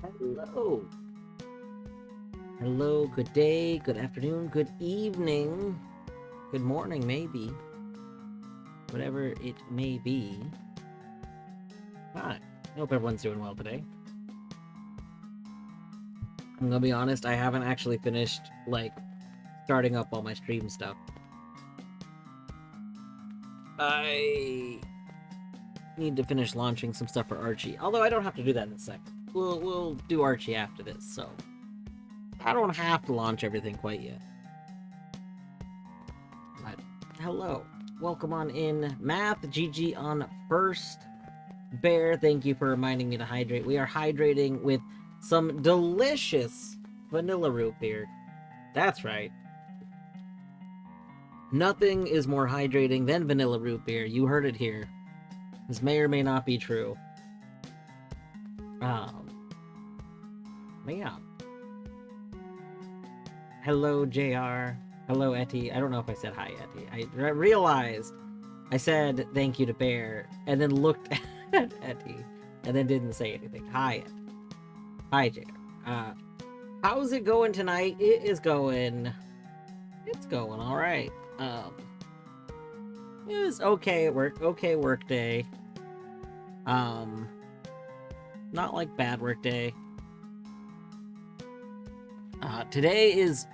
Hello. Hello, good day, good afternoon, good evening, good morning, maybe. Whatever it may be. Hi. I hope everyone's doing well today. I'm gonna be honest, I haven't actually finished, like, starting up all my stream stuff. I need to finish launching some stuff for Archie, although I don't have to do that in a second. We'll do Archie after this, so I don't have to launch everything quite yet. But hello, welcome on in. Math, GG on first. Bear, thank you for reminding me to hydrate. We are hydrating with some delicious vanilla root beer. That's right. Nothing is more hydrating than vanilla root beer. You heard it here. This may or may not be true. Yeah. Hello, JR. Hello, Etty. I don't know if I said hi, Etty. I realized I said thank you to Bear, and then looked at Etty, and then didn't say anything. Hi, Etty. Hi, JR. How's it going tonight? It is going... It's going alright. It was okay at work. Okay work day. Not like bad work day. Today is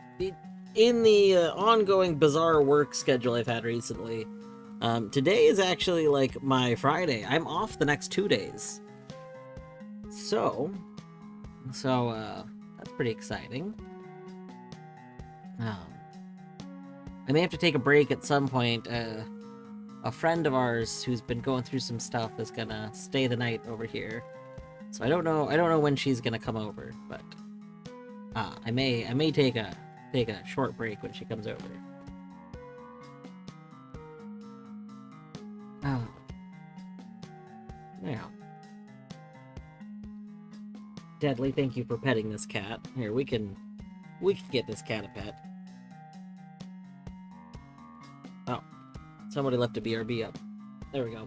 in the ongoing bizarre work schedule I've had recently. Today is actually like my Friday. I'm off the next 2 days. So that's pretty exciting. I may have to take a break at some point. A friend of ours who's been going through some stuff is gonna stay the night over here. So I don't know when she's gonna come over, but I may take a short break when she comes over. Yeah. Deadly, thank you for petting this cat. Here, we can get this cat a pet. Oh, somebody left a BRB up. There we go.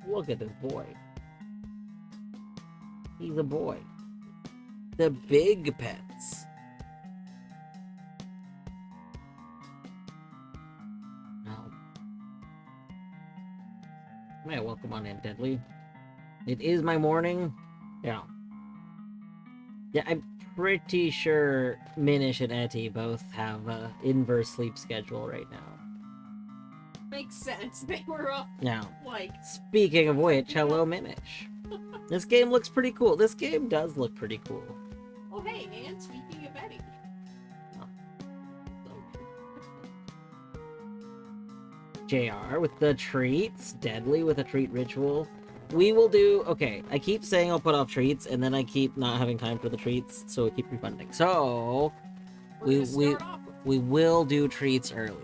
Look at this boy. He's a boy. The big pets. Yeah, welcome on in, Deadly. It is my morning. Yeah. Yeah, I'm pretty sure Minish and Etty both have a inverse sleep schedule right now. Makes sense. They were up. Now, like... Speaking of which, hello, Minish. This game looks pretty cool. This game does look pretty cool. Oh, hey, and speaking of Etty. JR with the treats. Deadly with a treat ritual. We will do... Okay, I keep saying I'll put off treats, and then I keep not having time for the treats, so I keep refunding. So, we will do treats early.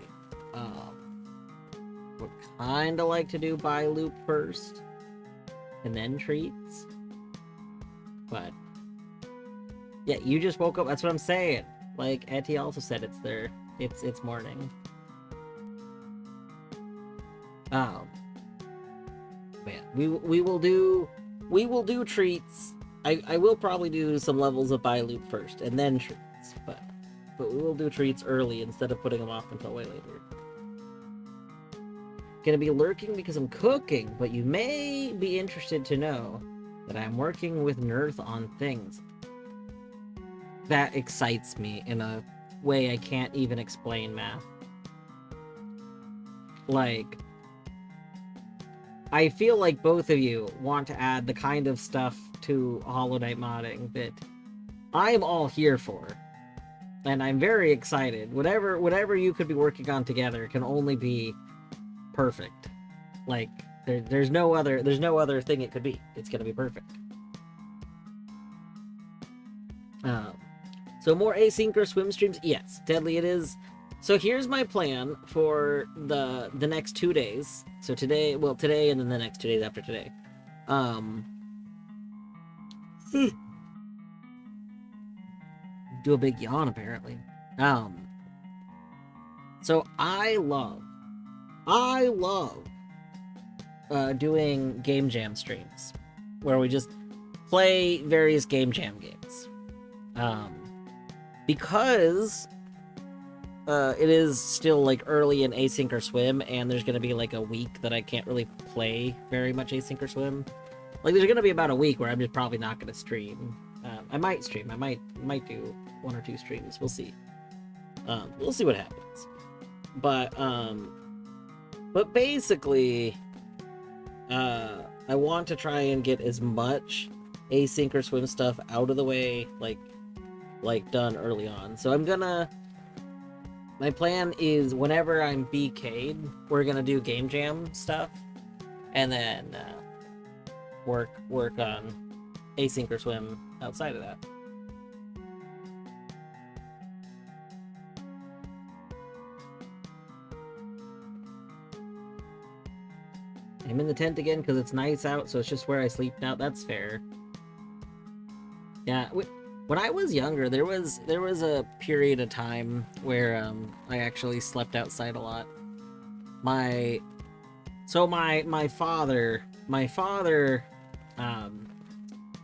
Would kind of like to do buy loop first, and then treats. But, yeah, you just woke up. That's what I'm saying. Like, Etty also said it's morning. Man, we will do treats. I will probably do some levels of buy loop first and then treats, but we will do treats early instead of putting them off until way later. Gonna be lurking because I'm cooking, but you may be interested to know that I'm working with Nerth on things. That excites me in a way I can't even explain, Math. Like, I feel like both of you want to add the kind of stuff to Hollow Knight modding that I'm all here for. And I'm very excited. Whatever you could be working on together can only be perfect. Like, there's no other thing it could be. It's gonna be perfect. So more async or swim streams? Yes, Deadly it is. So here's my plan for the next 2 days. So today and then the next 2 days after today. Do a big yawn apparently. So I love doing game jam streams where we just play various game jam games. Because it is still like early in Async or Swim, and there's gonna be like a week that I can't really play very much Async or Swim. Like there's gonna be about a week where I'm just probably not gonna stream. I might stream. I might do 1 or 2 streams. We'll see. We'll see what happens. But basically, I want to try and get as much Async or Swim stuff out of the way, like done early on. So my plan is whenever I'm BK'd, we're gonna do game jam stuff, and then work on Async or Swim outside of that. I'm in the tent again because it's nice out, so it's just where I sleep now. That's fair. Yeah, when I was younger, there was a period of time where I actually slept outside a lot. My father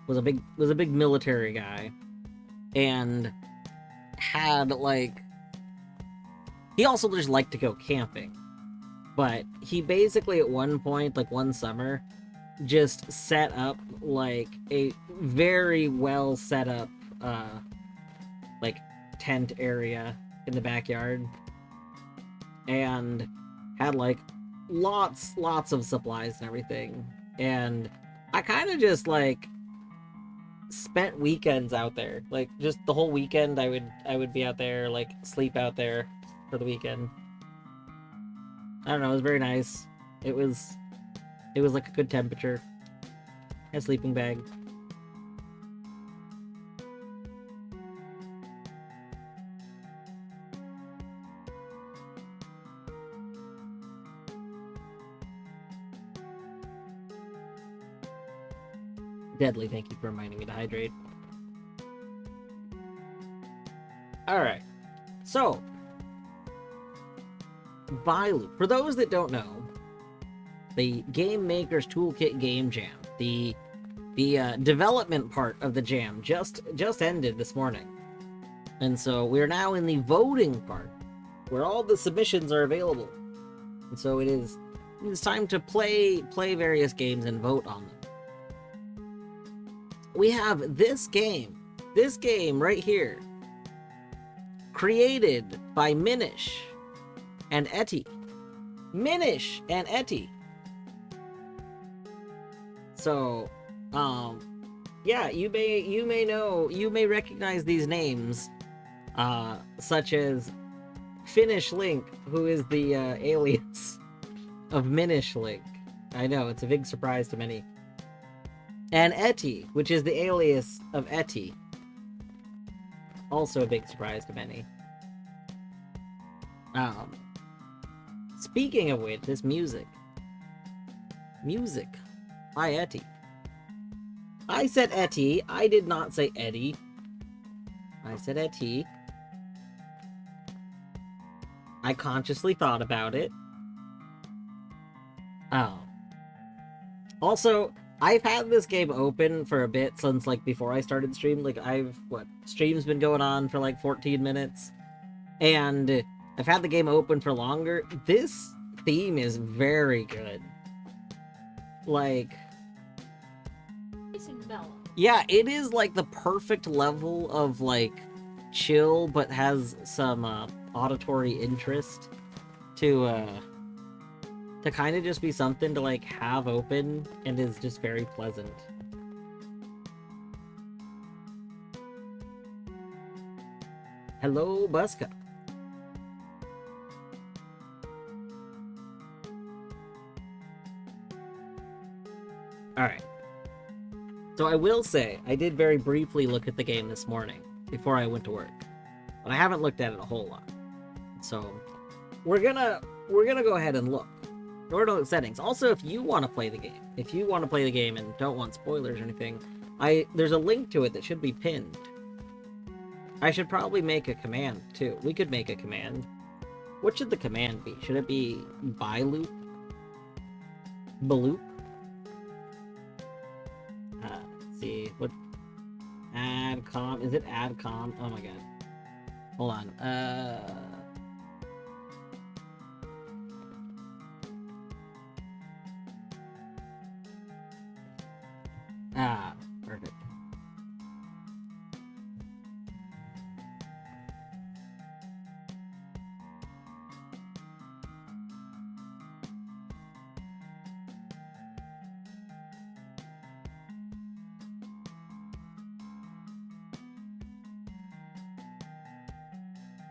was a big military guy, and had like, he also just liked to go camping. But he basically at one point, like one summer, just set up like a very well set up like tent area in the backyard, and had like lots of supplies and everything. And I kind of just like spent weekends out there, like just the whole weekend. I would be out there, like sleep out there for the weekend. I don't know, it was very nice. It was like a good temperature. A sleeping bag. Deadly, thank you for reminding me to hydrate. Alright. So, Bailu. For those that don't know, the Game Maker's Toolkit Game Jam, the development part of the jam just ended this morning. And so we're now in the voting part, where all the submissions are available. And so it's time to play various games and vote on them. We have this game right here, created by Minish and Etty. Minish and Etty. So, yeah, you may recognize these names, such as Finnish Link, who is the alias of Minish Link. I know, it's a big surprise to many. And Etty, which is the alias of Etty. Also a big surprise to many. Speaking of which, this music by Etty. I said Etty. I did not say Eddie. I said Etty. I consciously thought about it. Also, I've had this game open for a bit since, like, before I started stream. Like, stream's been going on for, like, 14 minutes. And I've had the game open for longer. This theme is very good. Like, yeah, it is, like, the perfect level of, like, chill, but has some, auditory interest to kind of just be something to, like, have open, and is just very pleasant. Hello, Buska. Alright. So I will say, I did very briefly look at the game this morning, before I went to work. But I haven't looked at it a whole lot. So, we're gonna go ahead and look. Go to the settings. Also, if you want to play the game, and don't want spoilers or anything, there's a link to it that should be pinned. I should probably make a command, too. We could make a command. What should the command be? Should it be Baloop? Baloop? Let's see what adcom is it adcom? Oh my god. Hold on. Perfect.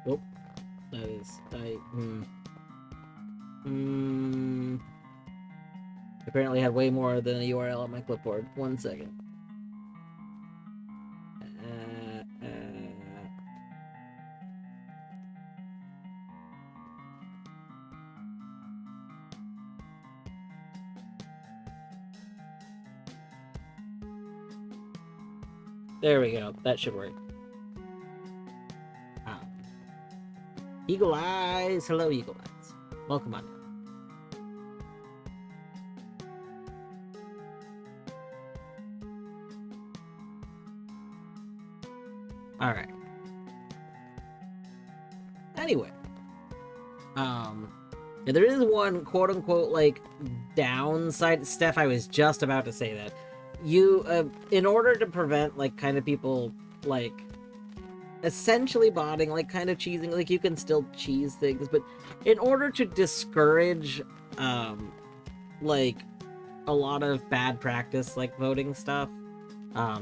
Oh, that is apparently had way more than a URL on my clipboard. 1 second. There we go. That should work. Eagle Eyes. Hello, Eagle Eyes. Welcome on. All right. Anyway, there is one quote unquote like downside. Steph, I was just about to say that. You, in order to prevent like kind of people like essentially botting, like kind of cheesing, like you can still cheese things, but in order to discourage like a lot of bad practice like voting stuff,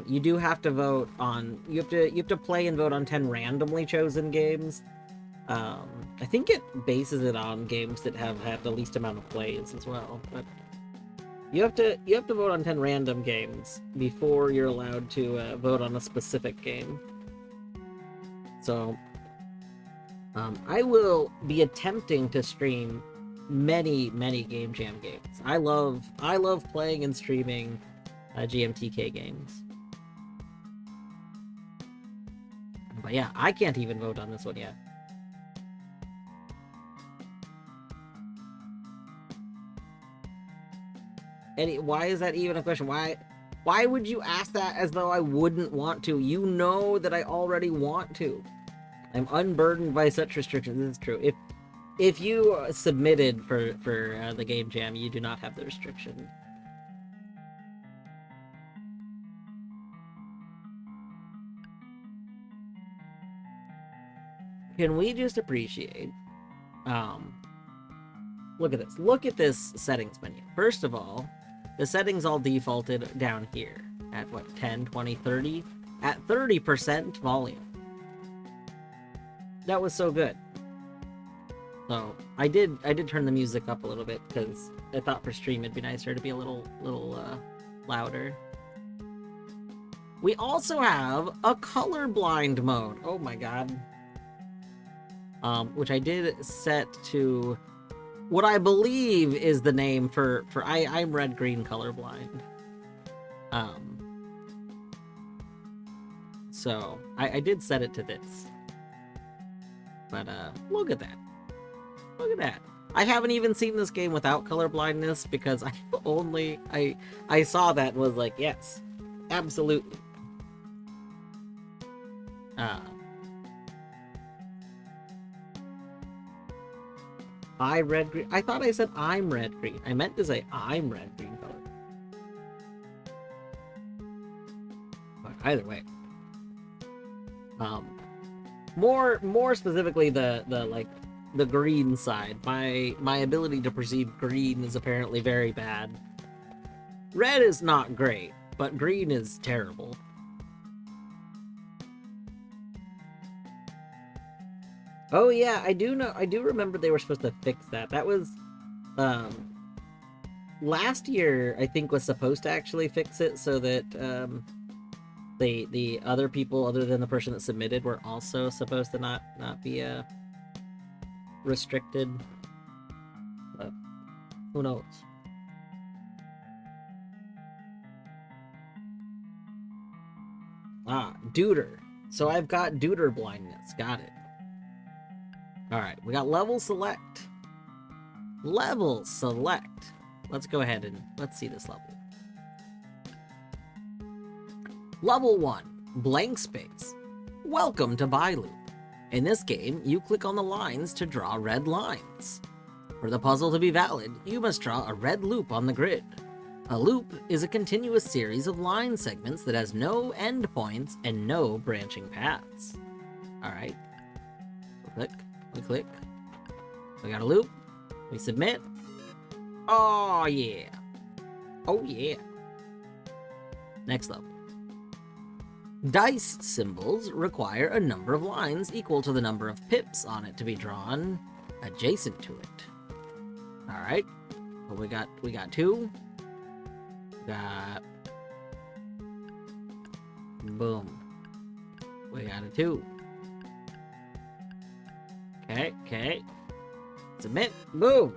you do have to vote on you have to play and vote on 10 randomly chosen games. I think it bases it on games that have had the least amount of plays as well, but you have to vote on 10 random games before you're allowed to vote on a specific game. So, I will be attempting to stream many Game Jam games. I love playing and streaming GMTK games. But yeah, I can't even vote on this one yet. Why is that even a question? Why would you ask that as though I wouldn't want to? You know that I already want to. I'm unburdened by such restrictions. This is true. If you submitted for the Game Jam, you do not have the restriction. Can we just appreciate? Look at this. Look at this settings menu. First of all, the settings all defaulted down here at what, 10, 20, 30? At 30% volume. That was so good. So I did turn the music up a little bit because I thought for stream it'd be nicer to be a little louder. We also have a colorblind mode. Oh my god. Which I did set to what I believe is the name for I'm red-green colorblind. So I did set it to this. But look at that. Look at that. I haven't even seen this game without colorblindness because I saw that and was like, yes, absolutely. I red green. I thought I said I'm red green. I meant to say I'm red green color. But either way, more specifically the green side. My ability to perceive green is apparently very bad. Red is not great, but green is terrible. Oh yeah, I do remember they were supposed to fix that. That was last year, I think, was supposed to actually fix it so that the other people other than the person that submitted were also supposed to not be restricted. But who knows? Deuter. So I've got deuter blindness. Got it. Alright, we got level select. Level select. Let's go ahead and let's see this level. Level 1, blank space. Welcome to By Loop. In this game, you click on the lines to draw red lines. For the puzzle to be valid, you must draw a red loop on the grid. A loop is a continuous series of line segments that has no endpoints and no branching paths. Alright. We click. We got a loop. We submit. Oh yeah. Oh yeah. Next level. Dice symbols require a number of lines equal to the number of pips on it to be drawn adjacent to it. Alright. Well, we got 2. Got boom. We got a 2. Okay. Submit. Boom.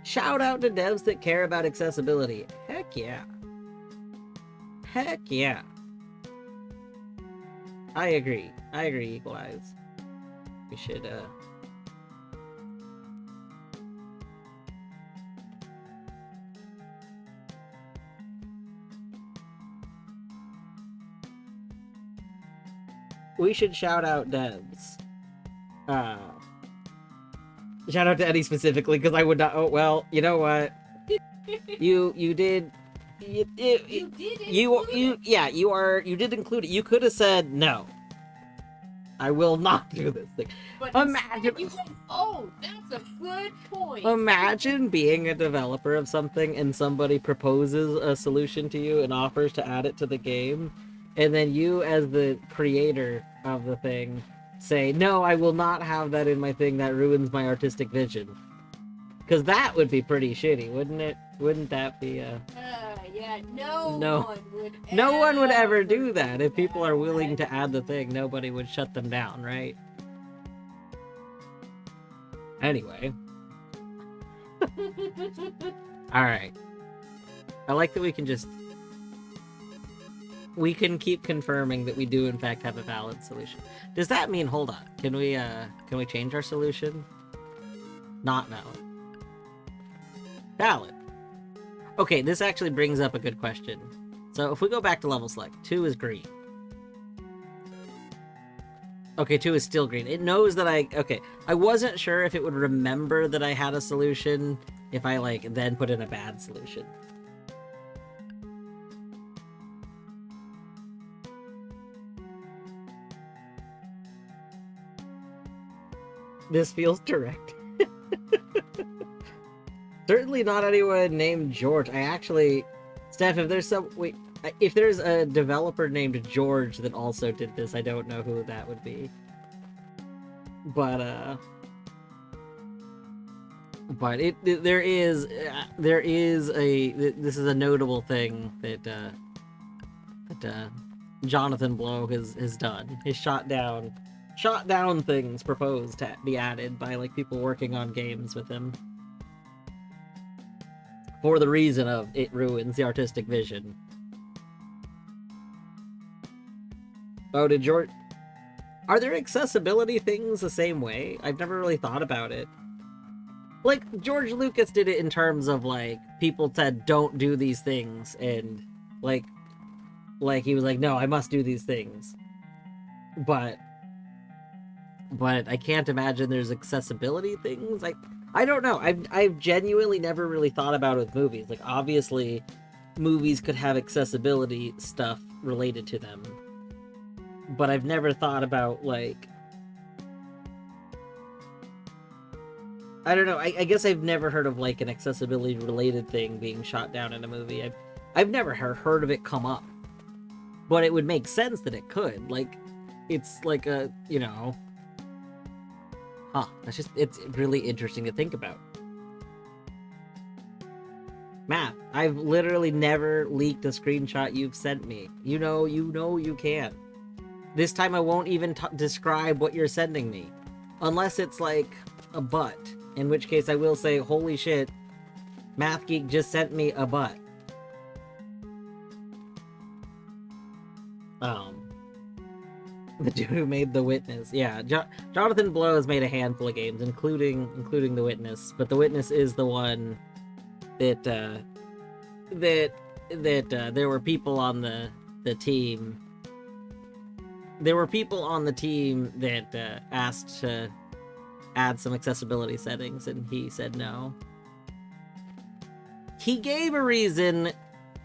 Shout out to devs that care about accessibility. Heck yeah. Heck yeah. I agree, Equalize. We should, we should shout out devs. Shout out to Eddie specifically, because I would not. Oh well, you know what? You did. You did include it. You could have said no. I will not do this thing. But Imagine. you said, oh, that's a good point. Imagine being a developer of something and somebody proposes a solution to you and offers to add it to the game, and then you, as the creator of the thing, say, no, I will not have that in my thing. That ruins my artistic vision. Because that would be pretty shitty, wouldn't it? Wouldn't that be yeah, No. no one would ever do that. If people are willing to add the thing, nobody would shut them down, right? Anyway. Alright. I like that we can keep confirming that we do in fact have a valid solution. Does that mean, hold on, can we change our solution? Not valid. Valid. Okay, this actually brings up a good question. So if we go back to level select, 2 is green. Okay, 2 is still green. It knows that okay. I wasn't sure if it would remember that I had a solution if I, then put in a bad solution. This feels direct. Certainly not anyone named George. Steph, if there's a developer named George that also did this, I don't know who that would be. But this is a notable thing that Jonathan Blow has done. He's shot down things proposed to be added by people working on games with him. For the reason of it ruins the artistic vision. Oh, did George... Are there accessibility things the same way? I've never really thought about it. George Lucas did it in terms of, people said, don't do these things, and, he was like, no, I must do these things. But I can't imagine there's accessibility things. I don't know. I've genuinely never really thought about it with movies. Obviously, movies could have accessibility stuff related to them. But I've never thought about, I don't know. I guess I've never heard of, an accessibility-related thing being shot down in a movie. I've never heard of it come up. But it would make sense that it could. It's a, Huh, it's really interesting to think about. Matt, I've literally never leaked a screenshot you've sent me. You know you can. This time I won't even describe what you're sending me. Unless it's a butt. In which case I will say, holy shit, Math Geek just sent me a butt. The dude who made The Witness. Yeah, Jonathan Blow has made a handful of games, including The Witness, but The Witness is the one that that there were people on the team. There were people on the team that asked to add some accessibility settings, and he said no. He gave a reason.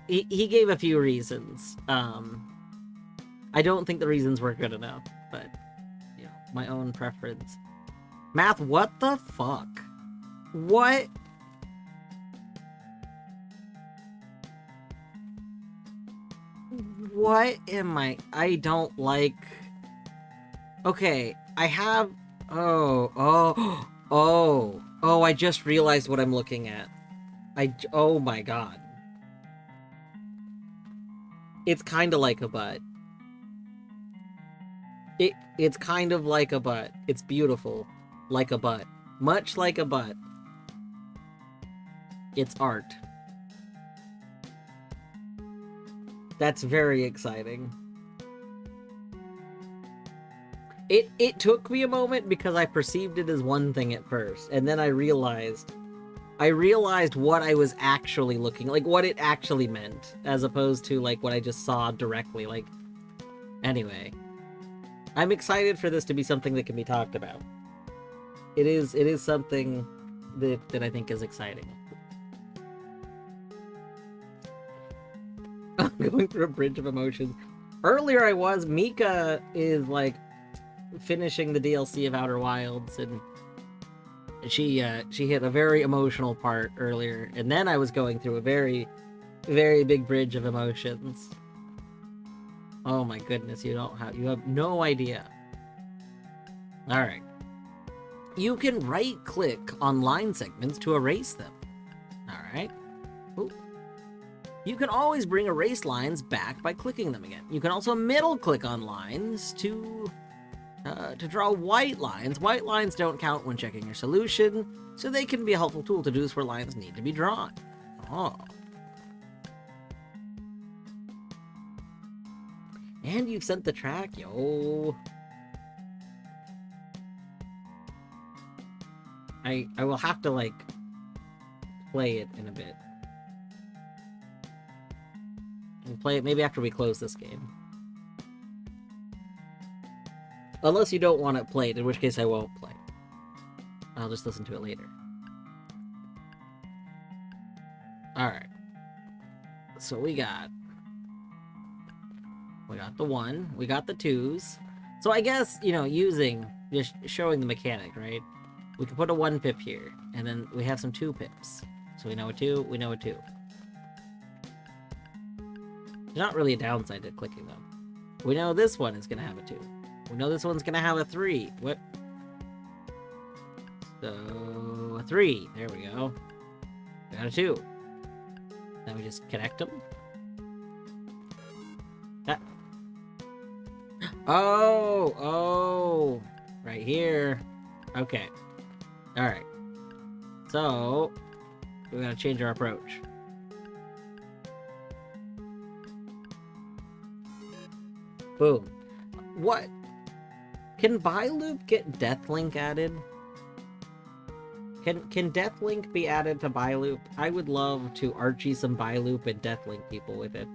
He gave a few reasons. I don't think the reasons were good enough, but you know, my own preference. Math, what the fuck? What? What am I don't like... Okay, I have... Oh, I just realized what I'm looking at. Oh my god. It's kind of like a butt. It's kind of like a butt. It's beautiful. Like a butt. Much like a butt. It's art. That's very exciting. It took me a moment because I perceived it as one thing at first, and then I realized what I was actually looking, like what it actually meant, as opposed to like what I just saw directly. Like, anyway, I'm excited for this to be something that can be talked about. It is something that I think is exciting. I'm going through a bridge of emotions. Earlier Mika is like finishing the DLC of Outer Wilds, and she hit a very emotional part earlier, and then I was going through a very, very big bridge of emotions. Oh my goodness, you have no idea. Alright. You can right-click on line segments to erase them. Alright. You can always bring erased lines back by clicking them again. You can also middle-click on lines to draw white lines. White lines don't count when checking your solution, so they can be a helpful tool to do this where lines need to be drawn. Oh. And you've sent the track, yo. I will have to, like, play it in a bit. We'll play it maybe after we close this game. Unless you don't want it played, in which case I won't play. I'll just listen to it later. Alright. So we got the 1, we got the 2s. So I guess, you know, just showing the mechanic, right? We can put a 1 pip here, and then we have some 2 pips. So we know a 2, we know a 2. There's not really a downside to clicking them. We know this one is going to have a 2. We know this one's going to have a 3. What? So, a 3. There we go. We got a 2. Then we just connect them. Ah. Oh! Right here. Okay. Alright. So, we're going to change our approach. Boom. What? Can Byloop get Deathlink added? Can Deathlink be added to Byloop? I would love to Archie some Byloop and Deathlink people with it.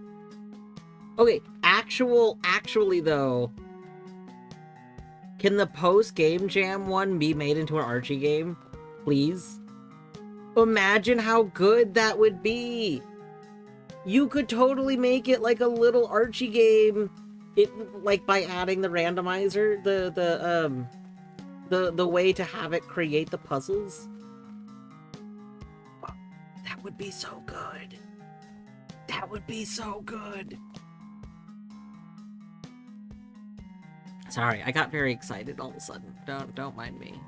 Okay, actually though, can the post-game jam one be made into an Archie game? Please? Imagine how good that would be! You could totally make it like a little Archie game. Like by adding the randomizer, the way to have it create the puzzles. That would be so good. That would be so good. Sorry, I got very excited all of a sudden. Don't mind me.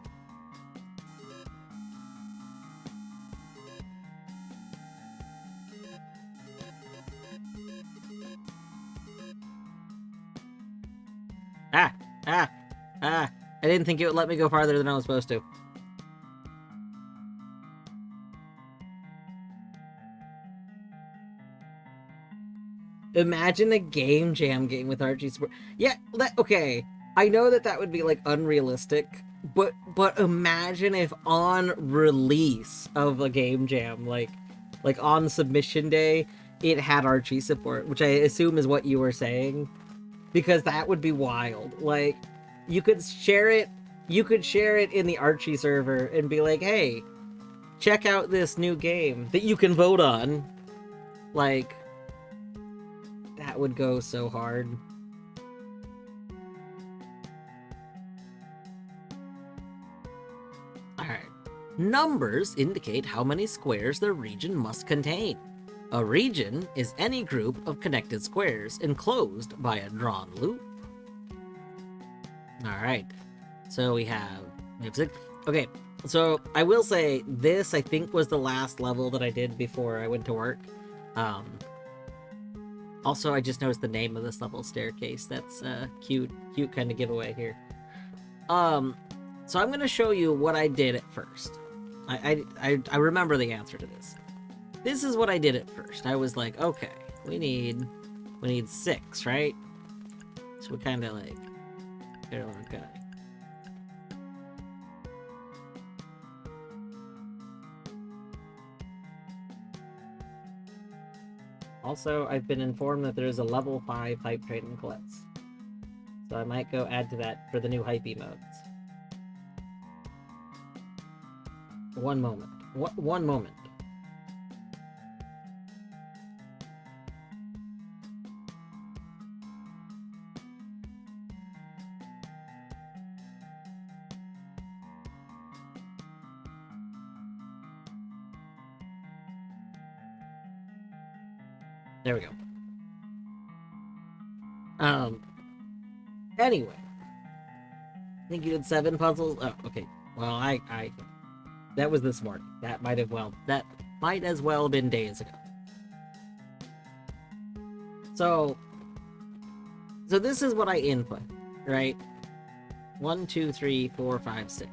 I didn't think it would let me go farther than I was supposed to. Imagine a game jam game with Archie support. Yeah, okay. I know that would be, like, unrealistic, but imagine if on release of a game jam, like on submission day, it had Archie support, which I assume is what you were saying, because that would be wild. Like, you could share it in the Archie server and be like, hey, check out this new game that you can vote on. Like, that would go so hard. Alright. Numbers indicate how many squares the region must contain. A region is any group of connected squares enclosed by a drawn loop. Alright. So we have 6. Okay, so I will say this, I think, was the last level that I did before I went to work. Also, I just noticed the name of this level, Staircase. That's cute kind of giveaway here. So I'm gonna show you what I did at first. I remember the answer to this. This is what I did at first. I was like, okay, we need 6, right? So we kind of like, okay. Also, I've been informed that there's a level 5 hype trait in Colette's. So I might go add to that for the new hype emotes. One moment. One moment. There we go. Anyway. I think you did 7 puzzles. Oh, okay. Well, that was this morning. That might as well have been days ago. So this is what I input, right? 1, 2, 3, 4, 5, 6.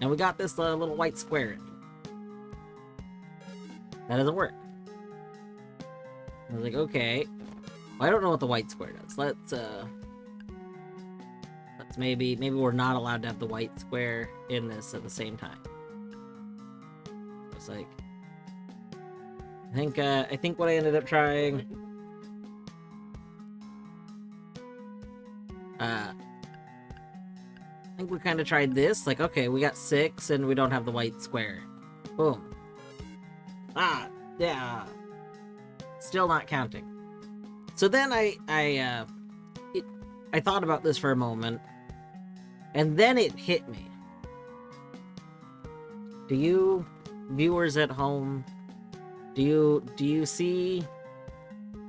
And we got this little white square in. That doesn't work. I was like, okay. Well, I don't know what the white square does. Let's maybe we're not allowed to have the white square in this at the same time. It's like, I think what I ended up trying, I think we kind of tried this. Like, okay, we got 6 and we don't have the white square. Boom. Yeah. Still not counting. So then I thought about this for a moment, and then it hit me. Do you, viewers at home, do you see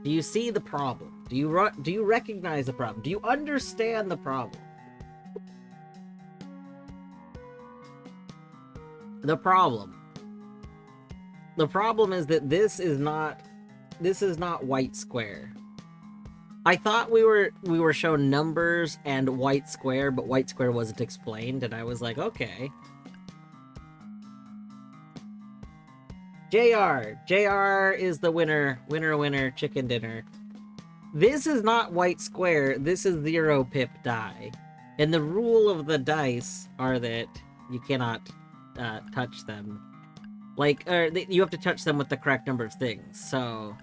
the problem? Do you recognize the problem? Do you understand the problem? The problem is that this is not white square. I thought we were shown numbers and white square, but white square wasn't explained, and I was like, okay. JR is the winner, chicken dinner. This is not white square, this is 0 pip die. And the rule of the dice are that you cannot touch them. Like, you have to touch them with the correct number of things, so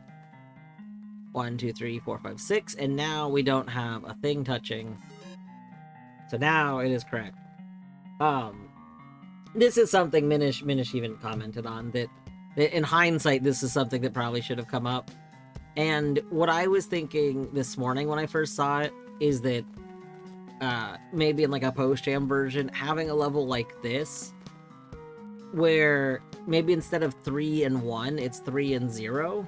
1, 2, 3, 4, 5, 6, and now we don't have a thing touching. So now it is correct. This is something Minish even commented on, that in hindsight, this is something that probably should have come up. And what I was thinking this morning when I first saw it is that maybe in like a post-jam version, having a level like this, where maybe instead of 3 and 1, it's 3 and 0.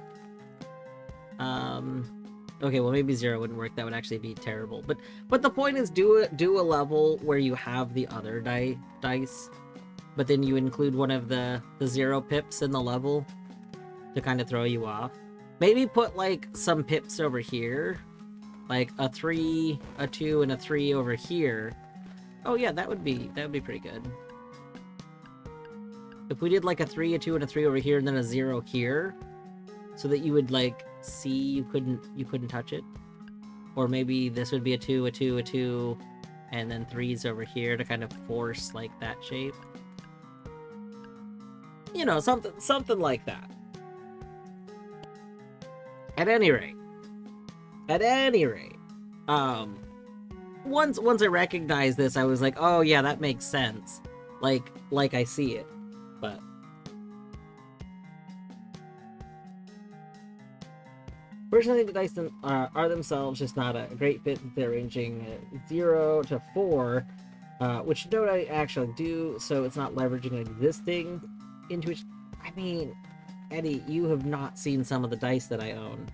Okay, well maybe 0 wouldn't work. That would actually be terrible. But the point is, do a level where you have the other dice, but then you include one of the 0 pips in the level to kind of throw you off. Maybe put like some pips over here, like a 3, a 2, and a 3 over here. Oh yeah, that would be pretty good. If we did like a 3, a 2, and a 3 over here, and then a 0 here, so that you would like see you couldn't touch it. Or maybe this would be a 2, a 2, a 2, and then 3's over here to kind of force like that shape. You know, something like that. At any rate, once I recognized this, I was like, oh yeah, that makes sense. Like I see it. But personally, the dice are themselves just not a great fit. They're ranging 0 to 4, which Noita actually do, so it's not leveraging an existing intuition. I mean, Eddie, you have not seen some of the dice that I own.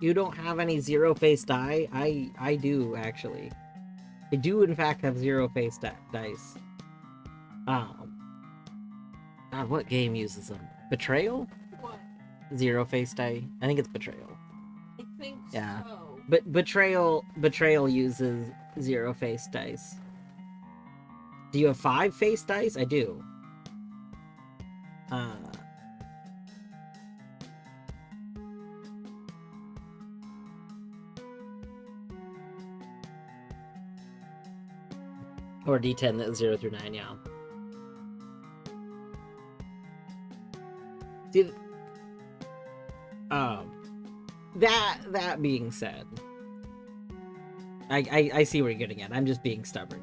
You don't have any zero-face die? I do, actually. I do, in fact, have zero-face dice. God, what game uses them? Betrayal? What? Zero-face die? I think it's Betrayal. I think Yeah. so. But Betrayal uses zero-face dice. Do you have 5-face dice? I do. Or D10 that's 0 through 9, yeah. Did that being said, I see where you're getting at. I'm just being stubborn.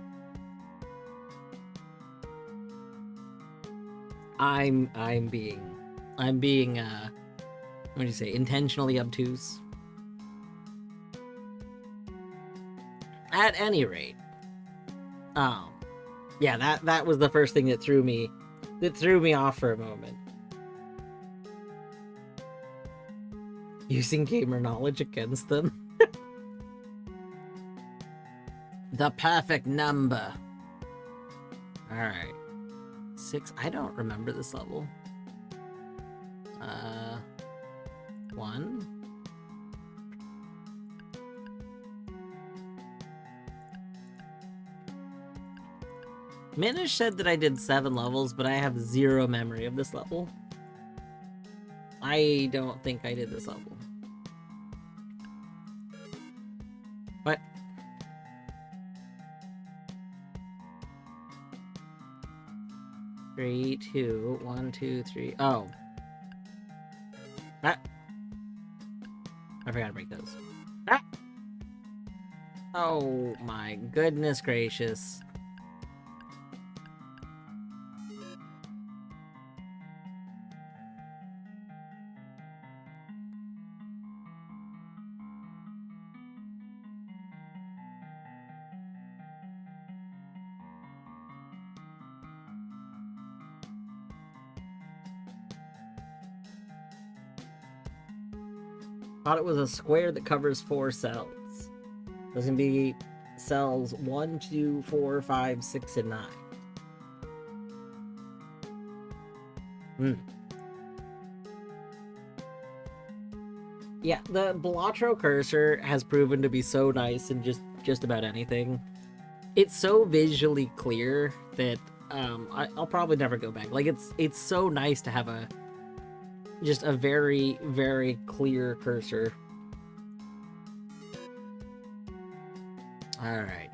I'm being what do you say, intentionally obtuse. At any rate, yeah, that was the first thing that threw me off for a moment. Using gamer knowledge against them. The perfect number. Alright. 6. I don't remember this level. 1. Minish said that I did 7 levels, but I have 0 memory of this level. I don't think I did this level. What? Three, 2, 1, 2, 3. Oh. Ah. I forgot to break those. Ah. Oh my goodness gracious. Thought it was a square that covers 4 cells. There's gonna be cells 1, 2, 4, 5, 6, and 9. Yeah, the Balatro cursor has proven to be so nice in just about anything. It's so visually clear that I'll probably never go back. Like it's so nice to have just a very, very clear cursor. Alright.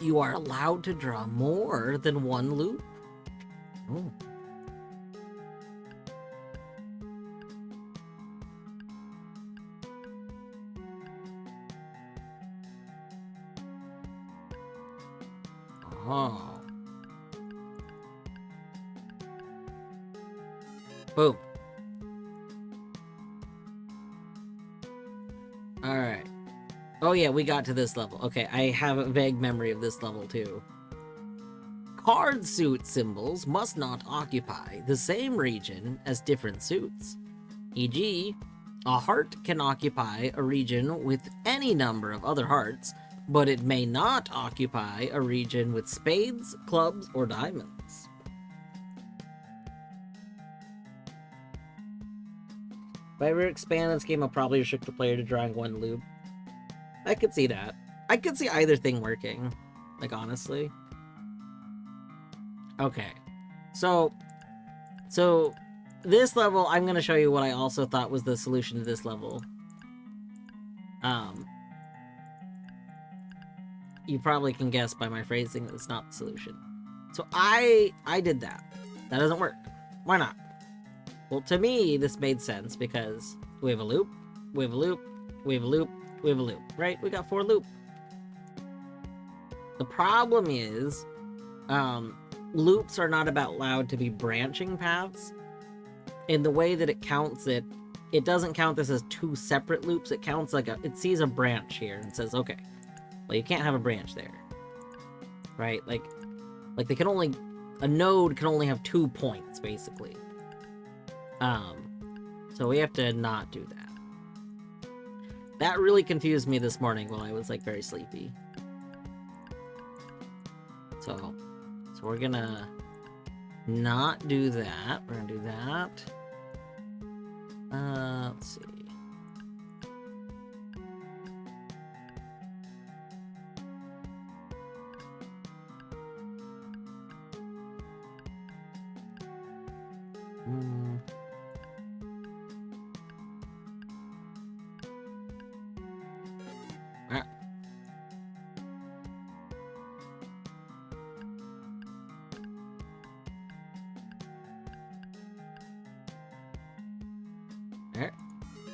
You are allowed to draw more than 1 loop. Ooh. Oh. Boom. Alright. Oh yeah, we got to this level. Okay, I have a vague memory of this level too. Card suit symbols must not occupy the same region as different suits. E.g., a heart can occupy a region with any number of other hearts, but it may not occupy a region with spades, clubs, or diamonds. If I ever expand this game, I'll probably restrict the player to drawing 1 loop. I could see that. I could see either thing working. Like, honestly. Okay. So this level, I'm going to show you what I also thought was the solution to this level. You probably can guess by my phrasing that it's not the solution. So I did that. That doesn't work. Why not? Well, to me, this made sense because we have a loop, we have a loop, we have a loop, we have a loop, right? We got 4 loop. The problem is, loops are not allowed to be branching paths. In the way that it counts it, it doesn't count this as 2 separate loops. It counts like it sees a branch here and says, okay, well, you can't have a branch there, right? Like they can only, a node can only have 2 points, basically. So we have to not do that. That really confused me this morning while I was like very sleepy. So we're gonna not do that. We're gonna do that. Let's see.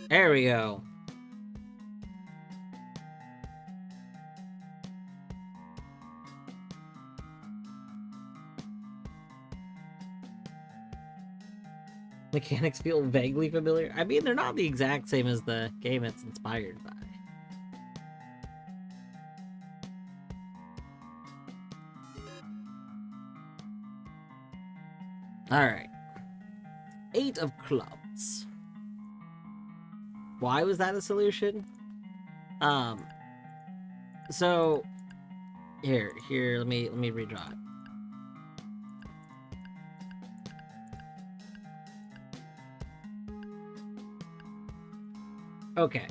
There we go. Mechanics feel vaguely familiar. I mean, they're not the exact same as the game it's inspired by. Alright. 8 of clubs. Why was that a solution? So here, let me redraw it. Okay.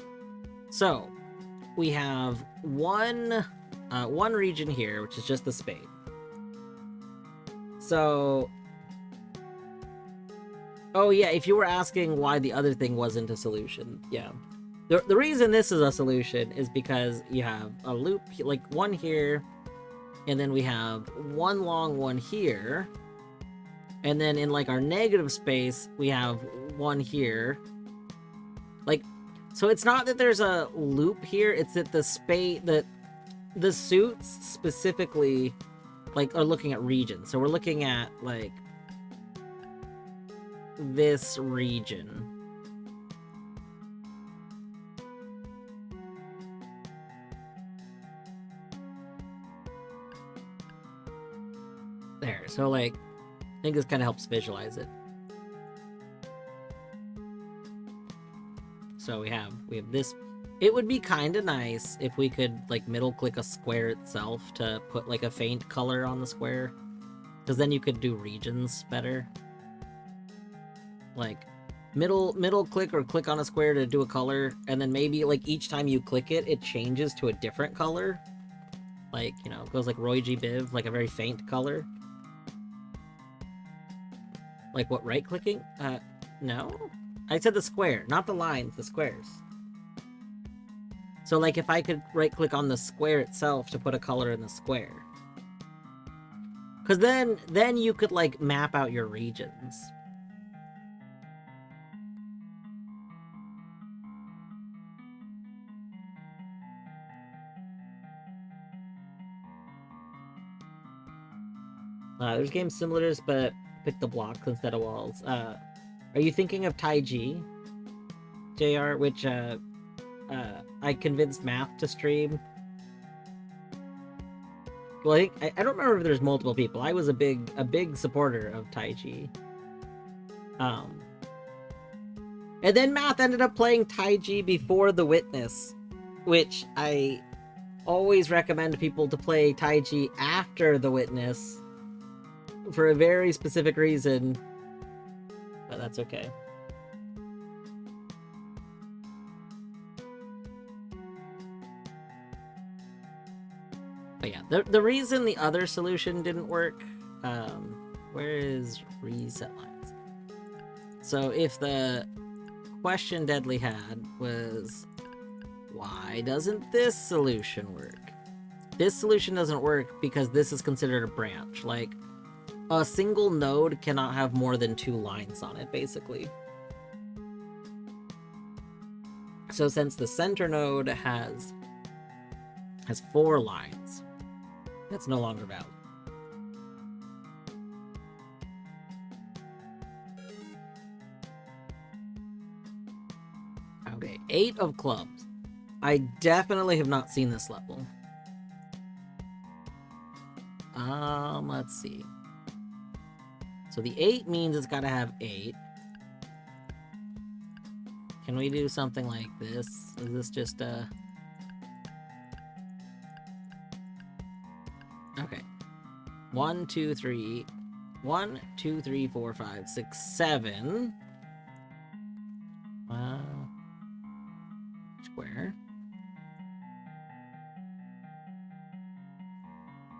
So we have one region here, which is just the spade. So oh yeah, if you were asking why the other thing wasn't a solution, yeah. The reason this is a solution is because you have a loop, like one here, and then we have one long one here, and then in like our negative space, we have one here. Like, so it's not that there's a loop here, it's that the suits specifically, like, are looking at regions. So we're looking at, like, this region. There, so like, I think this kind of helps visualize it. So we have this. It would be kind of nice if we could like middle click a square itself to put like a faint color on the square, because then you could do regions better. Like middle click or click on a square to do a color, and then maybe like each time you click it, it changes to a different color. Like, you know, it goes like Roy G. Biv, like a very faint color. Like what, right clicking? No? I said the square, not the lines, the squares. So like if I could right click on the square itself to put a color in the square. Cause then you could like map out your regions. There's games similar to this, but pick the blocks instead of walls. Are you thinking of Taiji, JR, which I convinced Math to stream? Well, I don't remember if there's multiple people. I was a big supporter of Taiji. And then Math ended up playing Taiji before The Witness, which I always recommend people to play Taiji after The Witness for a very specific reason, but that's okay. But yeah, the reason the other solution didn't work, where is reset lines? So if the question Deadly had was, why doesn't this solution work? This solution doesn't work because this is considered a branch. Like, A single node cannot have more than 2 lines on it, basically. So since the center node has 4 lines, that's no longer valid. Okay, 8 of clubs. I definitely have not seen this level. Let's see. So the 8 means it's gotta have 8. Can we do something like this? Is this just a... Okay. 1, 2, 3. 1, 2, 3, 4, 5, 6, 7. Square.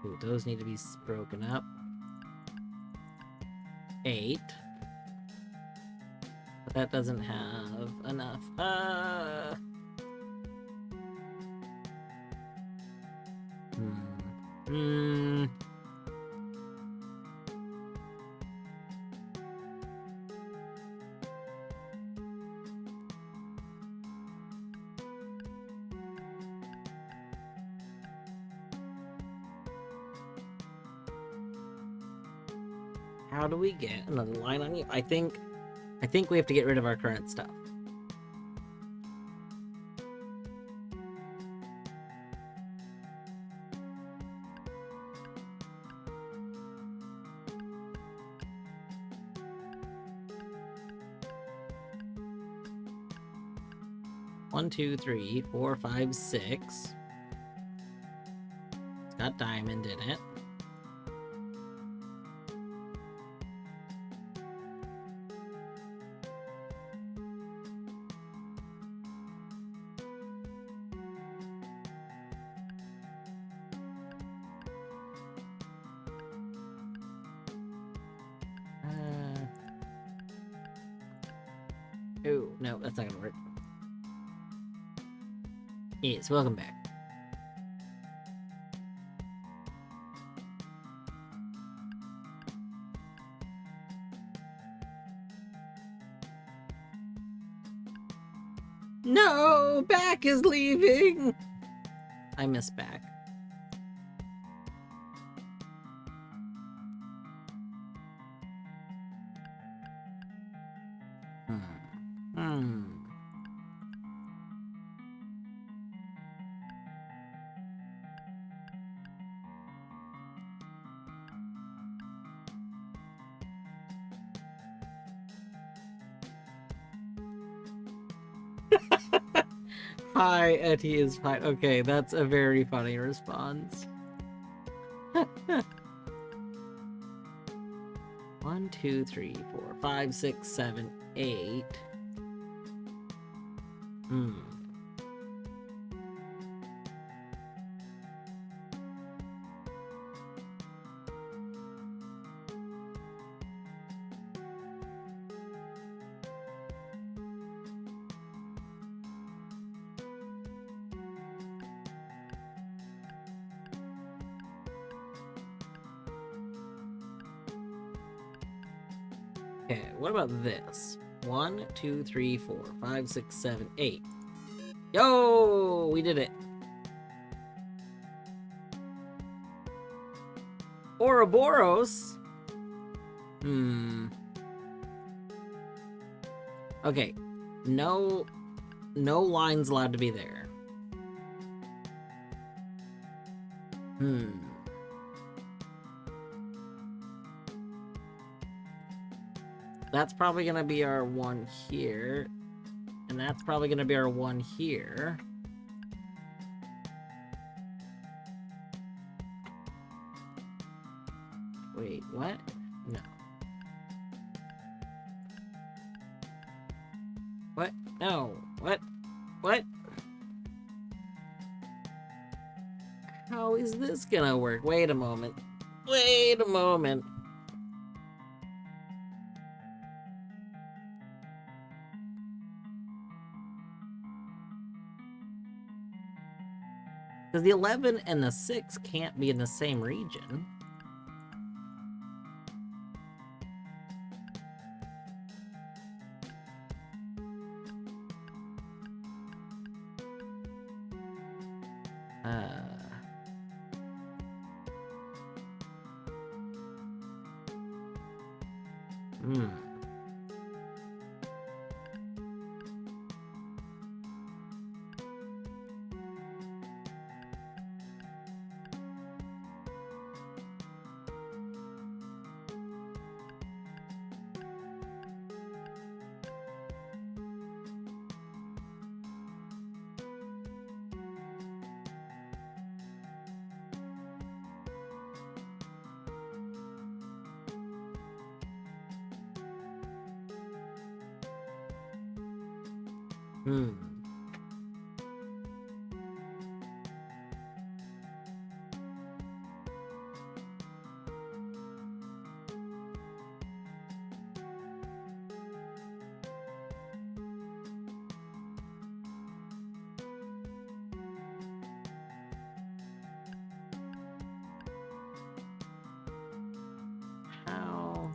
Ooh, those need to be broken up. 8. But that doesn't have enough. How do we get another line on you? I think we have to get rid of our current stuff. One, 2, 3, 4, 5, 6. It's got diamond in it. Oh, no, that's not gonna work. Yes, welcome back. No, Back is leaving. I miss Back. Hi, Etty is fine. Okay, that's a very funny response. 1, 2, 3, 4, 5, 6, 7, 8. Okay, what about this? 1, 2, 3, 4, 5, 6, 7, 8. Yo, we did it. Ouroboros? Okay, no lines allowed to be there. That's probably gonna be our one here. And that's probably gonna be our one here. Wait, what? No. What? No. What? What? How is this gonna work? Wait a moment. Wait a moment. Because the 11 and the 6 can't be in the same region. Hmm. Hmm. How?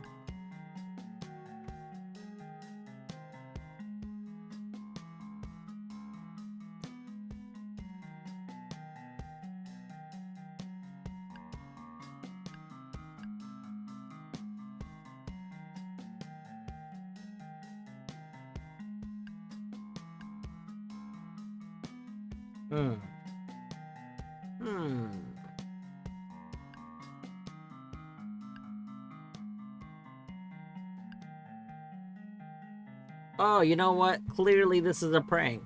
Hmm. Hmm. Oh, you know what? Clearly this is a prank.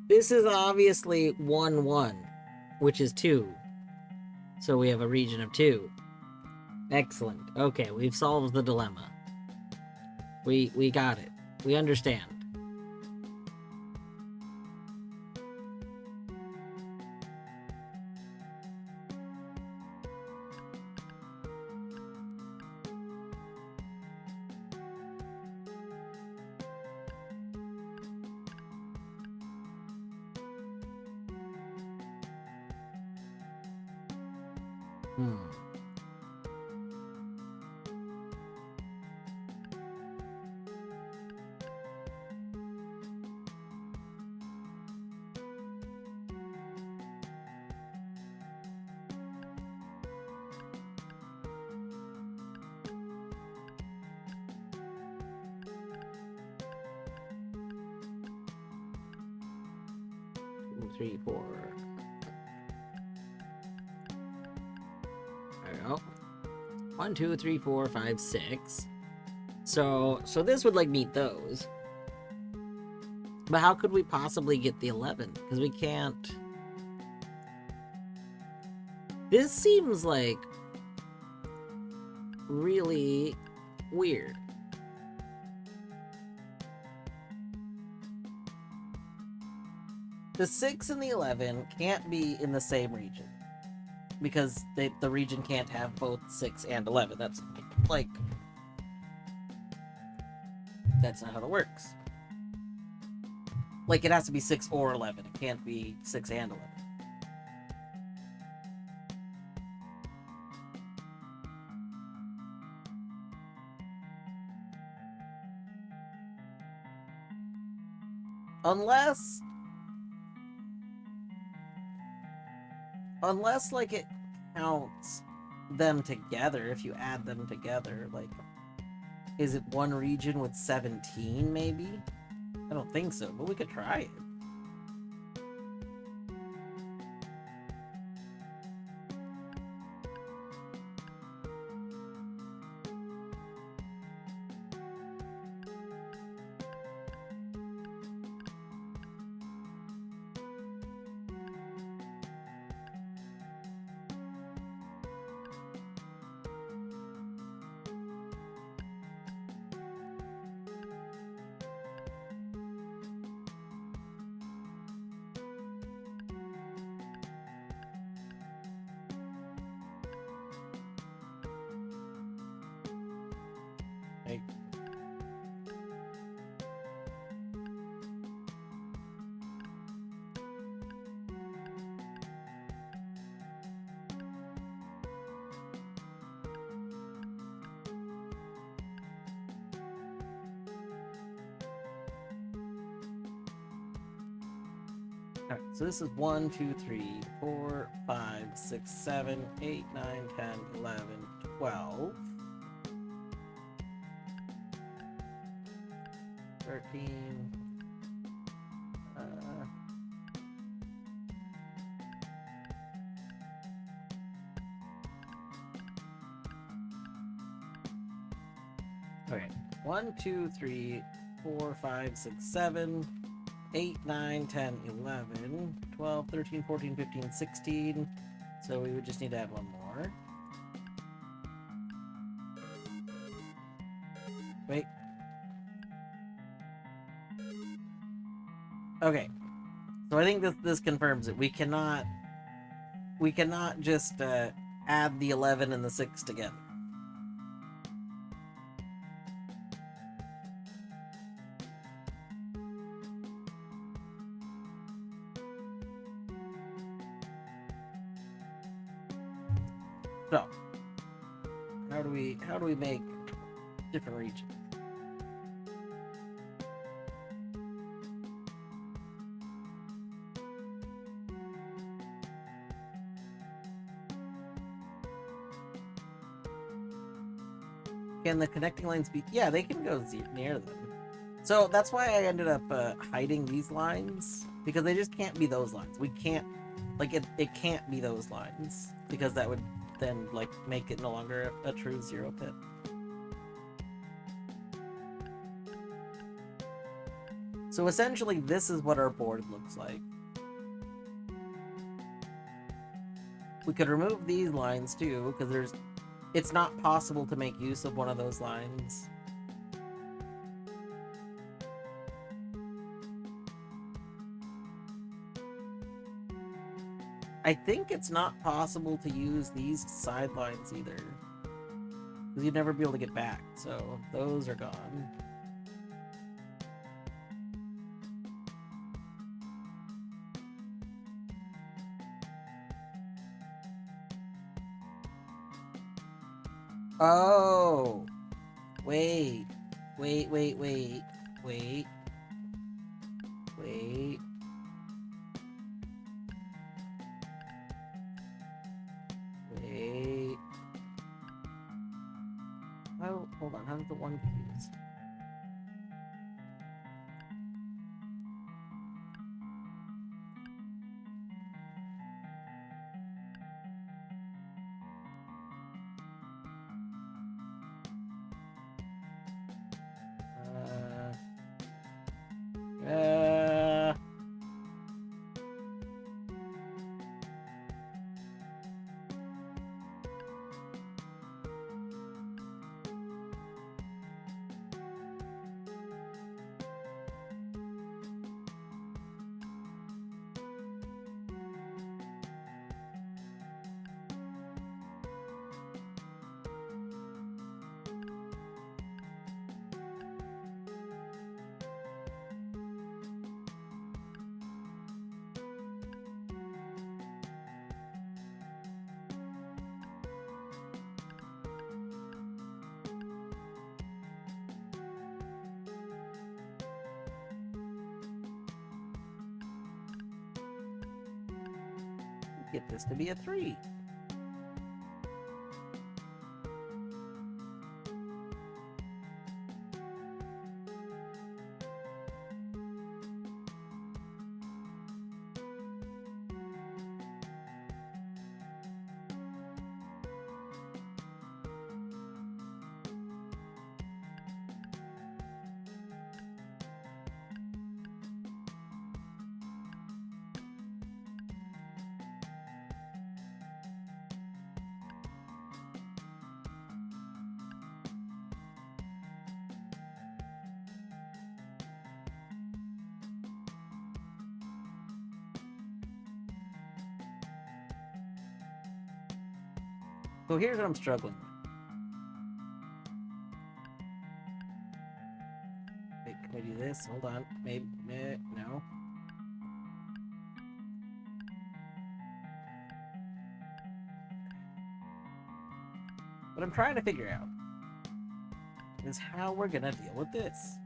This is obviously 1-1, which is 2. So we have a region of 2. Excellent. Okay, we've solved the dilemma. We got it. We understand. Hmm. Two, 3, 4. There we go. 1, 2, 3, 4, 5, 6. So this would like meet those. But how could we possibly get the 11? Because we can't. This seems like really weird. The 6 and the 11 can't be in the same region. Because the region can't have both 6 and 11. That's like... That's not how that works. Like, it has to be 6 or 11. It can't be 6 and 11. Unless, like, it counts them together, if you add them together, like... Is it one region with 17, maybe? I don't think so, but we could try it. Alright, so this is 1, 2, 3, 4, 5, 6, 7, 8, 9, 10, 11, 12, 13. Okay, 1, 2, 3, 4, 5, 6, 7, 8, 9, 10, 11, 12, 13, 14, 15, 16. So we would just need to add one more. Wait. Okay. So I think this confirms it. We cannot just add the 11 and the 6 together. So, how do we make different regions? Can the connecting lines be? Yeah, they can go near them. So that's why I ended up hiding these lines, because they just can't be those lines. We can't, like, it can't be those lines, because that would then, like, make it no longer a true 0 pit. So essentially, this is what our board looks like. We could remove these lines too, because it's not possible to make use of one of those lines. I think it's not possible to use these sidelines either, because you'd never be able to get back, so those are gone. Oh! Wait. Wait. Wait. Oh, hold on. How's the one confused? Get this to be a 3. So here's what I'm struggling with. Wait, can I do this? Hold on. Maybe no. What I'm trying to figure out is how we're gonna deal with this.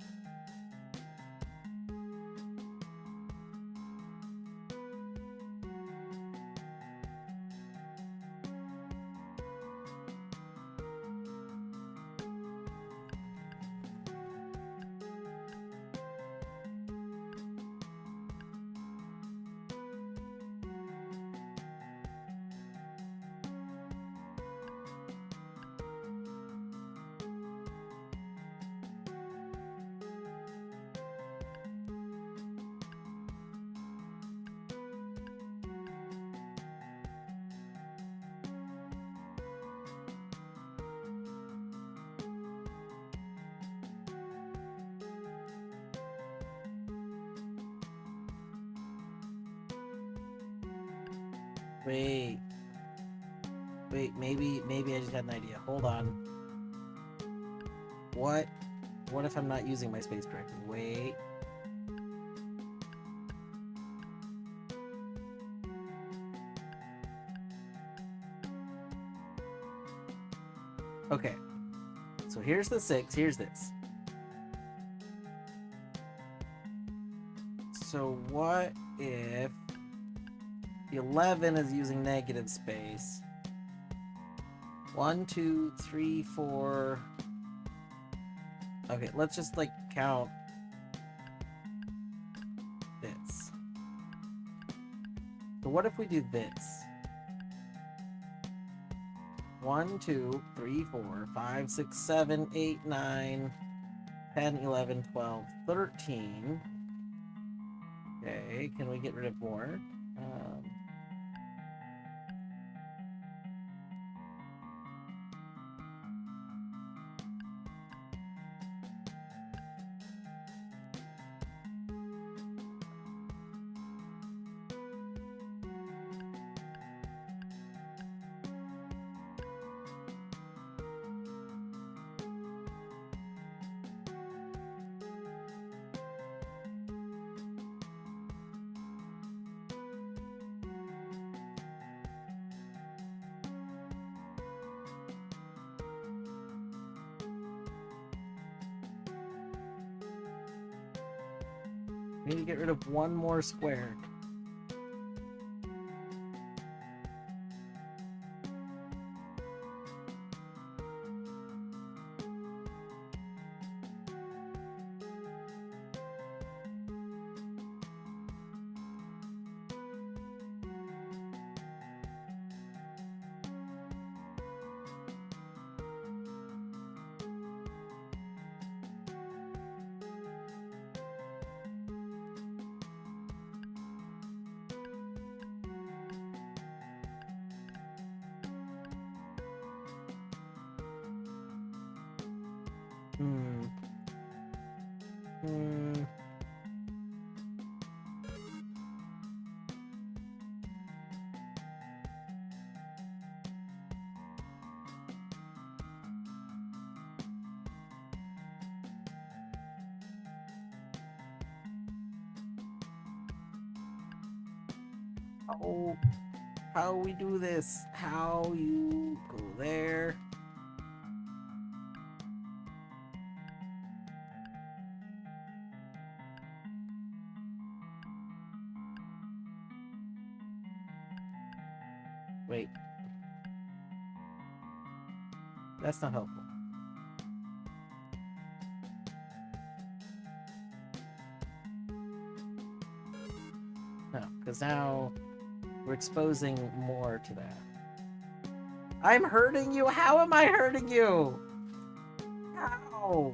Wait. Wait, maybe I just had an idea. Hold on. What? What if I'm not using my space correctly? Wait. Okay. So here's the 6, here's this. So what if the 11 is using negative space? 1, 2, 3, 4. Okay, let's just like count this. So what if we do this? 1, 2, 3, 4, 5, 6, 7, 8, 9, 10, 11, 12, 13. Okay, can we get rid of more? We need to get rid of one more square. How we do this? How you go there? Wait. That's not helpful. No, because now we're exposing more to that. I'm hurting you? How am I hurting you? How?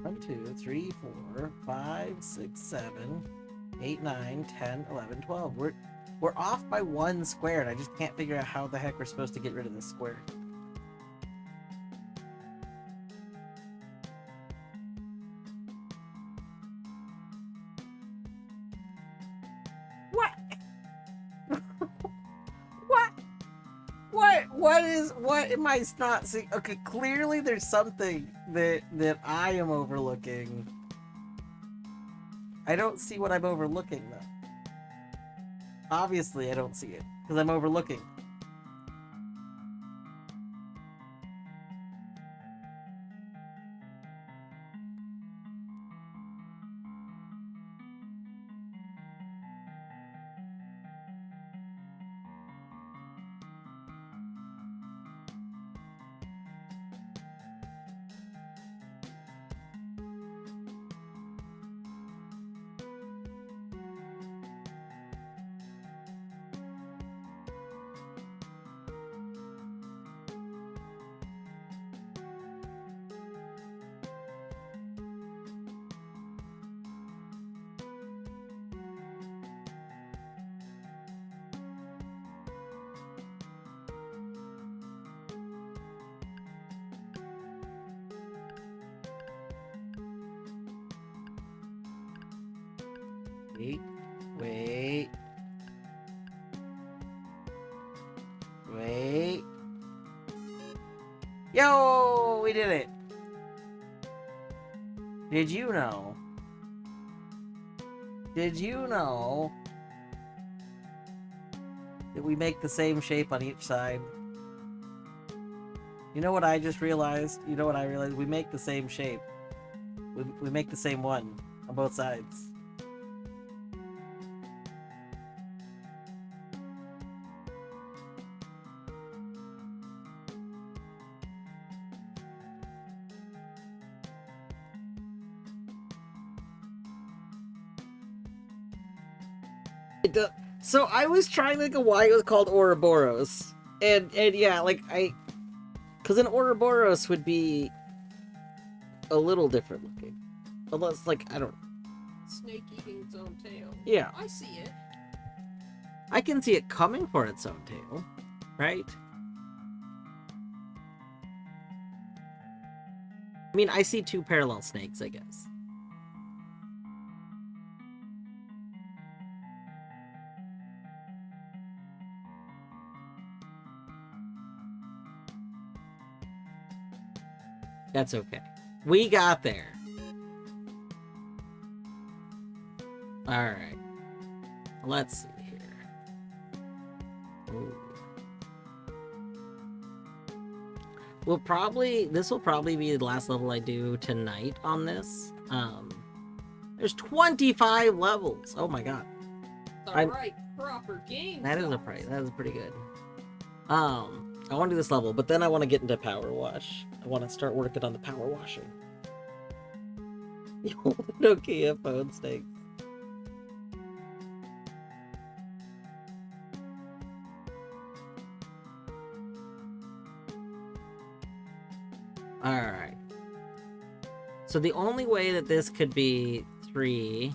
One, 2, 3, 4, 5, 6, 7, 8, 9, 10, 11, 12. We're off by one square, and I just can't figure out how the heck we're supposed to get rid of this square. What? What am I not seeing? Okay, clearly there's something that I am overlooking. I don't see what I'm overlooking, though. Obviously, I don't see it, because I'm overlooking. Wait. Wait. Yo, we did it. Did you know? Did you know that we make the same shape on each side? You know what I just realized? You know what I realized? We make the same shape. We make the same one on both sides. So I was trying to think of why it was called Ouroboros. And yeah, like because an Ouroboros would be a little different looking. Unless, like, I don't know. Snake eating its own tail. Yeah. I see it. I can see it coming for its own tail, right? I mean, I see two parallel snakes, I guess. That's okay. We got there. Alright. Let's see here. Ooh. This will probably be the last level I do tonight on this. There's 25 levels. Oh my god. Alright, proper game. That is a price. That is pretty good. I want to do this level, but then I want to get into PowerWash. I want to start working on the power washing. The old Nokia phone snakes. Alright. So the only way that this could be 3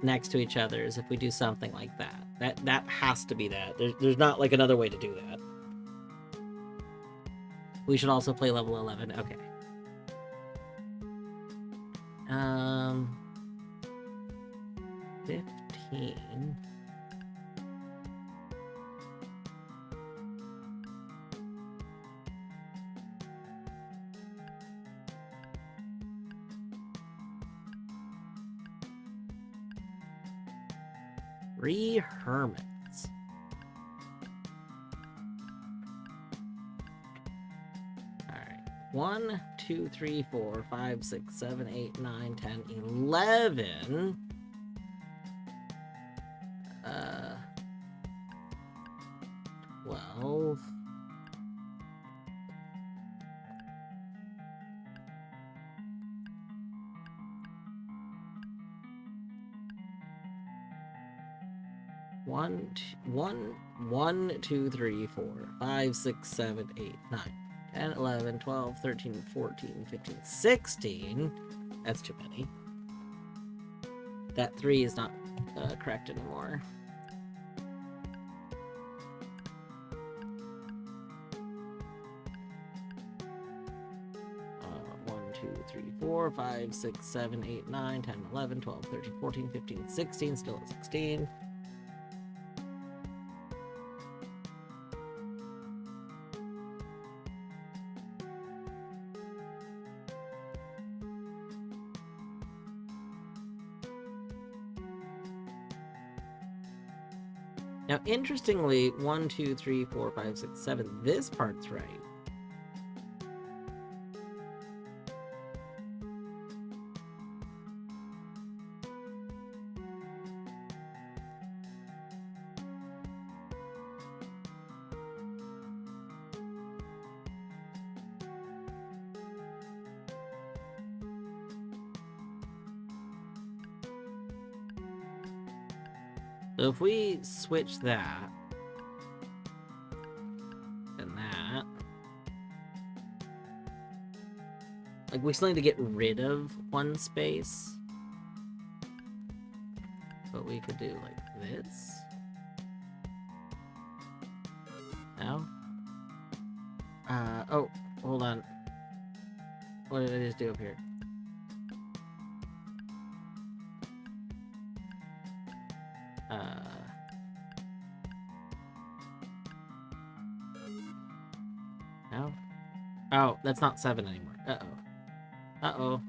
next to each other is if we do something like that. That has to be that. There's not like another way to do that. We should also play level 11. Okay. 15. Three hermits. Alright. 1, 2, 3, 4, 5, 6, 7, 8, 9, 10, 11. 12. One, 2, 3, 4, 5, 6, 7, 8, 9, 10, 11, 12, 13, 14, 15, 16. That's too many. That 3 is not correct anymore. One, 2, 3, 4, 5, 6, 7, 8, 9, 10, 11, 12, 13, 14, 15, 16. Still at 16. Now, interestingly, 1, 2, 3, 4, 5, 6, 7, this part's right. So if we switch that and that, like, we still need to get rid of one space, but we could do like this. No? Oh, hold on. What did I just do up here? Oh, that's not 7 anymore. Uh-oh. Uh-oh.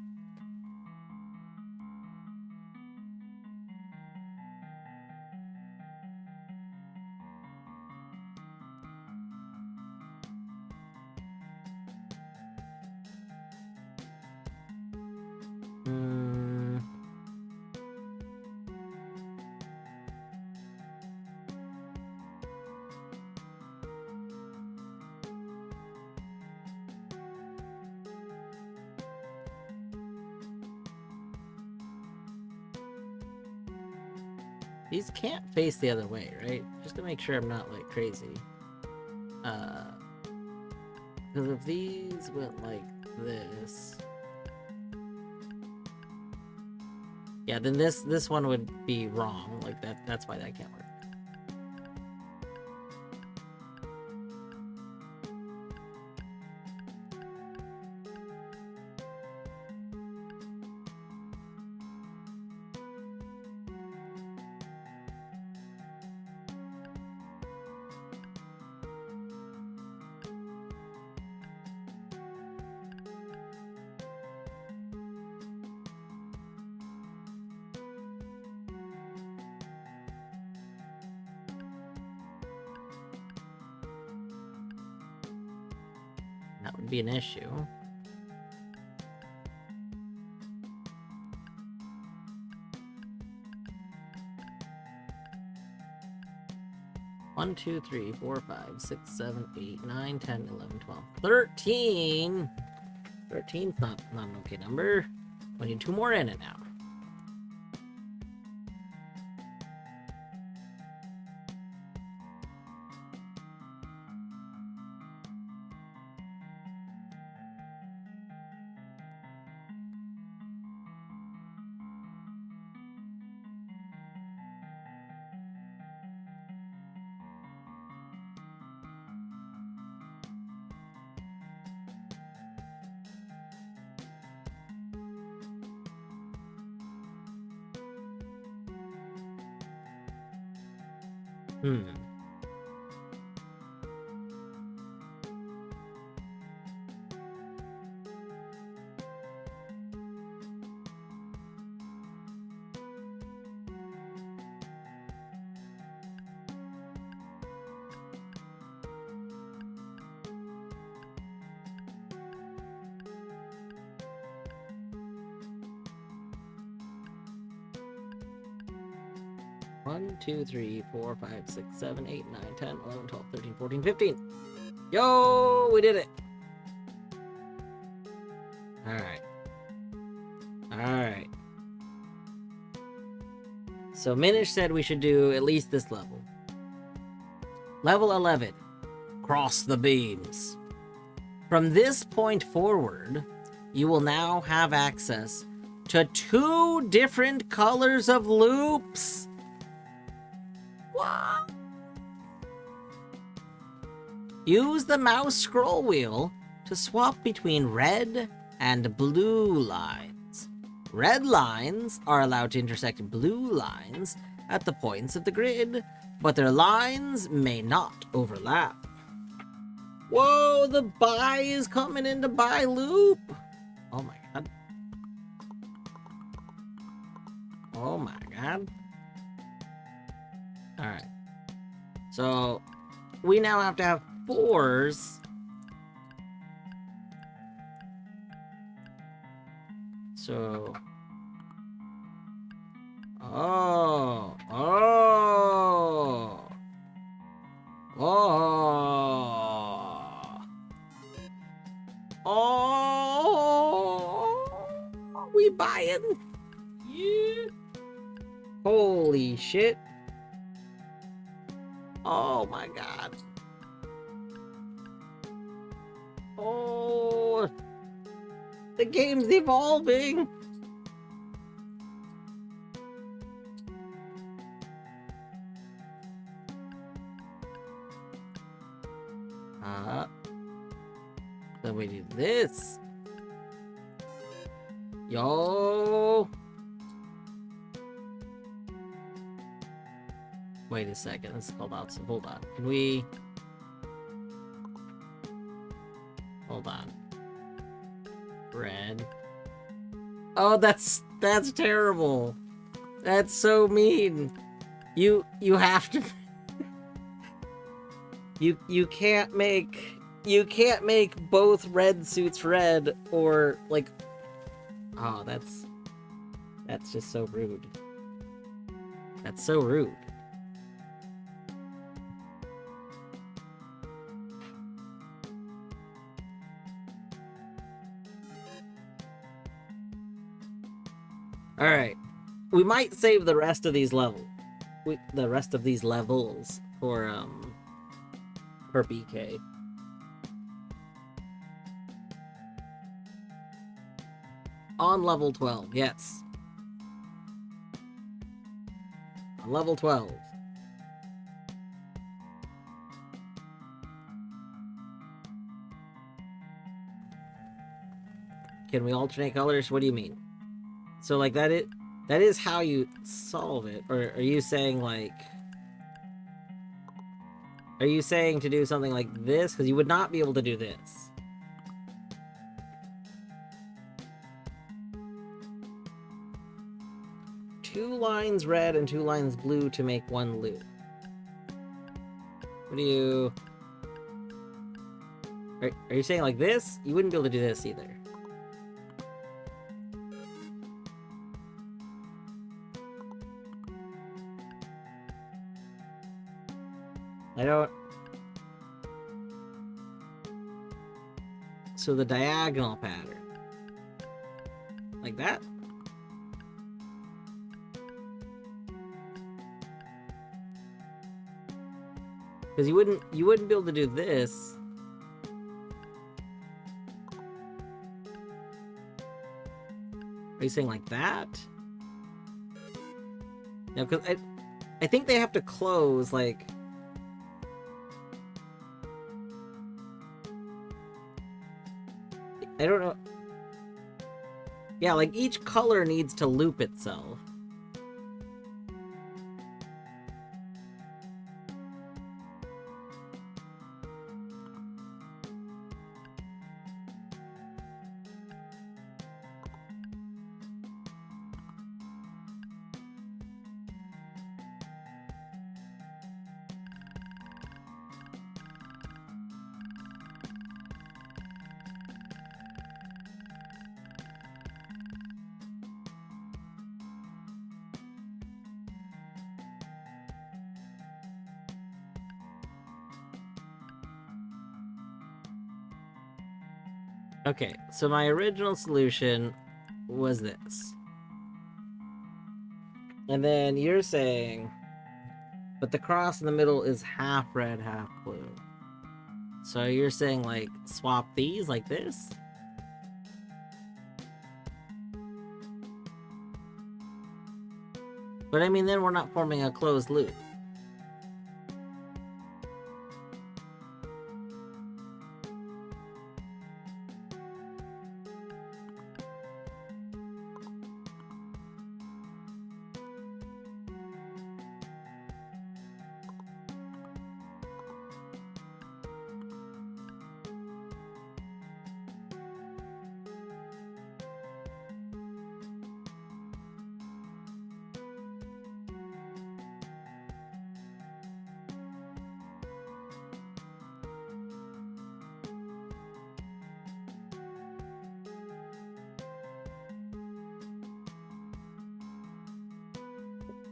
These can't face the other way, right? Just to make sure I'm not, like, crazy. Because if these went like this... Yeah, then this one would be wrong. Like, that's why that can't work. That would be an issue. One, 2, 3, 4, 5, 6, 7, 8, 9, 10, 11, 12, 13. 13's not an okay number. We need 2 more in it now. Hmm. One, 2, 3, 4, 5, 6, 7, 8, 9, 10, 11, 12, 13, 14, 15. Yo, we did it. Alright. Alright. So Minish said we should do at least this level. Level 11. Cross the beams. From this point forward, you will now have access to 2 different colors of loops. What? Use the mouse scroll wheel to swap between red and blue lines. Red lines are allowed to intersect blue lines at the points of the grid, but their lines may not overlap. Whoa, the buy is coming into buy loop. Oh my god. Oh my god. Alright. So, we now have to have 4s. So... Oh! Oh! Oh! Oh! We buying? Yeah. Holy shit. Oh my god. Oh, the game's evolving. Then we do this. Yo. Wait a second. This is called out. So hold on. Can we? Hold on. Red. Oh, that's terrible. That's so mean. You have to. You can't make both red suits red or like. Oh, that's just so rude. That's so rude. All right, we might save the rest of these levels for BK. On level 12, yes. On level 12. Can we alternate colors? What do you mean? So like that is how you solve it, or are you saying like? Are you saying to do something like this? Because you would not be able to do this. Two lines red and two lines blue to make one loop. What do you... Are you saying like this? You wouldn't be able to do this either. I don't... So the diagonal pattern. Like that? Because you wouldn't be able to do this. Are you saying like that? No, because I think they have to close like... I don't know. Yeah, like each color needs to loop itself. Okay, so my original solution was this. And then you're saying, but the cross in the middle is half red, half blue. So you're saying, like, swap these like this? But I mean, then we're not forming a closed loop.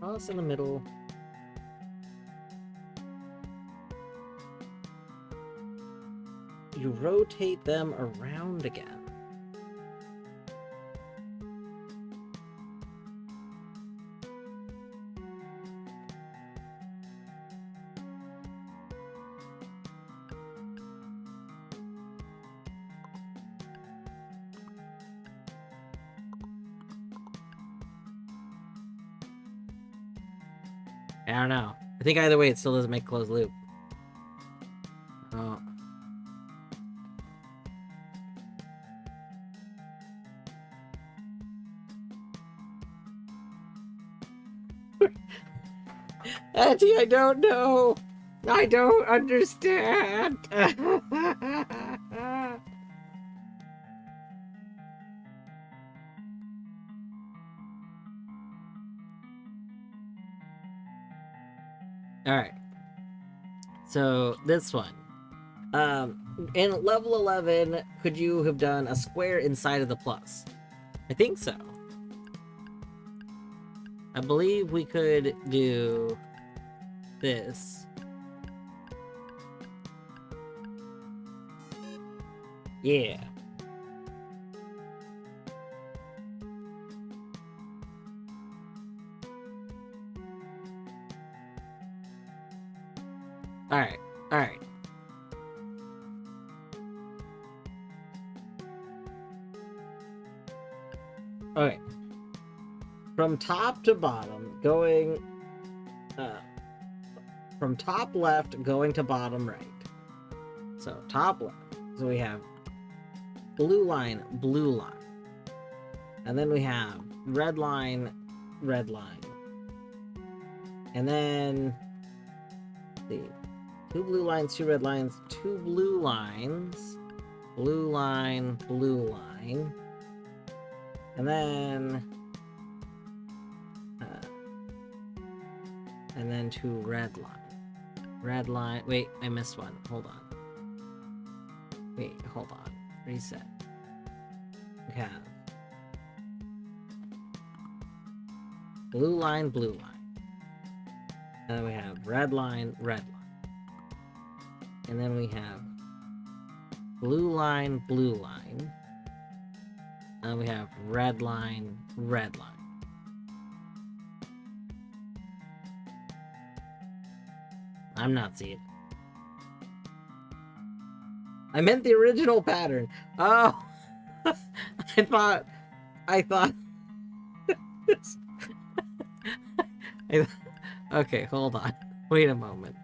Cross in the middle. You rotate them around again. I don't know. I think either way it still doesn't make closed loop. Oh. Auntie, I don't know. I don't understand. Alright. So, this one. In level 11, could you have done a square inside of the plus? I think so. I believe we could do this. Yeah. Alright, alright. Okay. From top to bottom, going... from top left, going to bottom right. So, top left. So we have blue line, blue line. And then we have red line, red line. And then... let's see. 2 blue lines, 2 red lines, 2 blue lines. Blue line, blue line. And then... and then 2 red line. Red line... wait, I missed one. Hold on. Wait, hold on. Reset. We have... blue line, blue line. And then we have red line, red line. And then we have blue line, blue line. And then we have red line, red line. I'm not seeing it. I meant the original pattern. Oh, I thought. Okay, hold on. Wait a moment.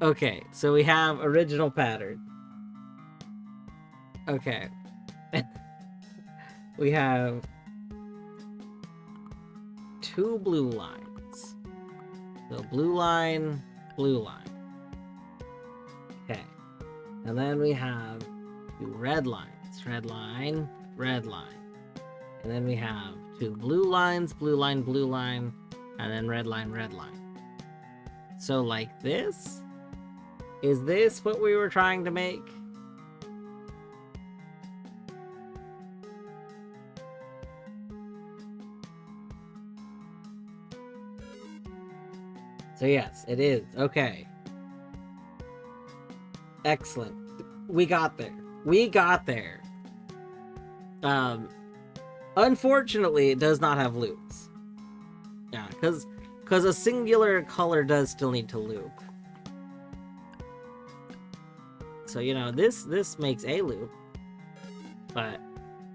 Okay, so we have original pattern. Okay. We have 2 blue lines. So blue line, blue line. Okay. And then we have 2 red lines. Red line, red line. And then we have 2 blue lines, blue line, blue line. And then red line, red line. So like this? Is this what we were trying to make? So yes, it is. Okay. Excellent. We got there. We got there. Unfortunately, it does not have loops. Yeah, because a singular color does still need to loop. So, you know, this makes a loop. But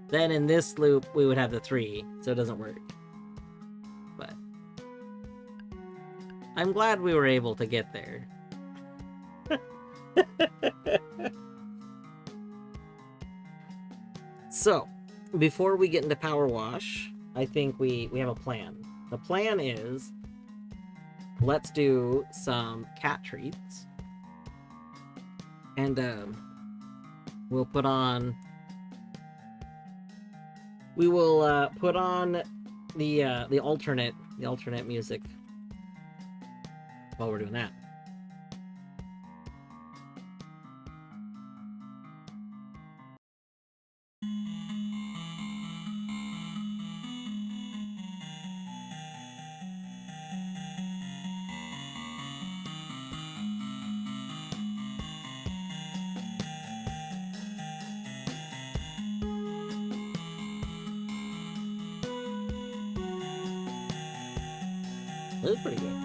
then in this loop, we would have the 3, so it doesn't work. But I'm glad we were able to get there. So, before we get into PowerWash, I think we have a plan. The plan is, let's do some cat treats. And we'll put on... we will put on the alternate music while we're doing that. It was pretty good.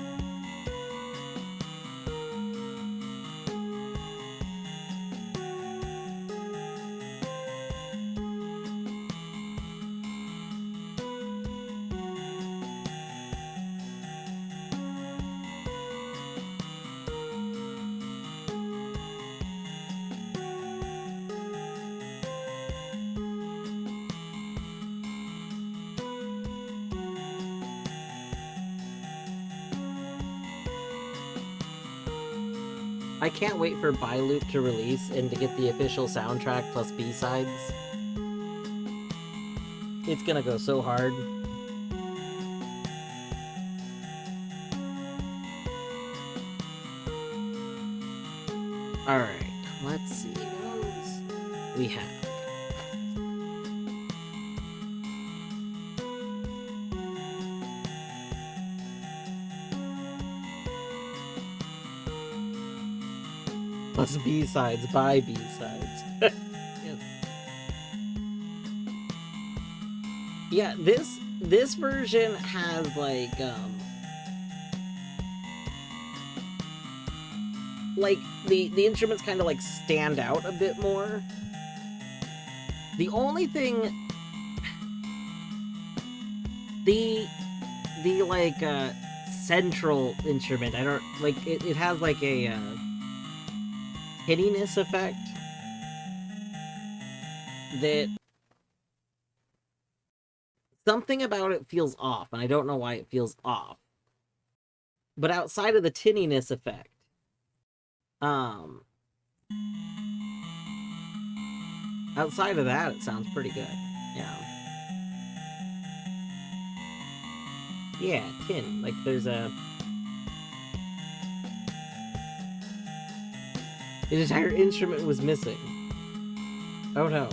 I can't wait for Byloop to release and to get the official soundtrack plus B-sides. It's gonna go so hard. Alright, let's see. He knows. We have plus B-sides by B-sides. Yes. Yeah, this version has like the instruments kind of like stand out a bit more. The only thing the like central instrument, I don't like it has like a tinniness effect that something about it feels off, and I don't know why it feels off. But outside of the tinniness effect, outside of that, it sounds pretty good. Yeah. Yeah, tin. Like there's a... The entire instrument was missing. Oh no.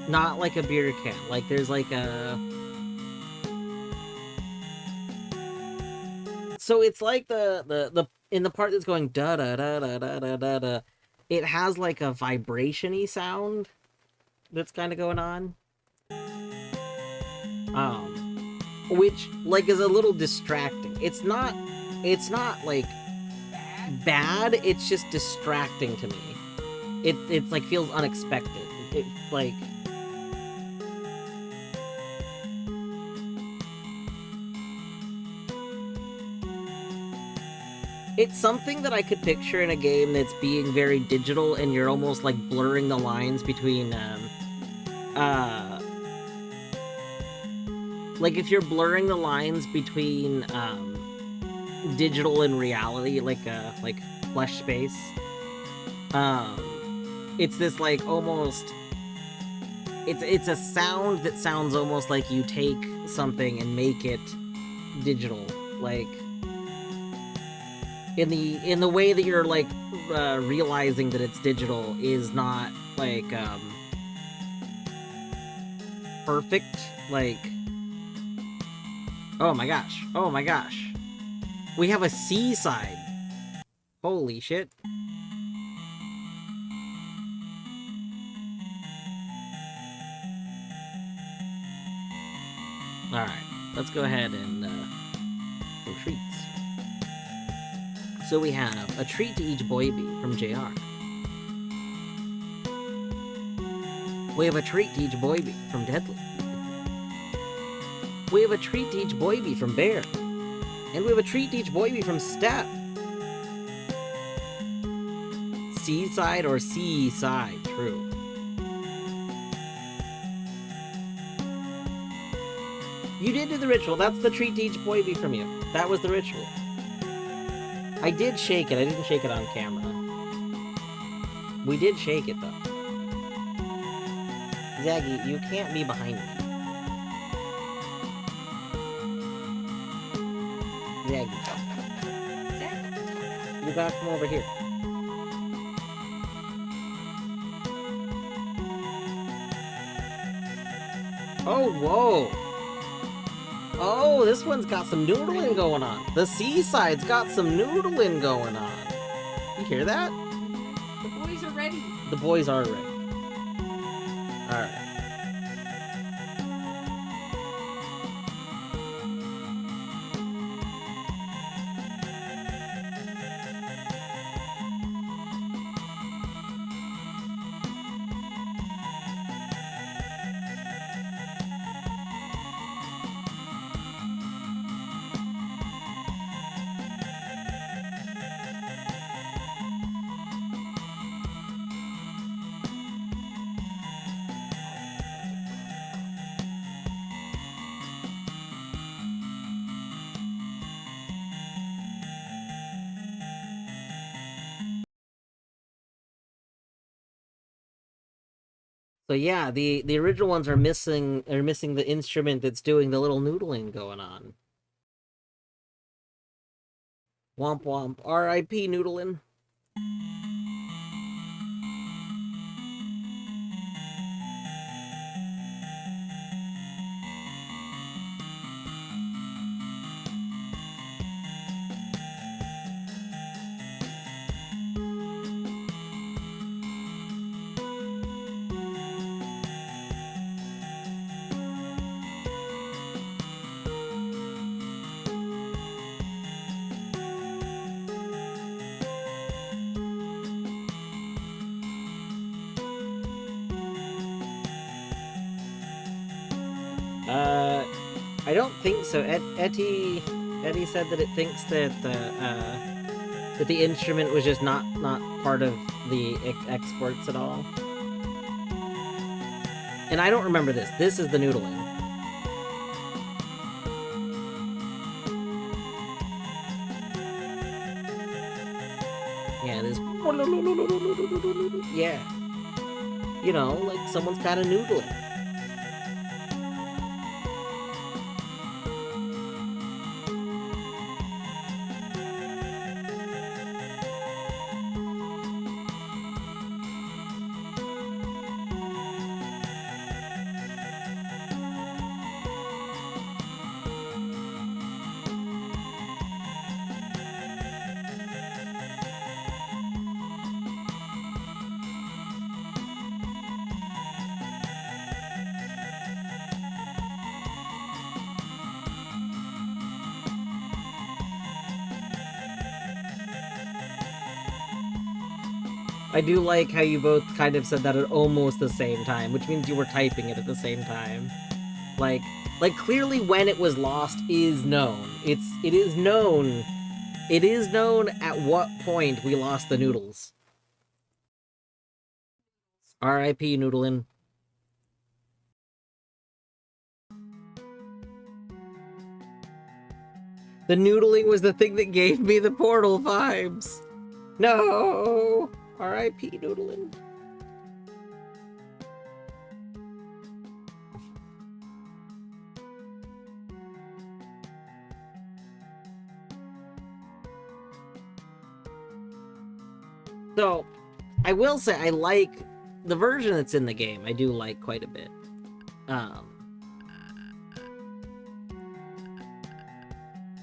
Not like a beer can. Like there's like a... So it's like the in the part that's going da da da da da da da da, it has like a vibration-y sound that's kind of going on. Which like is a little distracting. It's not like bad, it's just distracting to me. It's like feels unexpected. It like... It's something that I could picture in a game that's being very digital and you're almost like blurring the lines between like if you're blurring the lines between digital and reality, like flesh space. It's this like almost it's a sound that sounds almost like you take something and make it digital, like in the way that you're like realizing that it's digital is not like perfect. Like, oh my gosh, we have a seaside. Holy shit. All right, let's go ahead and some treats. So we have a treat to each boy bee from JR. We have a treat to each boy bee from Deadly. We have a treat to each boy bee from Bear. And we have a treat to each boy bee from Steph. Seaside or seaside, true. You did do the ritual. That's the treat to each boy bee from you. That was the ritual. I did shake it. I didn't shake it on camera. We did shake it, though. Zaggy, you can't be behind me. Zaggy. You gotta come over here. Oh, whoa. Oh, this one's got some noodling going on. The seaside's got some noodling going on. You hear that? The boys are ready. The boys are ready. Alright. So yeah, the original ones are missing the instrument that's doing the little noodling going on. Womp womp. R.I.P. Noodlin. I don't think so. Etty said that it thinks that the instrument was just not part of the exports at all. And I don't remember this. This is the noodling. Yeah, this. Yeah. You know, like someone's got a noodling. I do like how you both kind of said that at almost the same time, which means you were typing it at the same time. Like clearly when it was lost is known. It is known. It is known at what point we lost the noodles. R.I.P. Noodlin. The noodling was the thing that gave me the Portal vibes. No! R.I.P. Noodlin. So, I will say I like the version that's in the game. I do like quite a bit.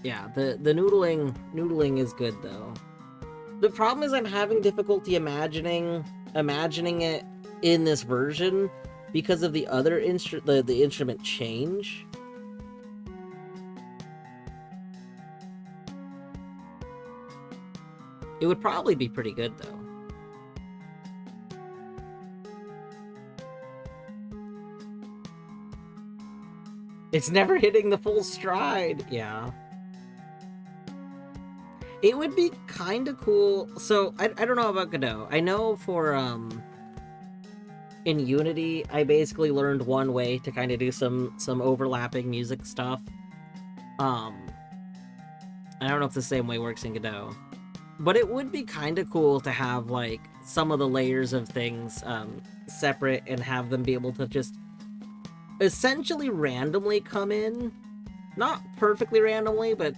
Yeah, the noodling is good though. The problem is I'm having difficulty imagining it in this version because of the other the instrument change. It would probably be pretty good though. It's never hitting the full stride. Yeah. It would be kind of cool. So, I don't know about Godot. I know for, in Unity, I basically learned one way to kind of do some overlapping music stuff. I don't know if the same way works in Godot. But it would be kind of cool to have, like, some of the layers of things, separate and have them be able to just essentially randomly come in. Not perfectly randomly, but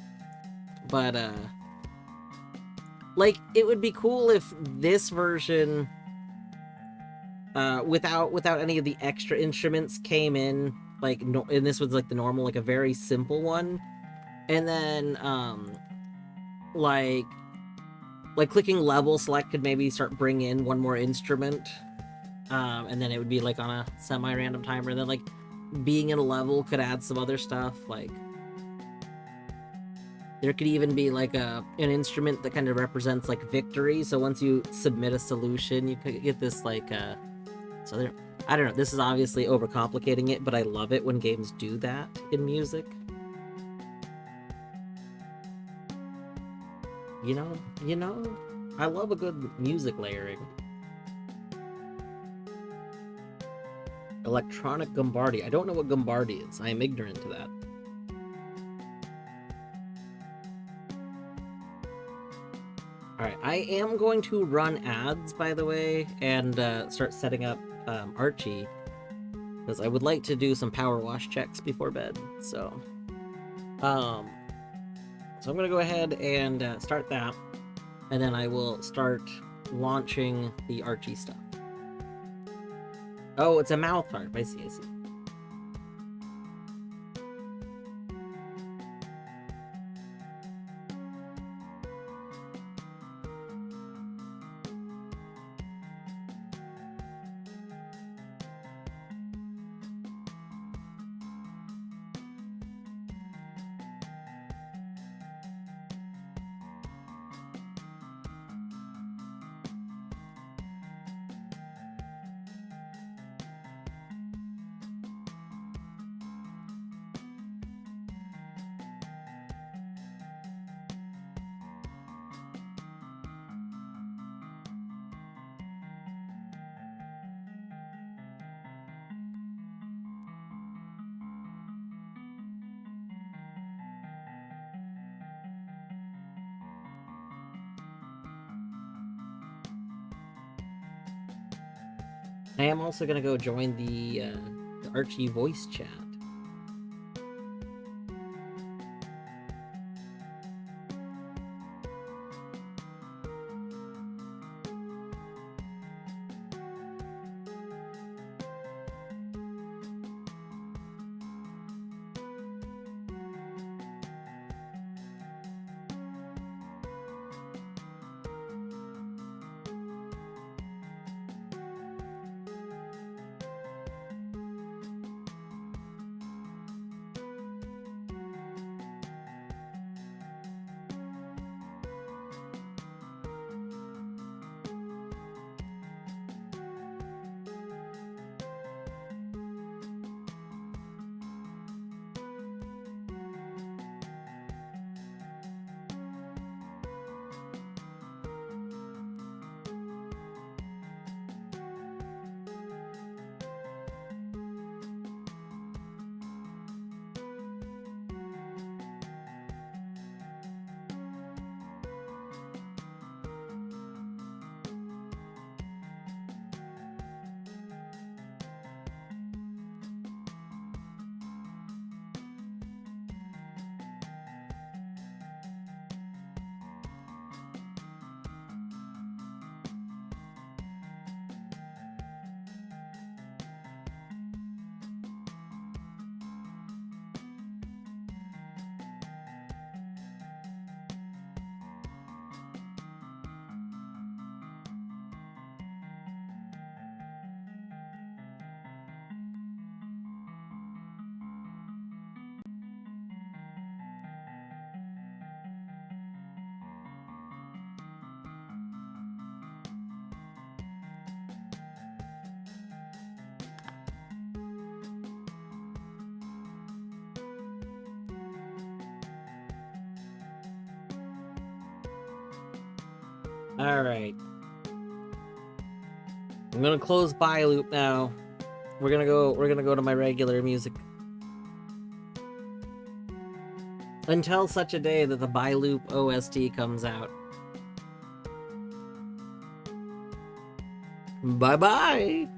like, it would be cool if this version, without any of the extra instruments came in, like, no, and this was, like, the normal, like, a very simple one. And then, like clicking level select could maybe start bring in one more instrument. And then it would be, like, on a semi-random timer. And then, like, being in a level could add some other stuff, like... There could even be, like, an instrument that kind of represents, like, victory. So once you submit a solution, you could get this, like, So there... I don't know, this is obviously overcomplicating it, but I love it when games do that in music. You know? I love a good music layering. Electronic Gumbardi. I don't know what Gumbardi is. I am ignorant to that. Alright, I am going to run ads, by the way, and start setting up Archie, because I would like to do some PowerWash checks before bed, so... So I'm going to go ahead and start that, and then I will start launching the Archie stuff. Oh, it's a mouth harp. I see, I see. I am also going to go join the Archie voice chat. All right. I'm gonna close by loop now. We're gonna go to my regular music. Until such a day that the Bi-Loop OST comes out. Bye-bye!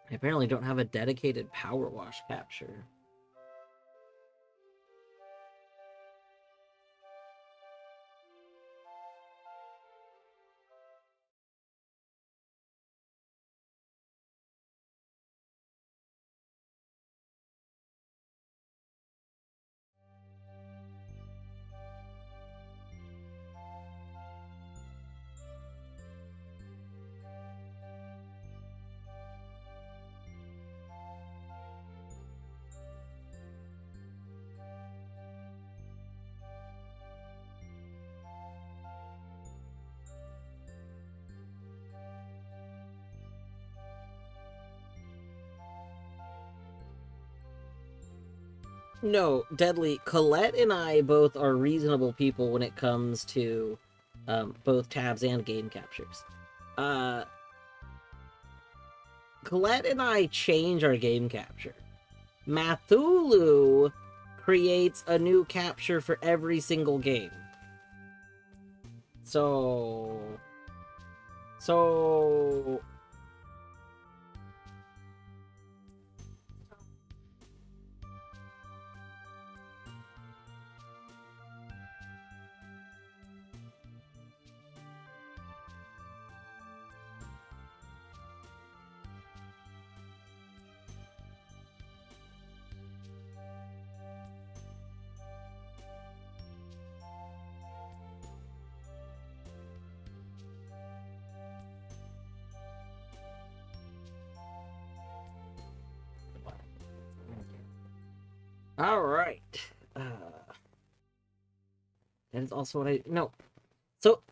I apparently don't have a dedicated PowerWash capture. No, Deadly, Colette and I both are reasonable people when it comes to both tabs and game captures. Colette and I change our game capture. Mathulu creates a new capture for every single game. So So all right. That is also what I no. So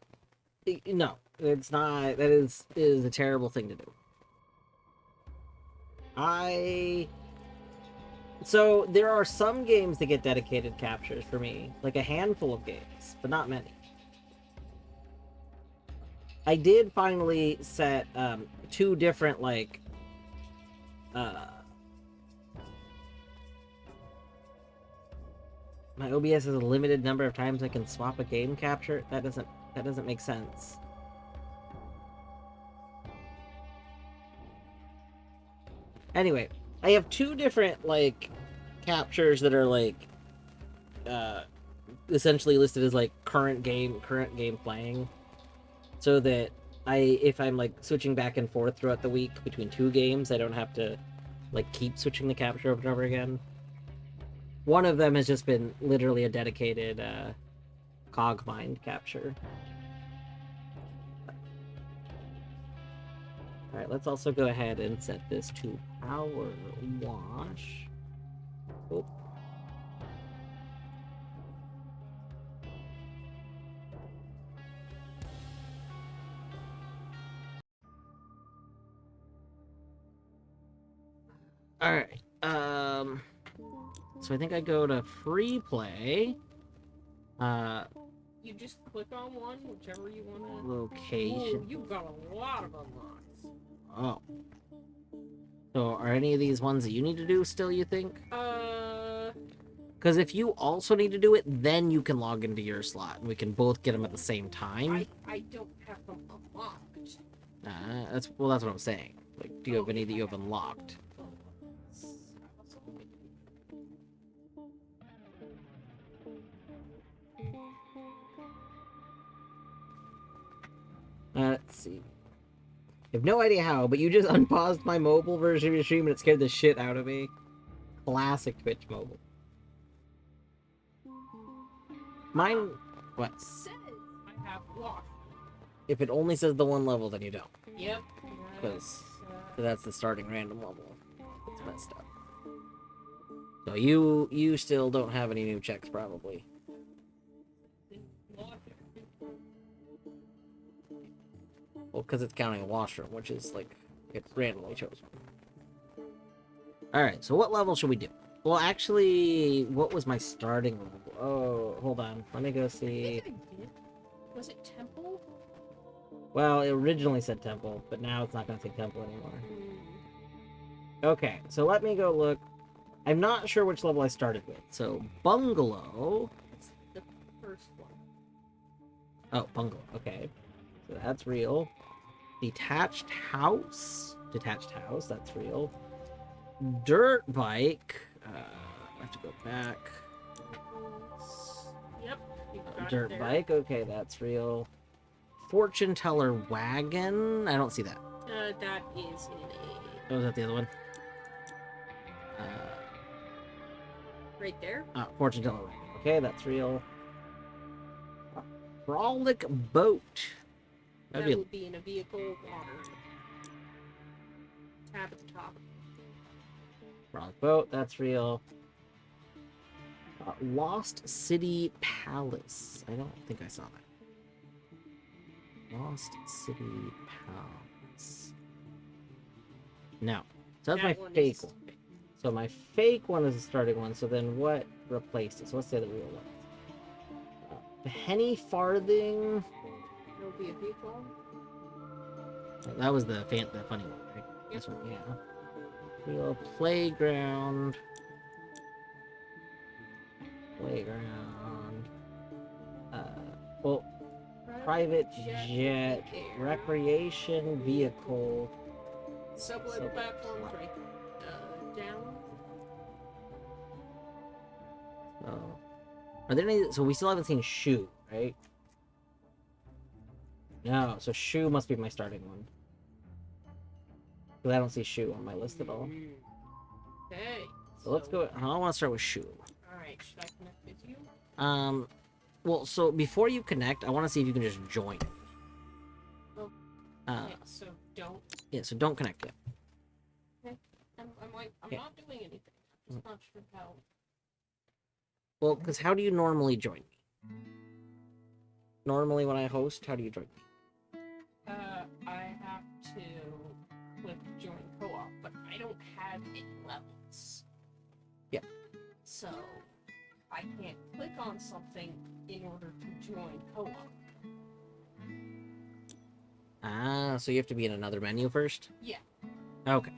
no, it's not. That is a terrible thing to do. So there are some games that get dedicated captures for me, like a handful of games, but not many. I did finally set two different like my OBS has a limited number of times I can swap a game capture. That doesn't make sense. Anyway, I have two different like captures that are like essentially listed as like current game playing, so that if I'm like switching back and forth throughout the week between two games, I don't have to like keep switching the capture over and over again. One of them has just been literally a dedicated Cogmind capture. All right, let's also go ahead and set this to PowerWash. Oh. All right. So I think I go to free play. You just click on one, whichever you want to. Location. Oh, you've got a lot of unlocks. Oh. So are any of these ones that you need to do still, you think? Because if you also need to do it, then you can log into your slot, and we can both get them at the same time. I don't have them unlocked. That's what I'm saying. Like, do you have any that you have unlocked? Let's see. I have no idea how, but you just unpaused my mobile version of your stream and it scared the shit out of me. Classic Twitch mobile. Mine... What? It says I have locked. If it only says the one level, then you don't. Yep. Because that's the starting random level. It's messed up. So you still don't have any new checks, probably. Well, because it's counting a washroom, which is like it's randomly chosen. All right, so what level should we do? Well, actually, what was my starting level? Oh, hold on. Let me go see. Was it Temple? Well, it originally said Temple, but now it's not going to say Temple anymore. Okay, so let me go look. I'm not sure which level I started with. So, Bungalow. It's the first one. Oh, Bungalow. Okay. So that's real. Detached House. Detached House, that's real. Dirt Bike. I have to go back. Yep. Dirt Bike. Okay, that's real. Fortune Teller Wagon. I don't see that. That is in a... Oh, is that the other one? Right there? Fortune Teller Wagon. Okay, that's real. Frolic Boat. That would be in a vehicle water. Tab at the top. Frolic Boat, that's real. Lost City Palace. I don't think I saw that. Lost City Palace. No. So that's my fake one. So my fake one is the starting one. So then what replaced it? So let's say the real one. Penny Farthing. There'll be a vehicle. That was the funny one, right? Yep. This one, yeah. Real Playground. Playground. Well, Private jet, recreation vehicle. Subway platforms right down. Oh. Are there any? So we still haven't seen shoe, right? No, so shoe must be my starting one. Because I don't see shoe on my list at all. Okay. So let's go. I want to start with shoe. Alright, should I connect with you? Well, so before you connect, I want to see if you can just join. Oh. Okay, So don't. Yeah, so don't connect yet. Okay. I'm not doing anything. I'm just not sure how. Well, because how do you normally join me? Normally when I host, how do you join me? I have to click join co-op, but I don't have any levels. Yeah. So I can't click on something in order to join co-op. Ah, so you have to be in another menu first? Yeah. Okay.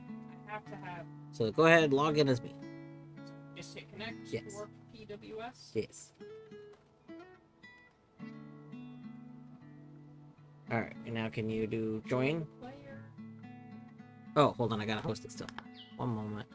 I have to have. So go ahead, log in as me. Just hit connect. Yes. Or PWS. Yes. Alright, and now can you do join? Player. Oh, hold on, I gotta host it still. One moment.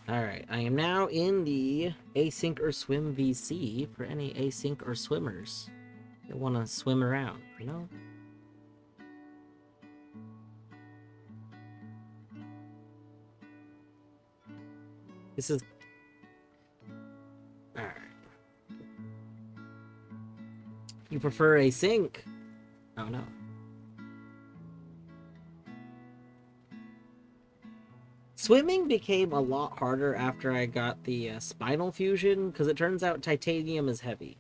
Alright, I am now in the Async or Swim VC for any async or swimmers that want to swim around, you know? This is... Alright. You prefer async? Oh no. Swimming became a lot harder after I got the spinal fusion, because it turns out titanium is heavy.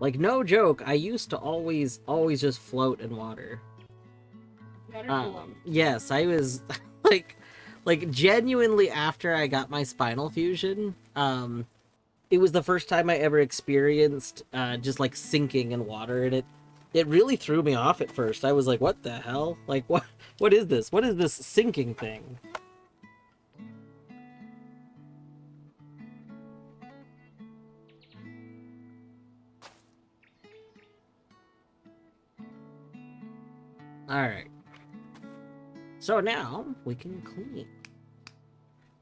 Like, no joke, I used to always just float in water. Yes, I was, like, genuinely after I got my spinal fusion, it was the first time I ever experienced just like sinking in water, and it really threw me off at first. I was like, what the hell? Like, what is this? What is this sinking thing? Alright. So now we can clean.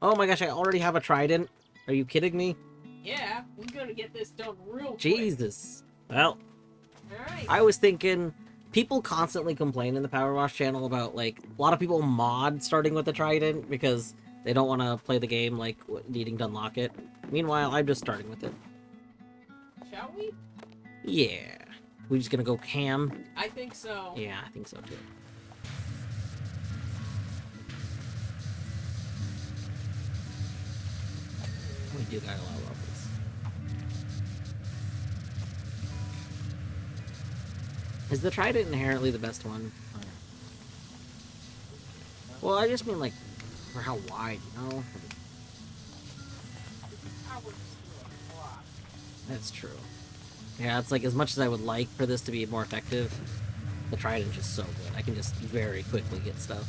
Oh my gosh, I already have a trident. Are you kidding me? Yeah, we're gonna get this done real quick. Jesus. Well, Alright. I was thinking, people constantly complain in the PowerWash channel about, like, a lot of people mod starting with the trident because they don't want to play the game, like, needing to unlock it. Meanwhile, I'm just starting with it. Shall we? Yeah. We just gonna go cam? I think so. Yeah, I think so too. We do got a lot of levels. Is the trident inherently the best one? Well, I just mean, like, for how wide, you know? That's true. Yeah, it's like, as much as I would like for this to be more effective, the trident's just so good. I can just very quickly get stuff.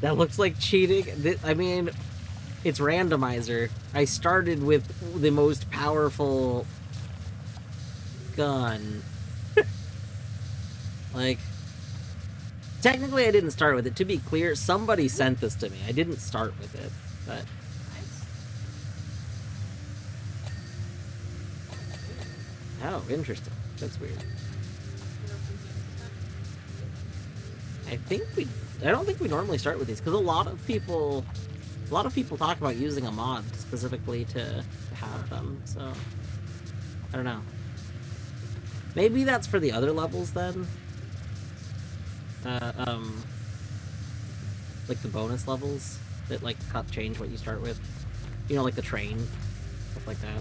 That looks like cheating. I mean, it's randomizer. I started with the most powerful gun. Like, technically I didn't start with it. To be clear, somebody sent this to me. I didn't start with it, but... Oh, interesting. That's weird. I don't think we normally start with these, because a lot of people talk about using a mod specifically to have them, so I don't know. Maybe that's for the other levels then. Like the bonus levels that like change what you start with. You know, like the train, stuff like that.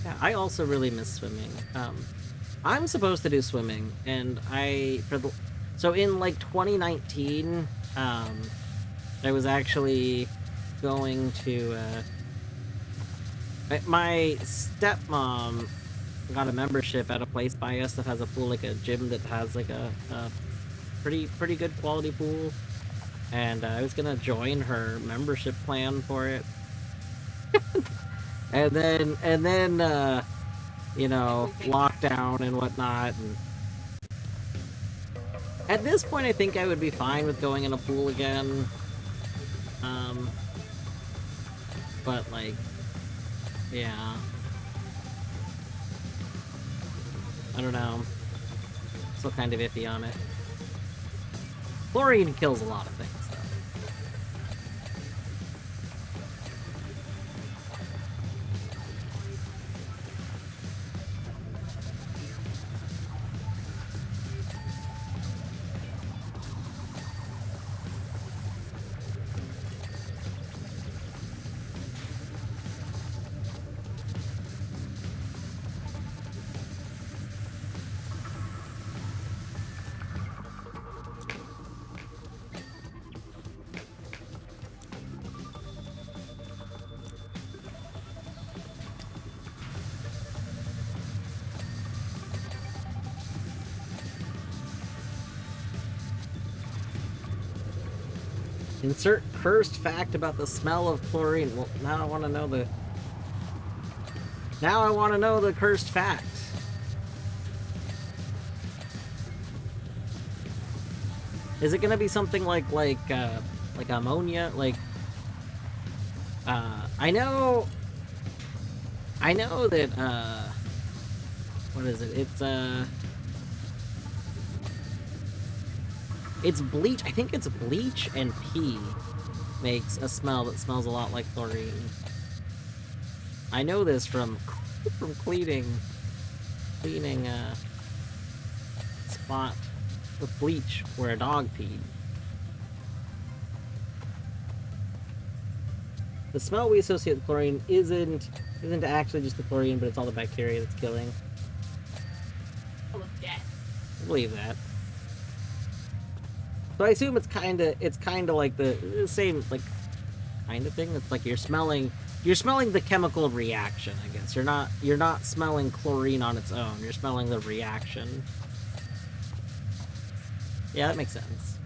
Yeah, I also really miss swimming. I'm supposed to do swimming, and so in like 2019, I was actually going to, my stepmom got a membership at a place by us that has a pool, like a gym that has like a pretty good quality pool, and I was gonna join her membership plan for it. and then you know, lockdown and whatnot, and at this point I think I would be fine with going in a pool again. But like, yeah, I don't know, still kind of iffy on it. Chlorine kills a lot of things, though. Insert cursed fact about the smell of chlorine. Well, now I want to know the... Now I want to know the cursed fact. Is it gonna be something like ammonia? Like, I know that, what is it? It's bleach. I think it's bleach and pee makes a smell that smells a lot like chlorine. I know this from cleaning a spot with bleach where a dog peed. The smell we associate with chlorine isn't actually just the chlorine, but it's all the bacteria that's killing. Full of death. I believe that. So I assume it's kind of like the same, like, kind of thing. It's like you're smelling the chemical reaction, I guess. You're not smelling chlorine on its own. You're smelling the reaction. Yeah, that makes sense.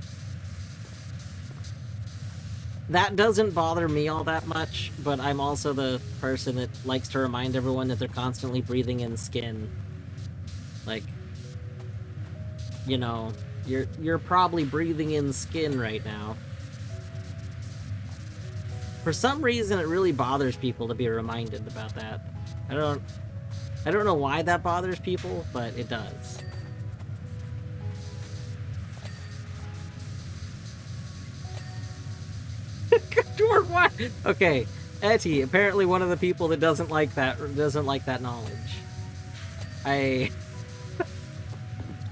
That doesn't bother me all that much, but I'm also the person that likes to remind everyone that they're constantly breathing in skin. Like, you know, you're probably breathing in skin right now. For some reason, it really bothers people to be reminded about that. I don't know why that bothers people, but it does. Okay, Etty, apparently one of the people that doesn't like that knowledge.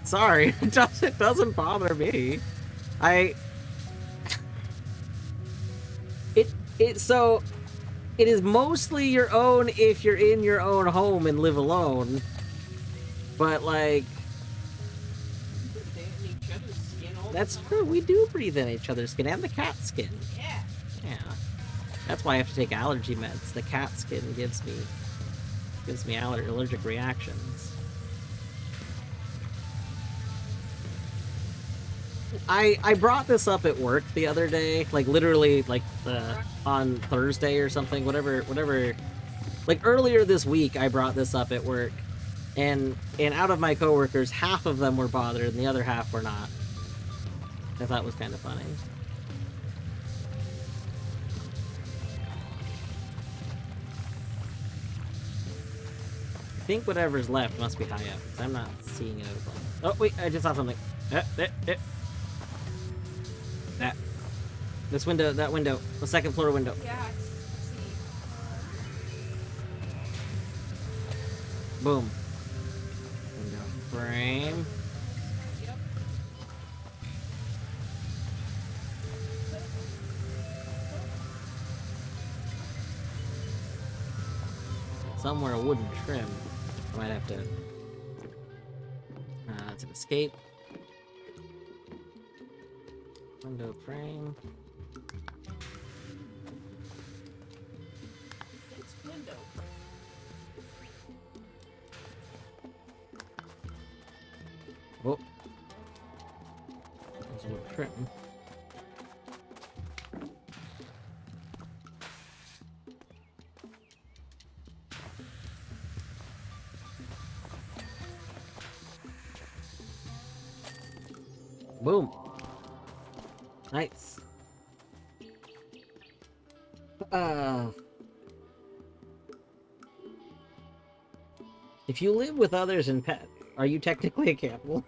Sorry, it doesn't bother me. So it is mostly your own if you're in your own home and live alone. But like, that's true. We do breathe in each other's skin and the cat skin. Yeah. Yeah. That's why I have to take allergy meds. The cat skin gives me allergic reactions. I brought this up at work the other day, like literally like on Thursday or something, whatever. Like earlier this week, I brought this up at work, and out of my coworkers, half of them were bothered, and the other half were not. I thought it was kind of funny. think whatever's left must be high up. 'Cause I'm not seeing it as well. Oh, wait, I just saw something. That. This window, that window. The second floor window. Yeah, I see. Boom. Window frame. Yep. Somewhere a wooden trim. I might have to... it's an escape. Window frame. It's window. Oh. There's a wooden trim. Boom. Nice. If you live with others and pets, are you technically a cannibal?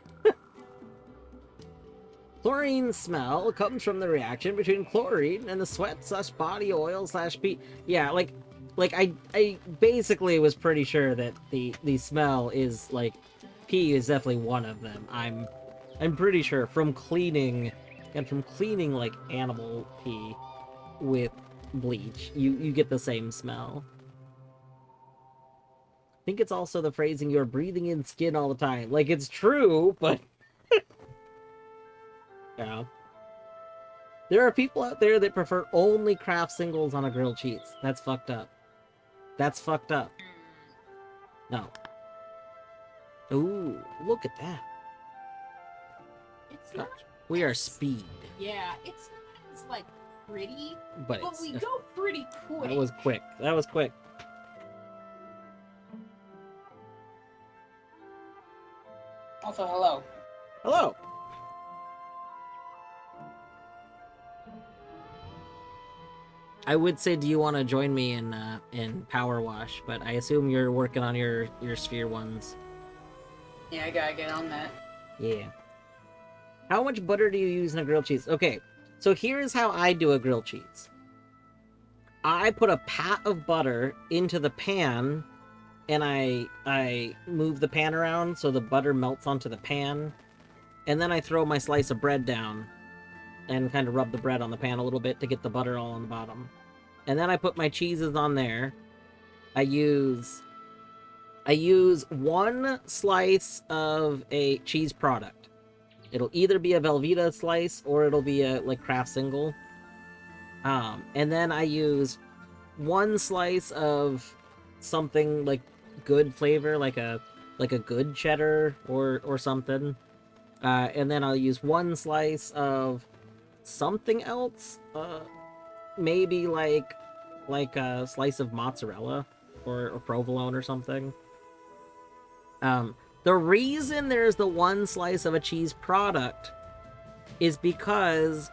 Chlorine smell comes from the reaction between chlorine and the sweat/body oil / pee. Yeah, like I basically was pretty sure that the smell is like pee is definitely one of them. I'm pretty sure from cleaning like animal pee with bleach, you get the same smell. I think it's also the phrasing "you're breathing in skin all the time." Like, it's true, but yeah. There are people out there that prefer only craft singles on a grilled cheese. That's fucked up. That's fucked up. No. Ooh, look at that. It's not. We are speed. Yeah, it's not as like pretty, But we go pretty quick. That was quick. That was quick. Also, hello. Hello. I would say, do you want to join me in PowerWash? But I assume you're working on your sphere ones. Yeah, I gotta get on that. Yeah. How much butter do you use in a grilled cheese? Okay, so here's how I do a grilled cheese. I put a pat of butter into the pan, and I move the pan around so the butter melts onto the pan, and then I throw my slice of bread down and kind of rub the bread on the pan a little bit to get the butter all on the bottom. And then I put my cheeses on there. I use one slice of a cheese product. It'll either be a Velveeta slice or it'll be a like craft single. And then I use one slice of something like good flavor, like a good cheddar or something. And then I'll use one slice of something else, maybe like a slice of mozzarella or provolone or something. The reason there's the one slice of a cheese product is because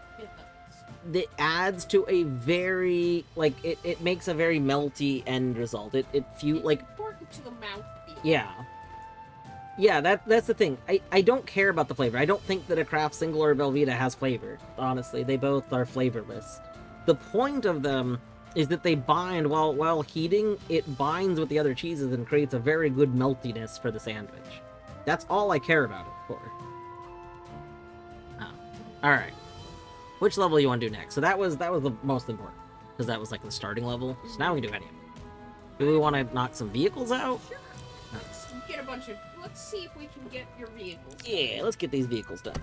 it adds to a very like it makes a very melty end result. It's like important to the mouthfeel. Yeah, that's the thing. I don't care about the flavor. I don't think that a craft single or a Velveeta has flavor. Honestly, they both are flavorless. The point of them is that they bind while heating. It binds with the other cheeses and creates a very good meltiness for the sandwich. That's all I care about it for. All right. Which level you want to do next? So that was the most important because that was like the starting level. So now we can do any of them. Do we want to knock some vehicles out? Sure. Let's get a bunch of. Let's see if we can get your vehicles. Yeah, let's get these vehicles done.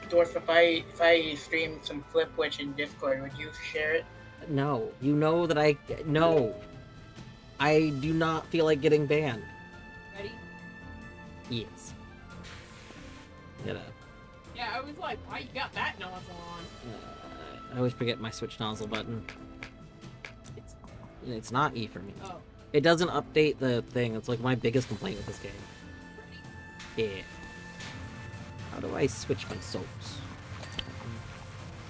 Dwarf, if I stream some Flipwitch in Discord, would you share it? No, you know that no. I do not feel like getting banned. Ready? Yes. Get up. Yeah, I was like, why you got that nozzle on? I always forget my switch nozzle button. It's not E for me. Oh. It doesn't update the thing. It's like my biggest complaint with this game. Ready? Yeah. How do I switch my soaps?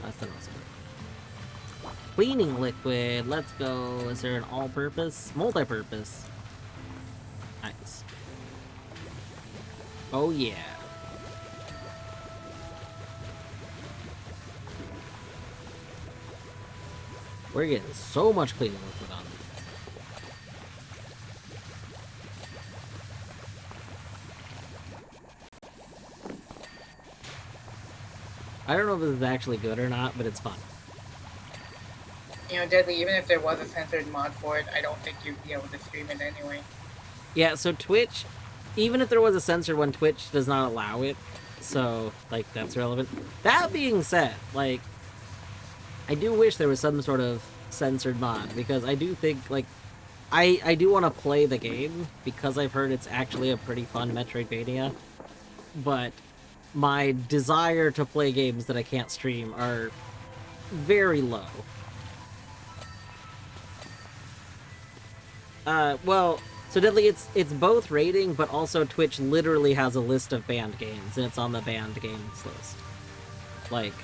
That's the nozzle. Cleaning liquid. Let's go. Is there an all-purpose? Multi-purpose. Nice. Oh, yeah. We're getting so much cleaning liquid on. I don't know if this is actually good or not, but it's fun. You know, Deadly, even if there was a censored mod for it, I don't think you'd be able to stream it anyway. Yeah, so Twitch, even if there was a censored one, Twitch does not allow it. So, like, that's relevant. That being said, like, I do wish there was some sort of censored mod, because I do think, like, I do want to play the game, because I've heard it's actually a pretty fun Metroidvania, but my desire to play games that I can't stream are very low. Well, so Deadly, it's both rating, but also Twitch literally has a list of banned games, and it's on the banned games list. Like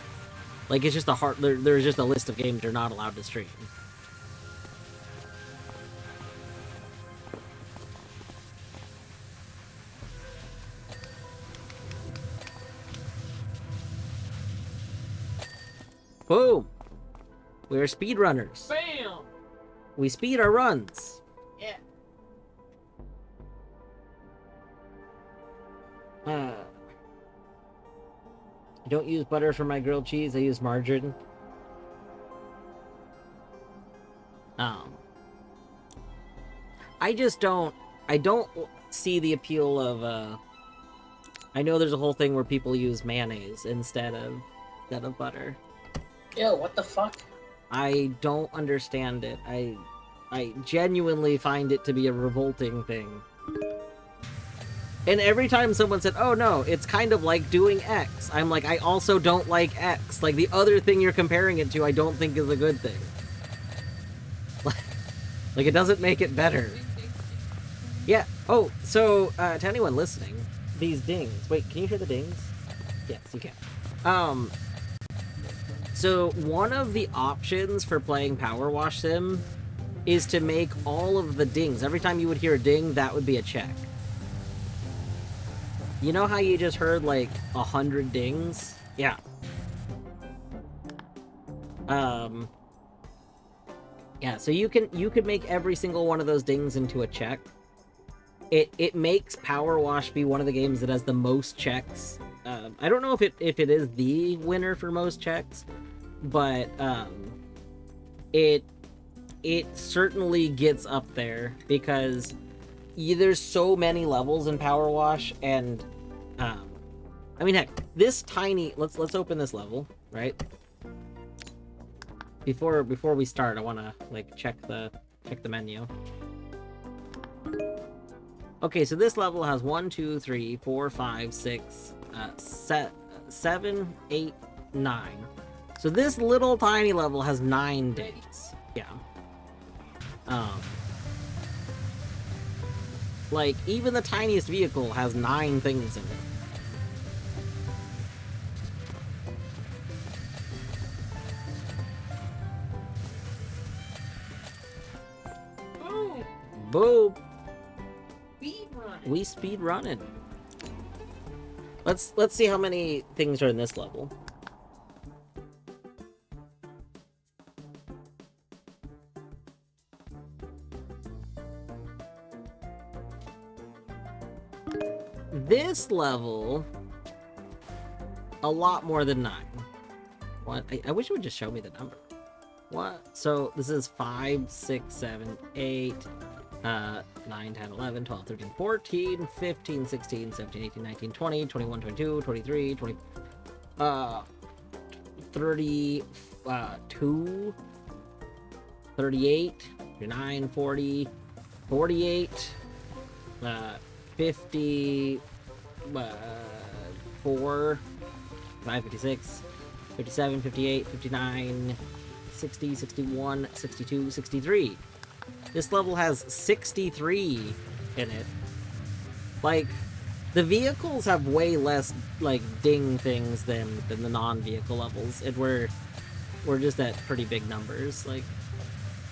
it's just there's just a list of games you're not allowed to stream. Boom! We're speedrunners. Bam! We speed our runs. Yeah. I don't use butter for my grilled cheese, I use margarine. I don't see the appeal of, I know there's a whole thing where people use mayonnaise instead of butter. Ew, what the fuck? I don't understand it. I genuinely find it to be a revolting thing. And every time someone said, oh no, it's kind of like doing X, I'm like, I also don't like X. Like, the other thing you're comparing it to, I don't think is a good thing. Like, it doesn't make it better. Yeah. Oh, so, to anyone listening, these dings. Wait, can you hear the dings? Yes, you can. So, one of the options for playing PowerWash Sim is to make all of the dings. Every time you would hear a ding, that would be a check. You know how you just heard, like, 100 dings? Yeah. Yeah, so you could make every single one of those dings into a check. It makes PowerWash be one of the games that has the most checks. I don't know if it is the winner for most checks, but it certainly gets up there because there's so many levels in PowerWash, and I mean, heck, this tiny. Let's open this level, right? Before we start, I want to like check the menu. Okay, so this level has 1, 2, 3, 4, 5, 6, 7, 8, 9. So this little tiny level has 9 days. Yeah. Like, even the tiniest vehicle has 9 things in it. Boom! Boom! Speed run. We speed running. Let's see how many things are in this level. This level, a lot more than 9. What? I wish it would just show me the number. What? So this is 5, 6, 7, 8, 9, 10, 11, 12, 13, 14, 15, 16, 17, 18, 19, 20, 21, 22, 23, 20, 32, 38, 39, 40, 48, 50, 4, 5, 56, 57, 58, 59, 60, 61, 62, 63. This level has 63 in it. Like, the vehicles have way less, like, ding things than the non-vehicle levels. And we're just at pretty big numbers. Like,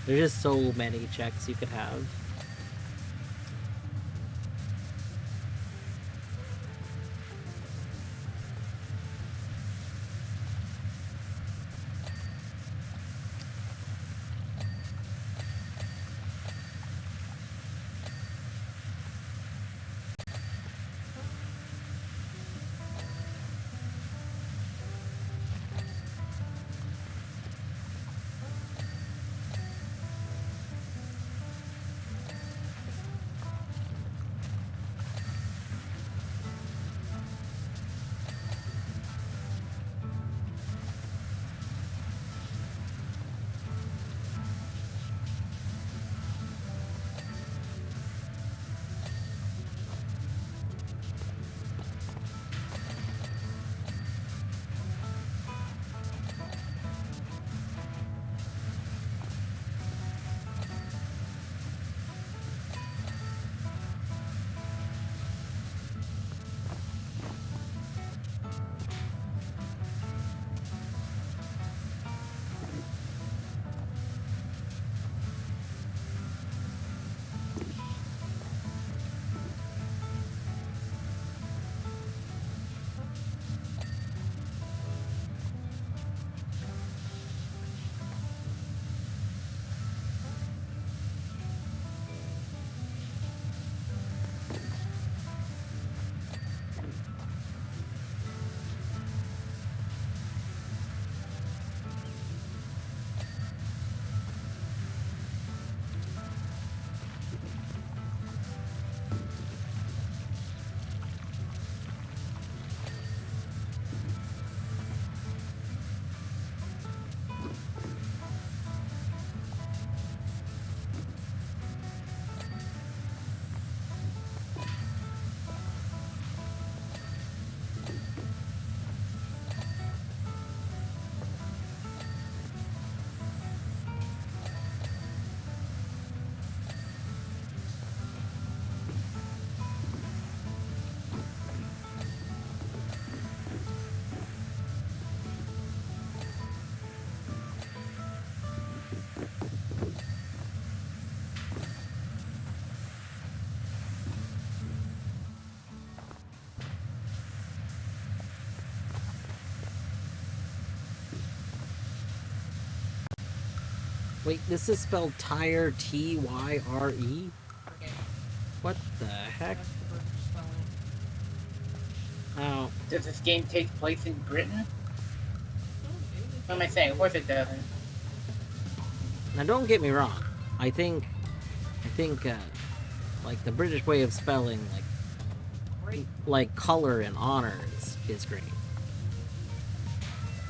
there's just so many checks you could have. Wait, this is spelled Tyre, T-Y-R-E? Okay. What the heck? That's the British spelling. Oh, Does this game take place in Britain? Oh, maybe What am I saying? Of course it doesn't. now don't get me wrong. I think, like, the British way of spelling, great. like color and honors is great.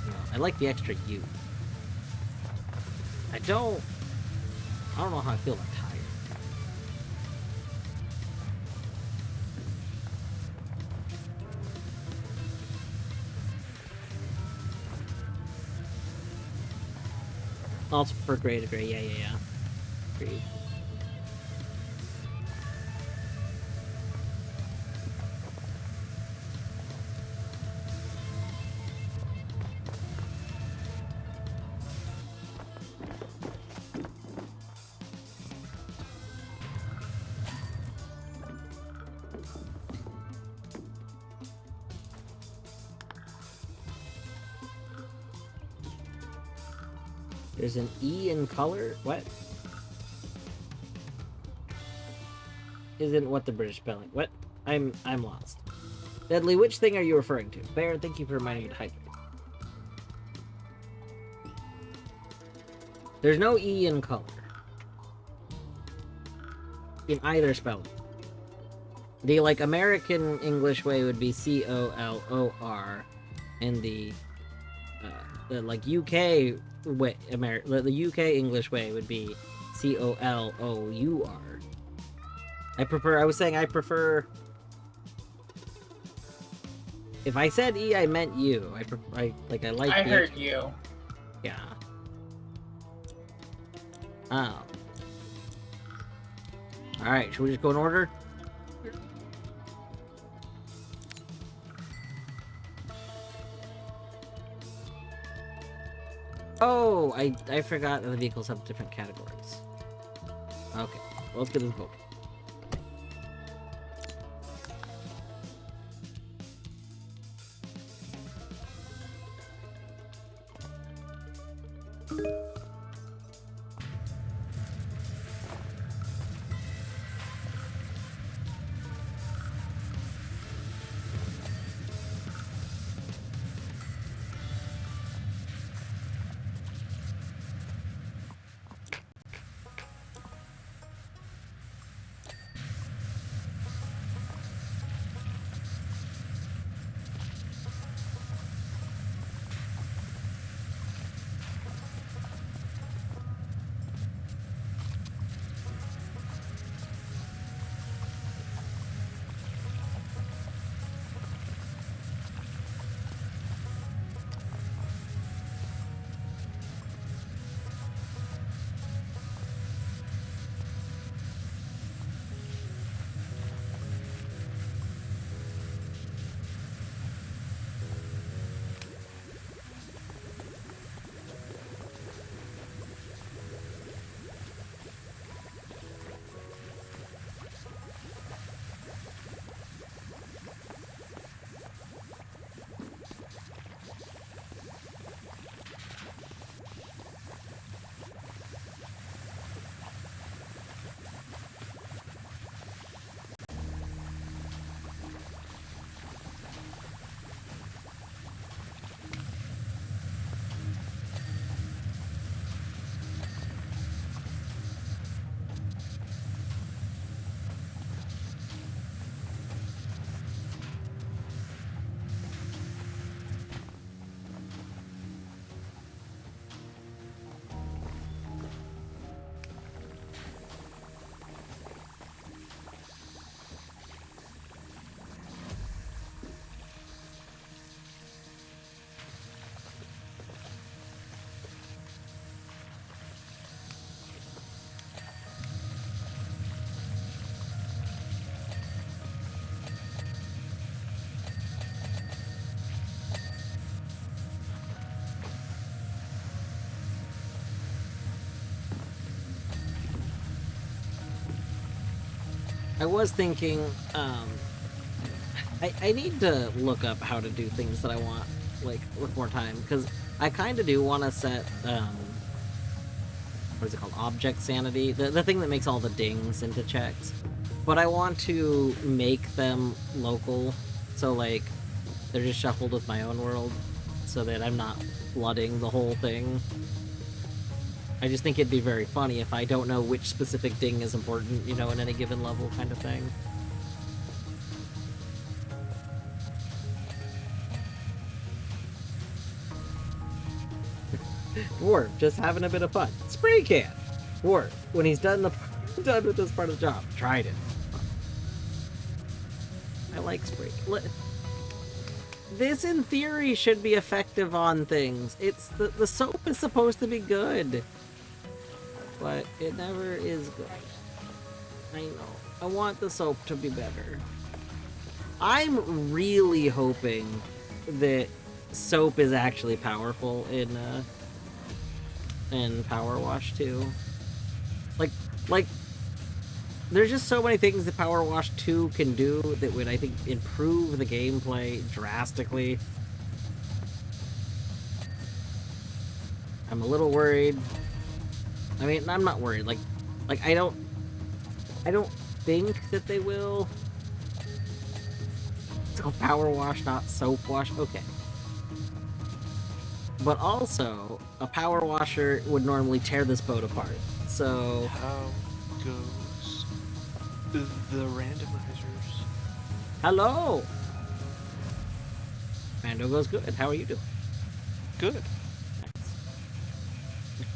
You know, I like the extra U. I don't know how I feel about Tyre. Also prefer gray to gray. Yeah. Agreed. There's an E in color? What? Isn't what the British spelling? What? I'm lost. Deadly, which thing are you referring to? Bear, thank you for reminding me to hydrate. There's no E in color. In either spelling. The, like, American English way would be C-O-L-O-R. And the like, UK way, the UK English way would be C-O-L-O-U-R. I prefer... If I said E, I meant you. I heard you. Yeah. Oh. Alright, should we just go in order? Oh, I forgot that the vehicles have different categories. Okay, well, let's get this boat. I was thinking, I need to look up how to do things that I want, like, with more time, because I kind of do want to set, what is it called, object sanity, the thing that makes all the dings into checks, but I want to make them local, so, like, they're just shuffled with my own world, so that I'm not flooding the whole thing. I just think it'd be very funny if I don't know which specific ding is important, you know, in any given level kind of thing. Dwarf, just having a bit of fun. Spray can! Dwarf, when he's done with this part of the job. Tried it. I like spray can. This, in theory, should be effective on things. It's the soap is supposed to be good. But it never is good. I know. I want the soap to be better. I'm really hoping that soap is actually powerful in PowerWash 2. Like, there's just so many things that PowerWash 2 can do that would, I think, improve the gameplay drastically. I'm a little worried. I mean, I'm not worried. Like I don't think that they will. It's called Power Wash, not Soap Wash. Okay. But also, a power washer would normally tear this boat apart. So how goes the randomizers? Hello. Mando goes good. How are you doing? Good. Nice.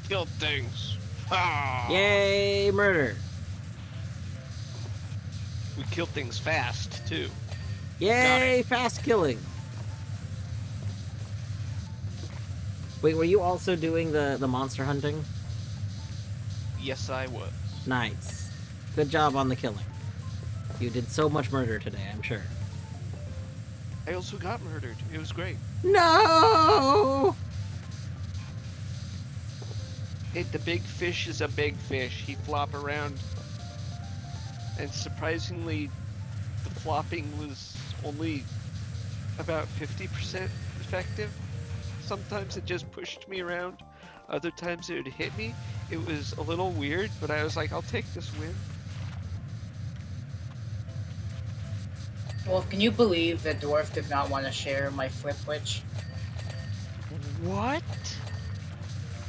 Kill things. Ah! Yay, murder. We kill things fast too. Yay, fast killing. Wait, were you also doing the monster hunting? Yes, I was. Nice. Good job on the killing. You did so much murder today, I'm sure. I also got murdered. It was great. No! The big fish is a big fish. He flop around, and surprisingly, the flopping was only about 50% effective. Sometimes it just pushed me around. Other times it would hit me. It was a little weird, but I was like, I'll take this win. Wolf, can you believe the dwarf did not want to share my flip witch? What?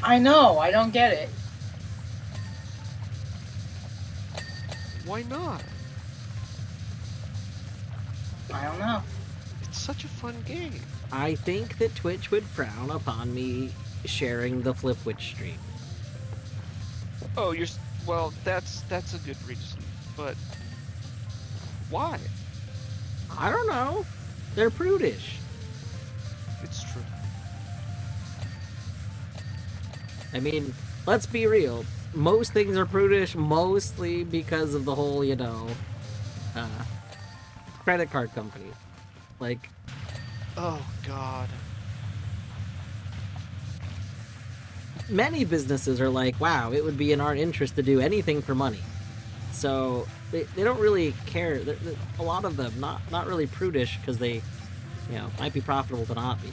I know, I don't get it. Why not? I don't know. It's such a fun game. I think that Twitch would frown upon me sharing the Flipwitch stream. Oh, well, that's a good reason, but why? I don't know. They're prudish. It's true. I mean, let's be real. Most things are prudish mostly because of the whole, credit card company. Like, Oh God. many businesses are like, wow, it would be in our interest to do anything for money. So they don't really care. A lot of them not really prudish because they, might be profitable to not be.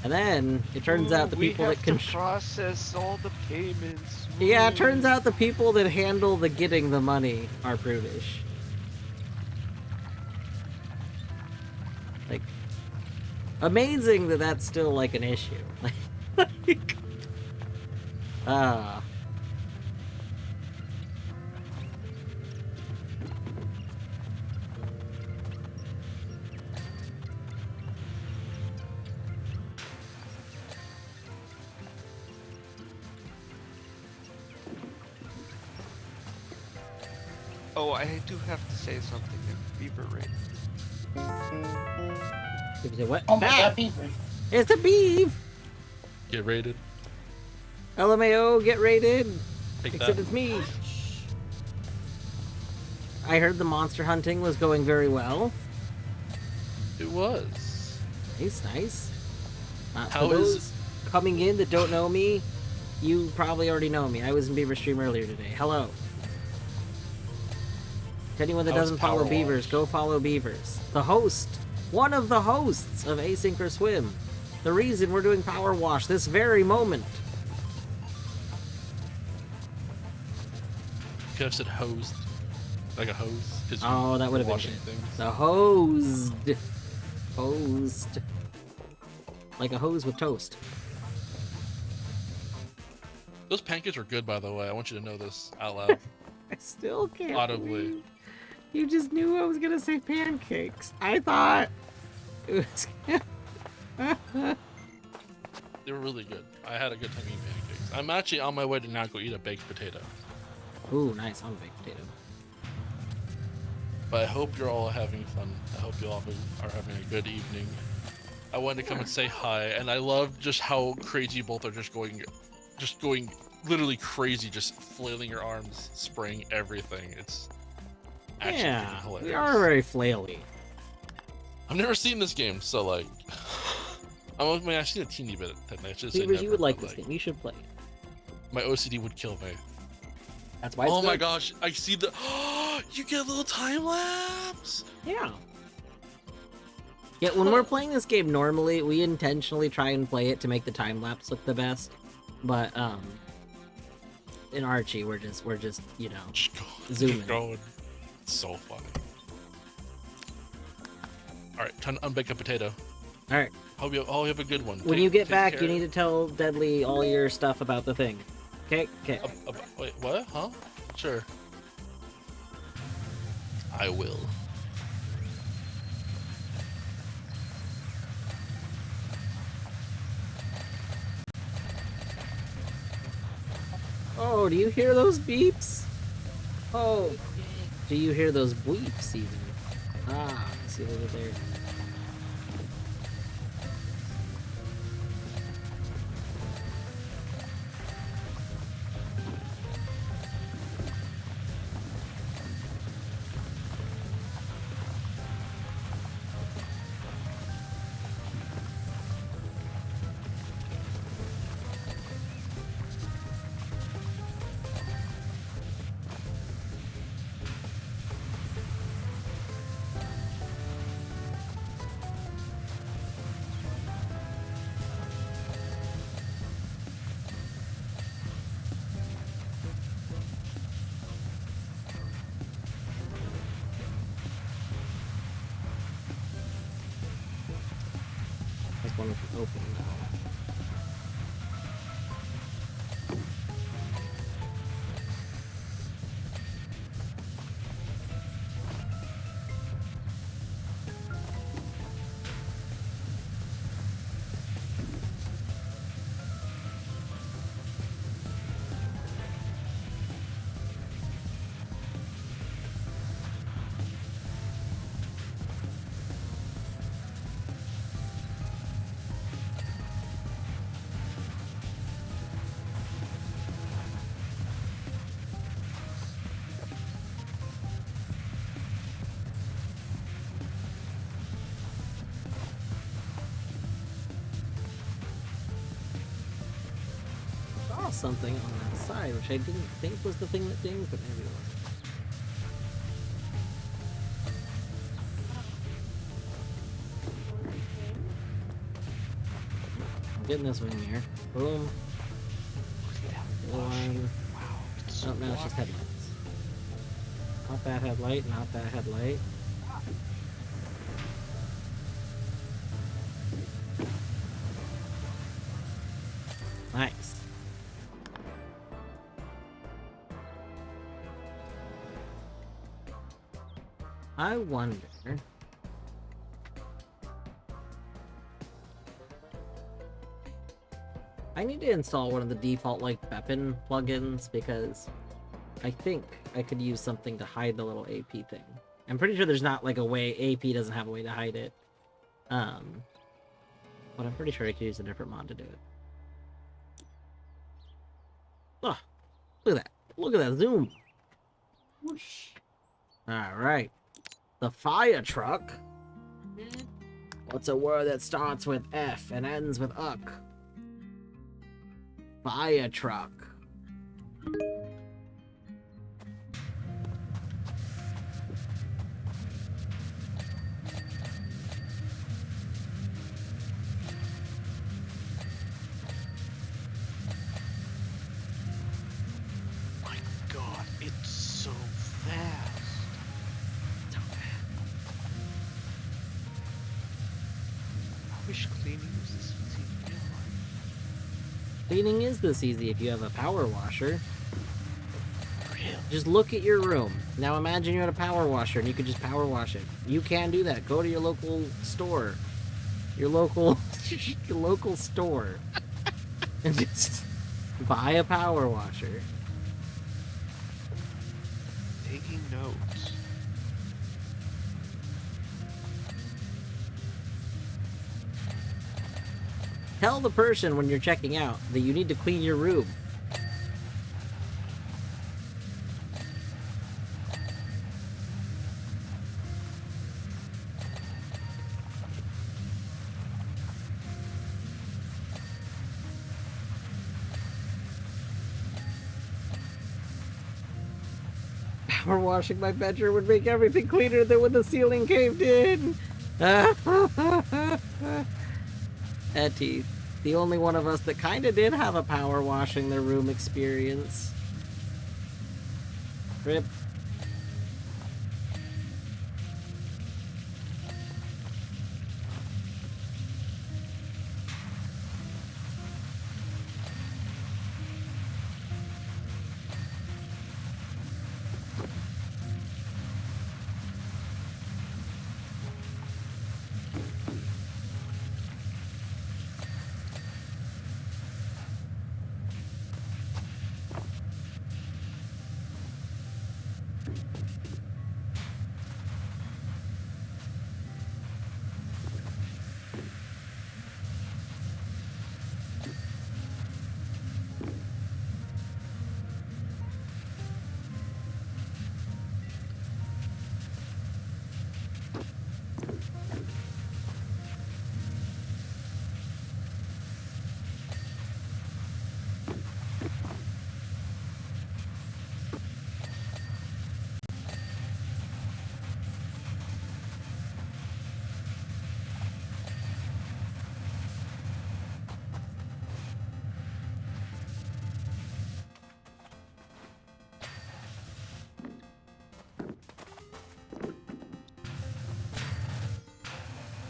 And then it turns out the people that can process all the payments. yeah, it turns out the people that handle the getting the money are prudish. Like, amazing that that's still like an issue. Like, ah. Oh, I do have to say something. Beaver rate. Is it what? Oh my Ah! god, beaver. It's a beef! Get rated. LMAO, get rated! Take Except that. it's me! I heard the monster hunting was going very well. It was. Nice, nice. How for is- those coming in that don't know me, you probably already know me. I was in Beaver Stream earlier today. Hello. To anyone that How's doesn't follow PowerWash? Beavers, go follow Beavers. The host, one of the hosts of Async or Swim. The reason we're doing PowerWash this very moment. Could have said hosed. Like a hose. 'Cause you Oh, that would have been washing good. things. The hosed. Hosed. Like a hose with toast. Those pancakes are good, by the way. I want you to know this out loud. I still can't Audibly. believe you just knew I was gonna say pancakes. I thought it was. They were really good. I had a good time eating pancakes. I'm actually on my way to now go eat a baked potato. Ooh, nice on a baked potato. But I hope you're all having fun. I hope you all are having a good evening. I wanted to come and say hi, and I love just how crazy you both are just going literally crazy, just flailing your arms, spraying everything. It's actually Yeah, freaking hilarious. we are very flaily. I've never seen this game, so like, I mean, I've seen a teeny bit. I should say Beavers, never, you would like but, this game. You should play it. My OCD would kill me. That's why. It's Oh my good. gosh, I see the. You get a little time lapse. Yeah. Yeah, when we're playing this game normally, we intentionally try and play it to make the time lapse look the best. But in Archie, we're just Just go, Zooming. keep going. It's so funny. All right, time to unbake a potato. all right. Hope you all have a good one. When you get back, you need to tell Deadly all your stuff about the thing. Okay. Okay. Wait, what? Huh? Sure. I will. Oh, do you hear those beeps? Oh, do you hear those bleeps even? Ah, see over there. one open though. Saw something on that side, which I didn't think was the thing that dinged, but maybe it wasn't. I'm getting this one here. Boom. The one. Wow, it's so Oh, no, it's just blocking. headlights. Not that headlight, not that headlight. Nice. I wonder. I need to install one of the default like Beppin plugins because I think I could use something to hide the little AP thing. I'm pretty sure there's not like a way AP doesn't have a way to hide it. But I'm pretty sure I could use a different mod to do it. Oh, look at that. Look at that zoom. Whoosh. Alright. The fire truck. What's a word that starts with F and ends with uck? Fire truck. My God, it's so fast. I wish cleaning was this easy in real life. Cleaning is this easy if you have a power washer. Really? Just look at your room. Now imagine you had a power washer and you could just power wash it. You can do that. Go to your local store. Your local your local store. And just buy a power washer. Taking notes. Tell the person when you're checking out that you need to clean your room. Power washing my bedroom would make everything cleaner than when the ceiling caved in. Etty, the only one of us that kinda did have a power washing their room experience. Rip.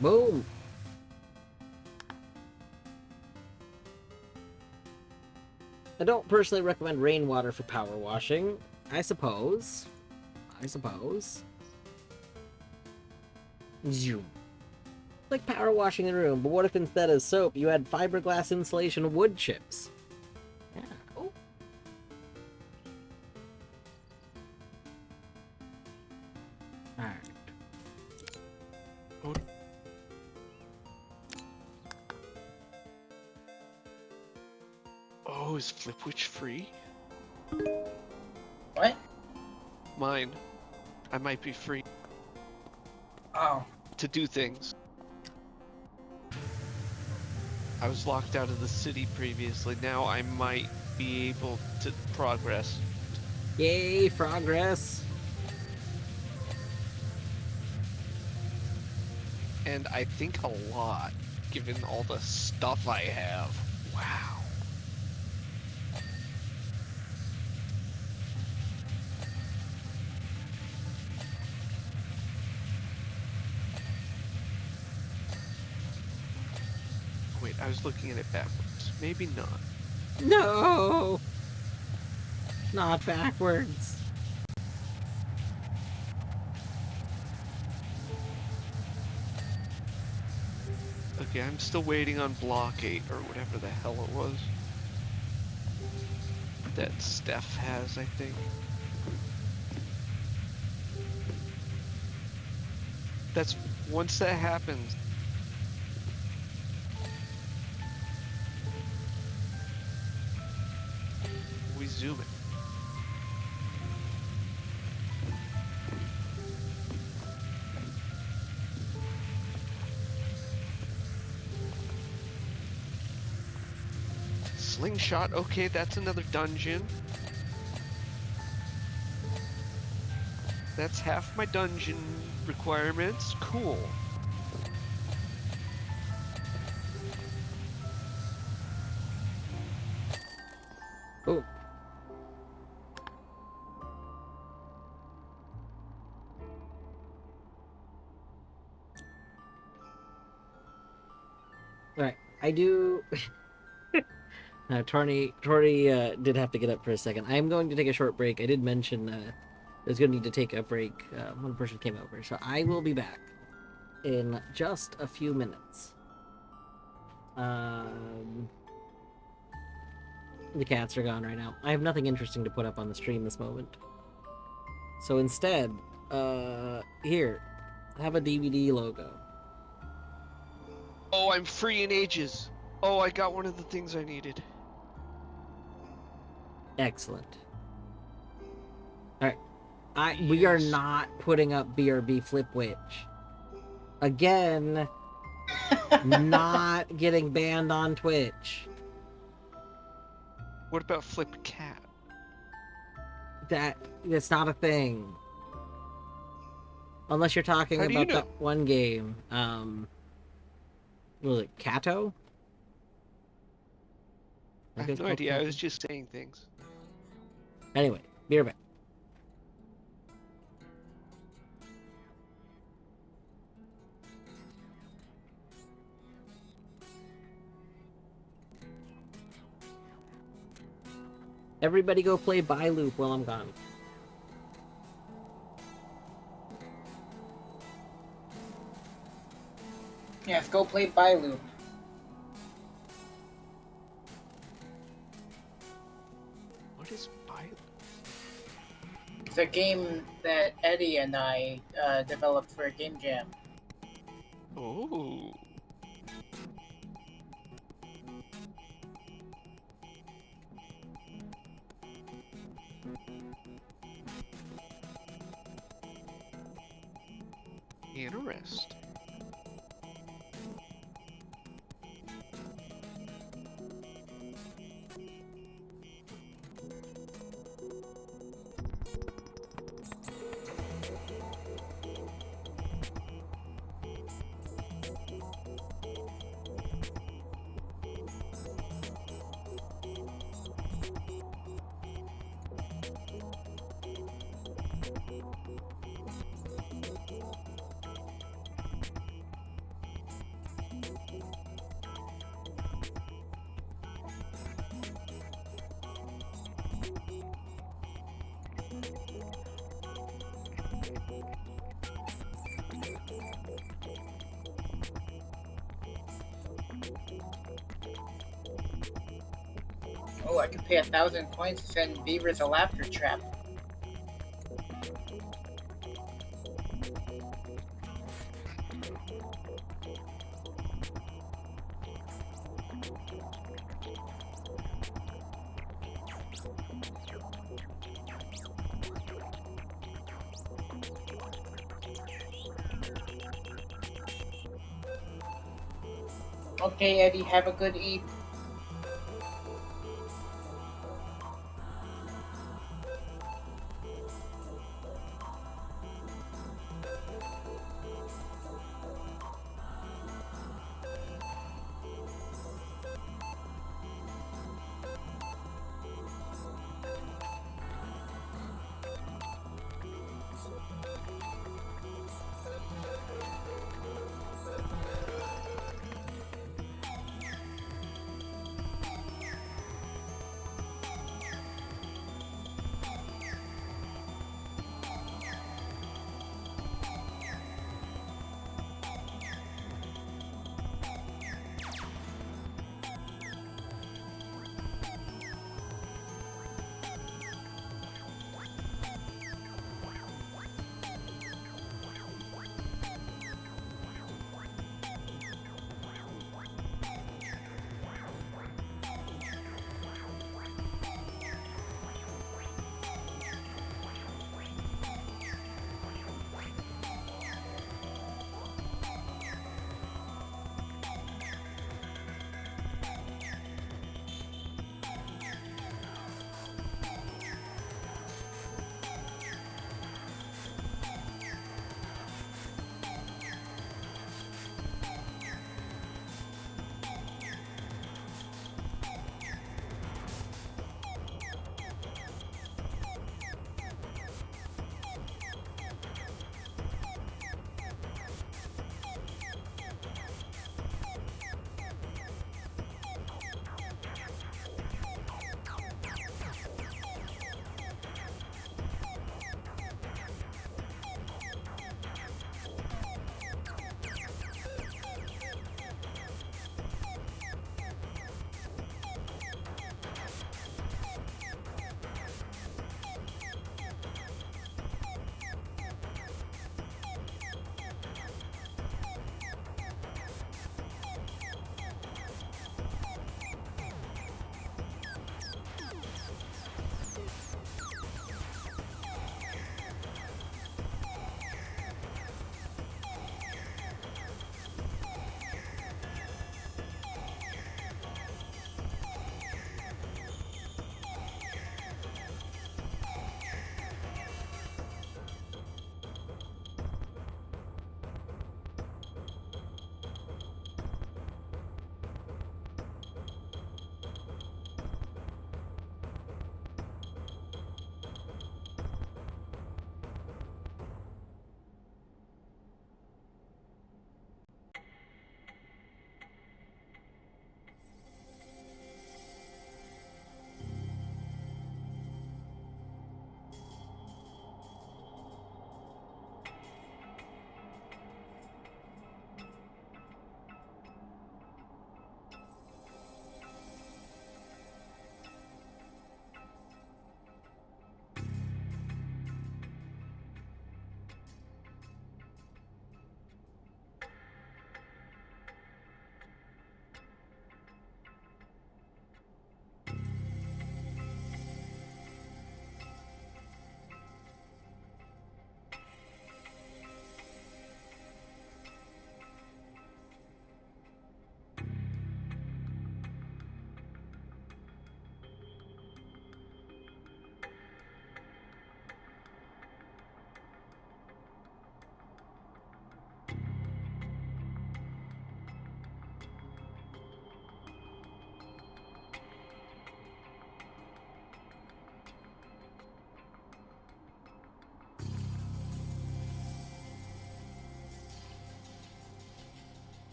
Boom. I don't personally recommend rainwater for power washing. I suppose. Zoom. Like power washing the room, but what if instead of soap you had fiberglass insulation wood chips? Yeah. Oh, Alright. Oh, is Flipwitch free? What? Mine. I might be free Oh. to do things. I was locked out of the city previously. Now I might be able to progress. Yay, progress! And I think a lot, given all the stuff I have. Wow. Wait, I was looking at it backwards. Maybe not. No! Not backwards. Okay, I'm still waiting on Block 8, or whatever the hell it was. That Steph has, I think. That's, once that happens... we zoom it. Slingshot, okay, that's another dungeon. That's half my dungeon requirements. Cool. Oh. Alright, I do... Torny did have to get up for a second. I am going to take a short break. I did mention I was going to need to take a break. One person came over. So I will be back in just a few minutes. The cats are gone right now. I have nothing interesting to put up on the stream this moment. So instead, here, have a DVD logo. Oh, I'm free in ages. Oh, I got one of the things I needed. Excellent. Alright. We are not putting up BRB Flipwitch. Again, not getting banned on Twitch. What about Flip Cat? That's not a thing. Unless you're talking How do you about know? that one game. What was it, Kato? I have no idea. I was just saying things. Anyway, be right back. Everybody go play By Loop while I'm gone. Yes, go play By Loop. What is By? It's a game that Eddie and I developed for a game jam. Oh. Interesting. Oh, I could pay 1,000 coins to send Beavers a laughter trap. Okay, Eddie, have a good eat.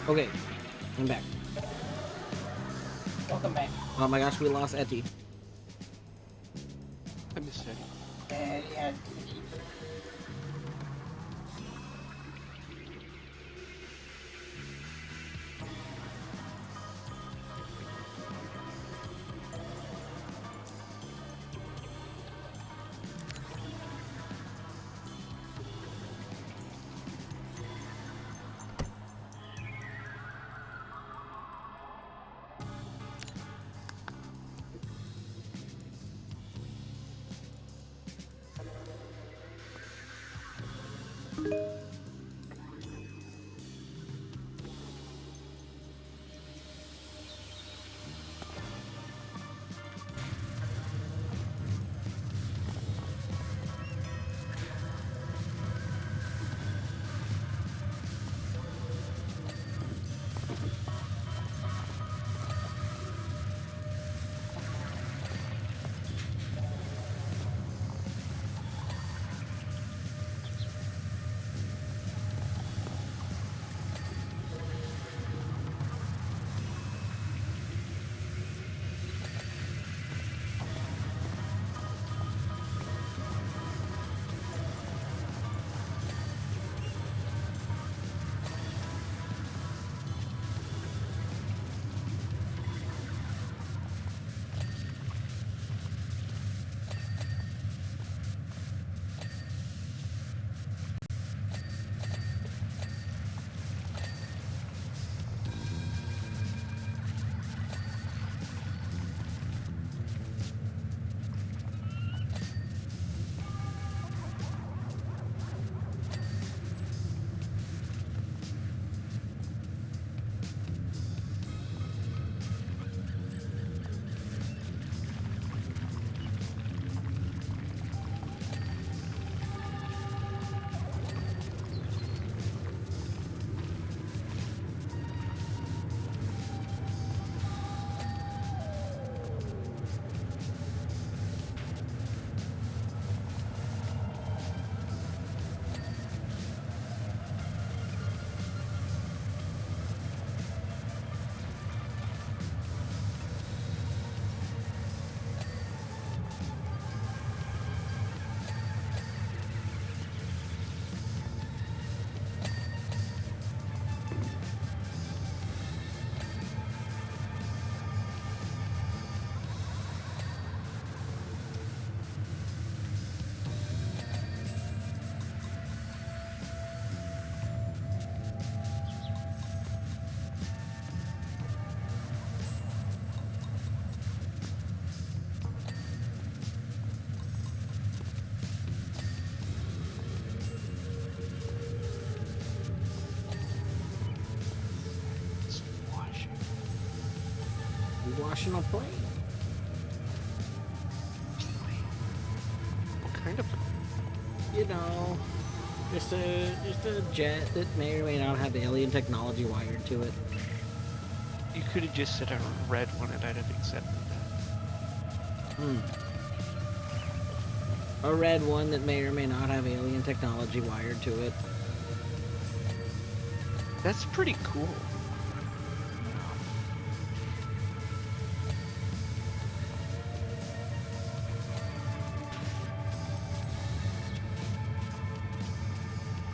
Okay, I'm back. Welcome back. Oh my gosh, we lost Etty. I miss Eddie. And yeah, It's washing. We washing a plane. What kind of? You know, just a jet that may or may not have alien technology wired to it. You could have just said a red one, and I'd have accepted that. Hmm. A red one that may or may not have alien technology wired to it. That's pretty cool.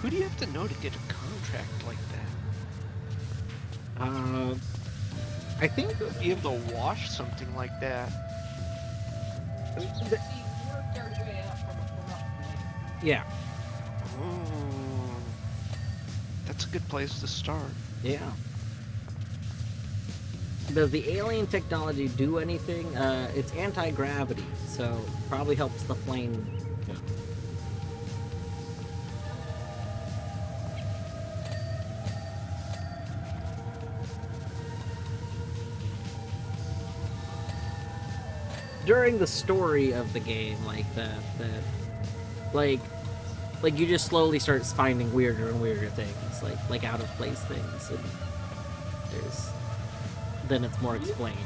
Who do you have to know to get a contract like that? I think Be able to wash something like that. See, we worked our way up from a corrupt. yeah, Oh, that's a good place to start. yeah. Does the alien technology do anything? It's anti-gravity, so probably helps the plane. During the story of the game, like like you just slowly start finding weirder and weirder things, like out of place things, and then it's more explained.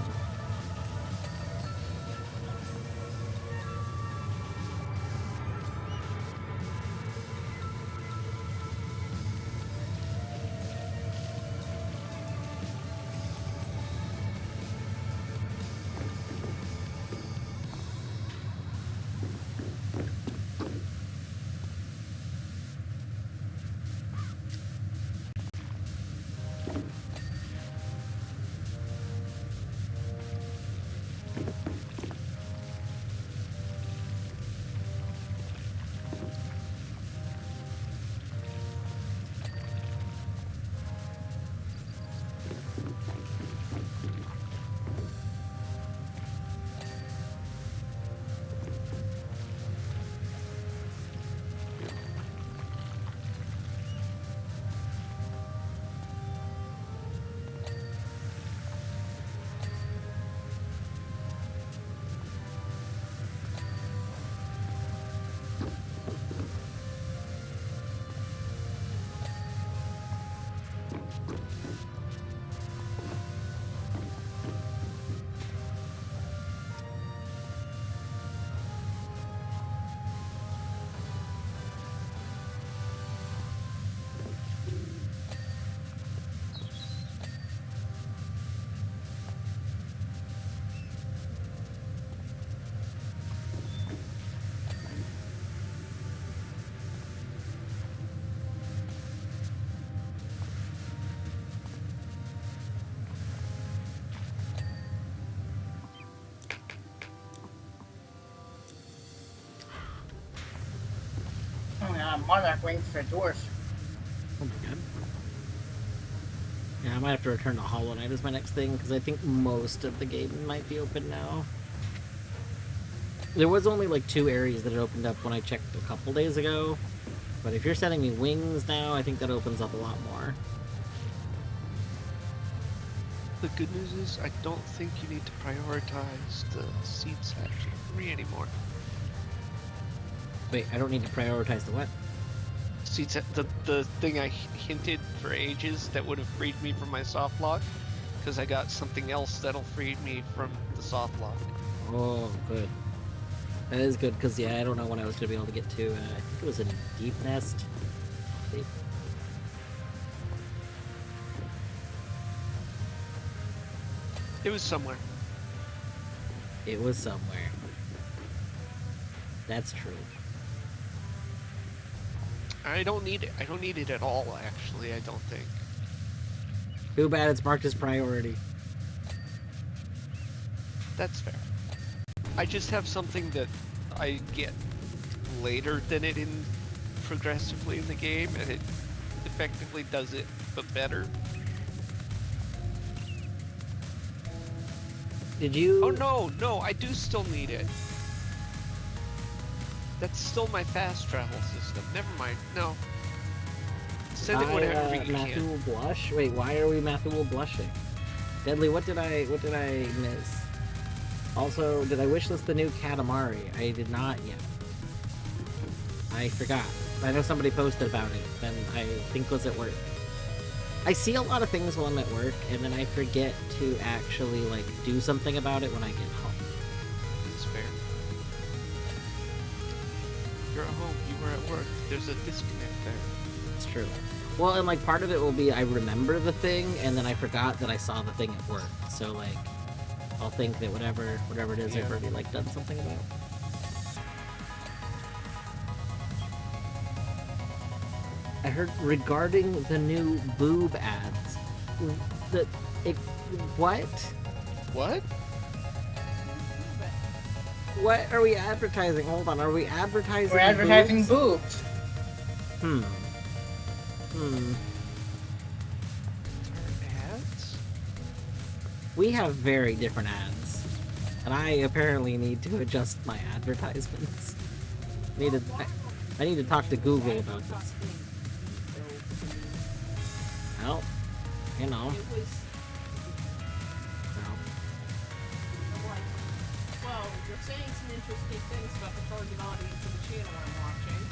monarch wings for dwarf. Oh my god. Yeah, I might have to return to Hollow Knight as my next thing, because I think most of the game might be open now. There was only like 2 areas that had opened up when I checked a couple days ago. But if you're sending me wings now, I think that opens up a lot more. The good news is I don't think you need to prioritize the seed section for me anymore. Wait, I don't need to prioritize the what? Seed set, the thing I hinted for ages that would have freed me from my soft lock, because I got something else that'll free me from the soft lock. Oh, good. That is good, because, yeah, I don't know when I was going to be able to get to, I think it was in Deep Nest. It was somewhere. It was somewhere. That's true. I don't need it. I don't need it at all, actually, I don't think. Too bad it's marked as priority. That's fair. I just have something that I get later than it in progressively in the game, and it effectively does it, but better. Did you... Oh no, I do still need it. That's still my fast travel system. Never mind. No. Send it whenever you Matthew can. will blush? Wait, why are we Matthew will blushing? Deadly, what did I miss? Also, did I wishlist the new Katamari? I did not yet. I forgot. I know somebody posted about it, then I think was at work. I see a lot of things while I'm at work, and then I forget to actually, like, do something about it when I get home. That's fair. You're at home, you were at work. There's a disconnect there. It's true. Well, and, like, part of it will be I remember the thing, and then I forgot that I saw the thing at work. So, like, I'll think that whatever it is, I've already, like, done something about. I heard regarding the new boob ads. What? What? What are we advertising? Hold on, are we advertising? We're advertising boobs? boobs. Ads? We have very different ads. And I apparently need to adjust my advertisements. I need to talk to Google about this. Well, you know. It was. Well, you're saying some interesting things about the target audience of the channel I'm watching.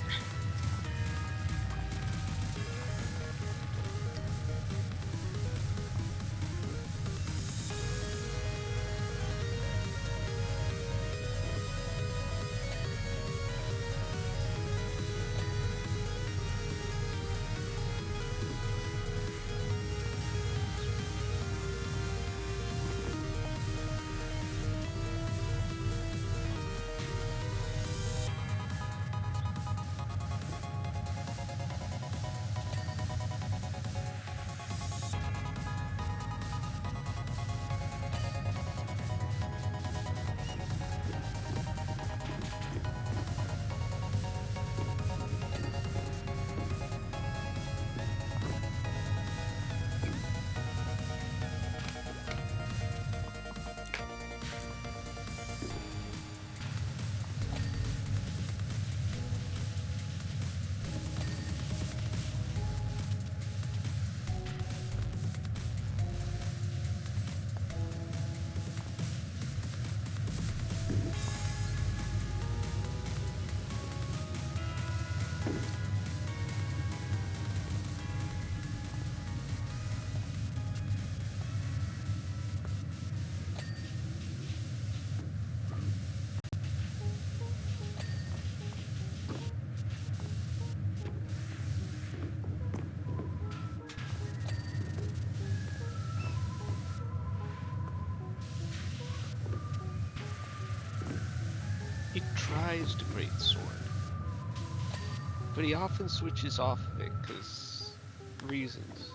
He tries to great sword, but he often switches off of it because reasons.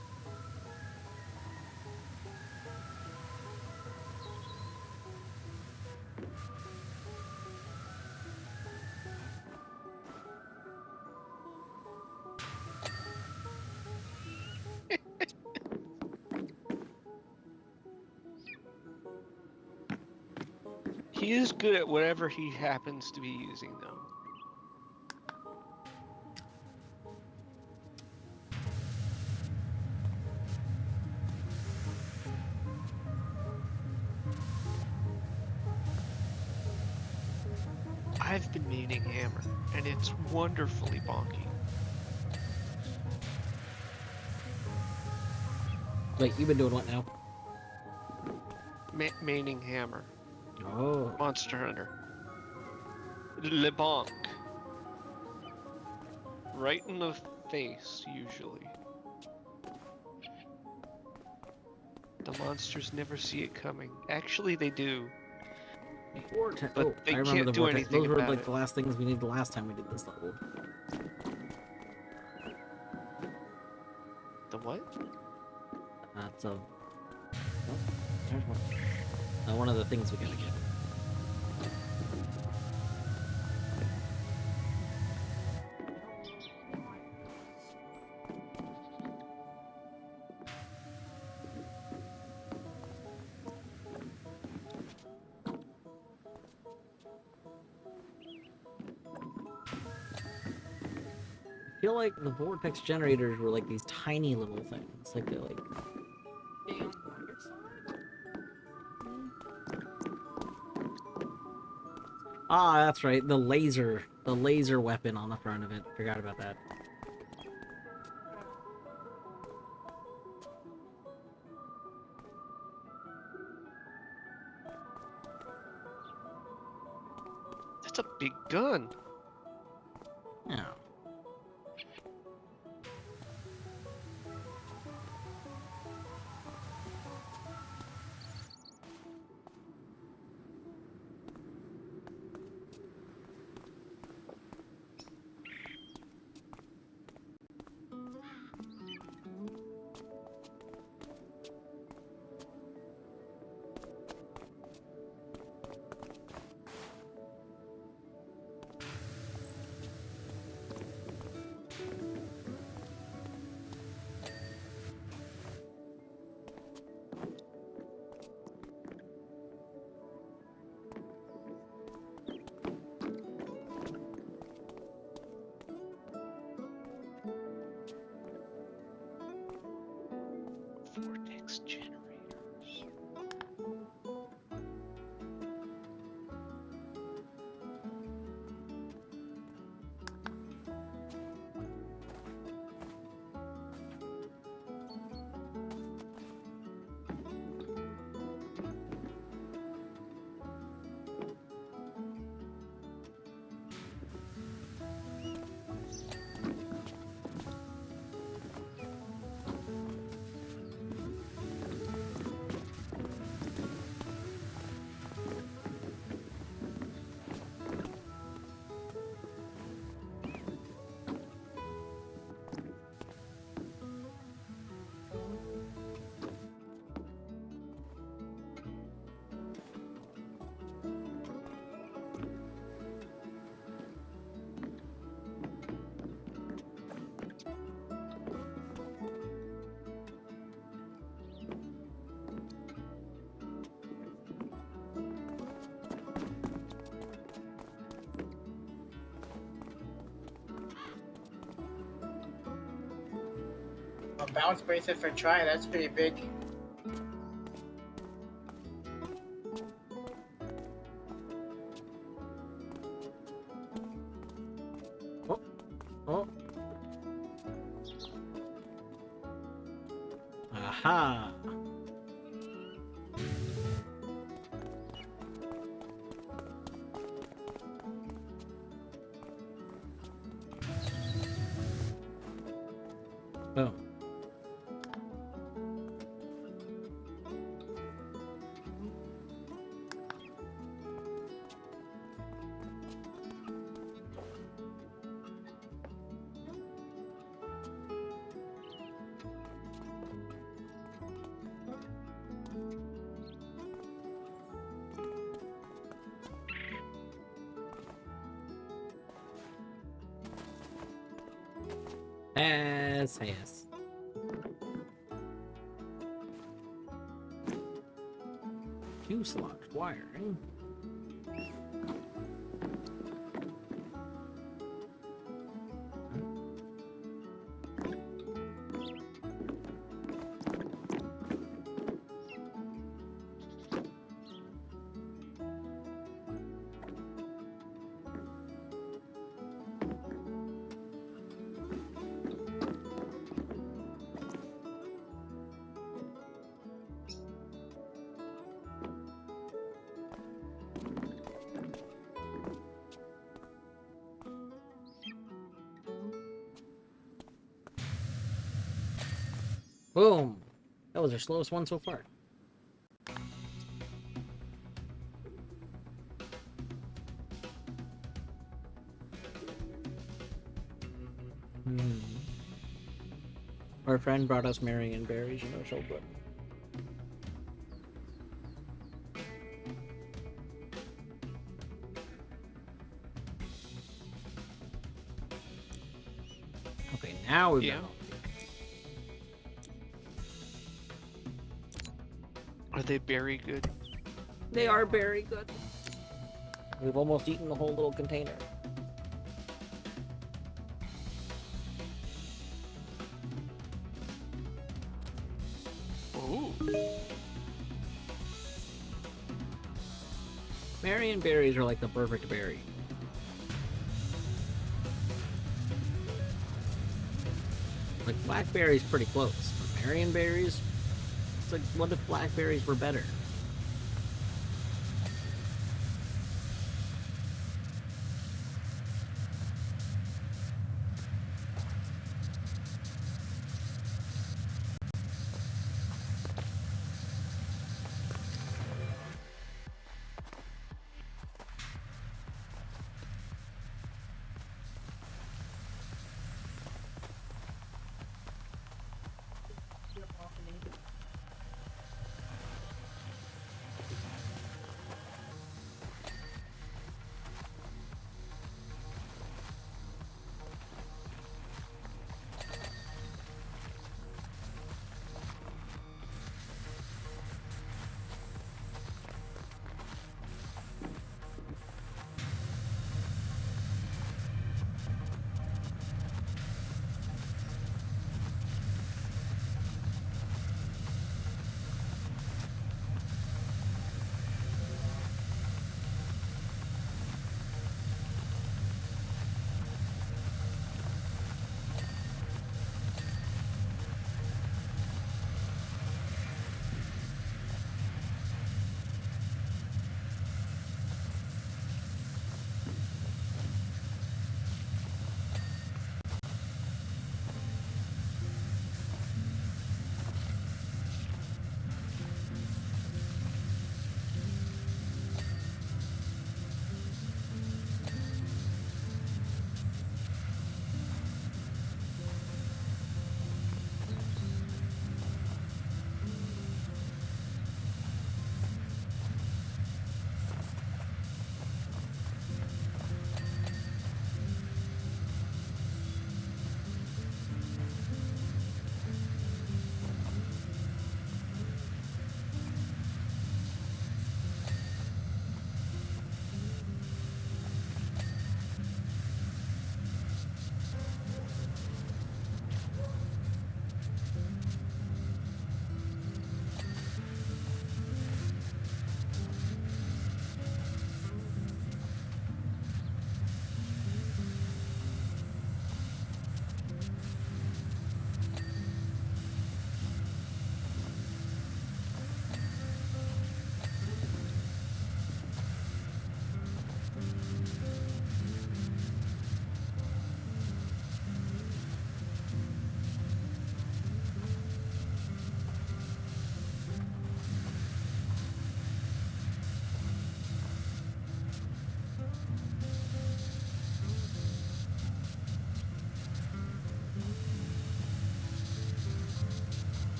He is good at whatever he happens to be using, though. I've been meaning hammer, and it's wonderfully bonky. Wait, you've been doing what now? Maining hammer. Oh. Monster Hunter. Le bonk. Right in the face, usually. The monsters never see it coming. Actually, they do. Vortex. But Oh, they I remember can't the do vortex. anything Those were about like it. the last things we needed the last time we did this level. The what? So. Oh, there's one. One of the things we gotta get. I feel like the vortex generators were like these tiny little things. Like they're like. Damn wire slide? Ah, that's right. The laser weapon on the front of it. Forgot about that. That's a big gun. Yeah. Vortex generators. A bounce bracelet for try, that's pretty big. Oh. Aha. Boom. Yes. Fuselage wiring. Boom. That was our slowest one so far. Our friend brought us Marion berries, you know, so good. Okay, now we've Yeah. got all Are they very good? They are very good. We've almost eaten the whole little container. Ooh. Marion berries are like the perfect berry. Like blackberries pretty close, but Marion berries, it's like what if blackberries were better?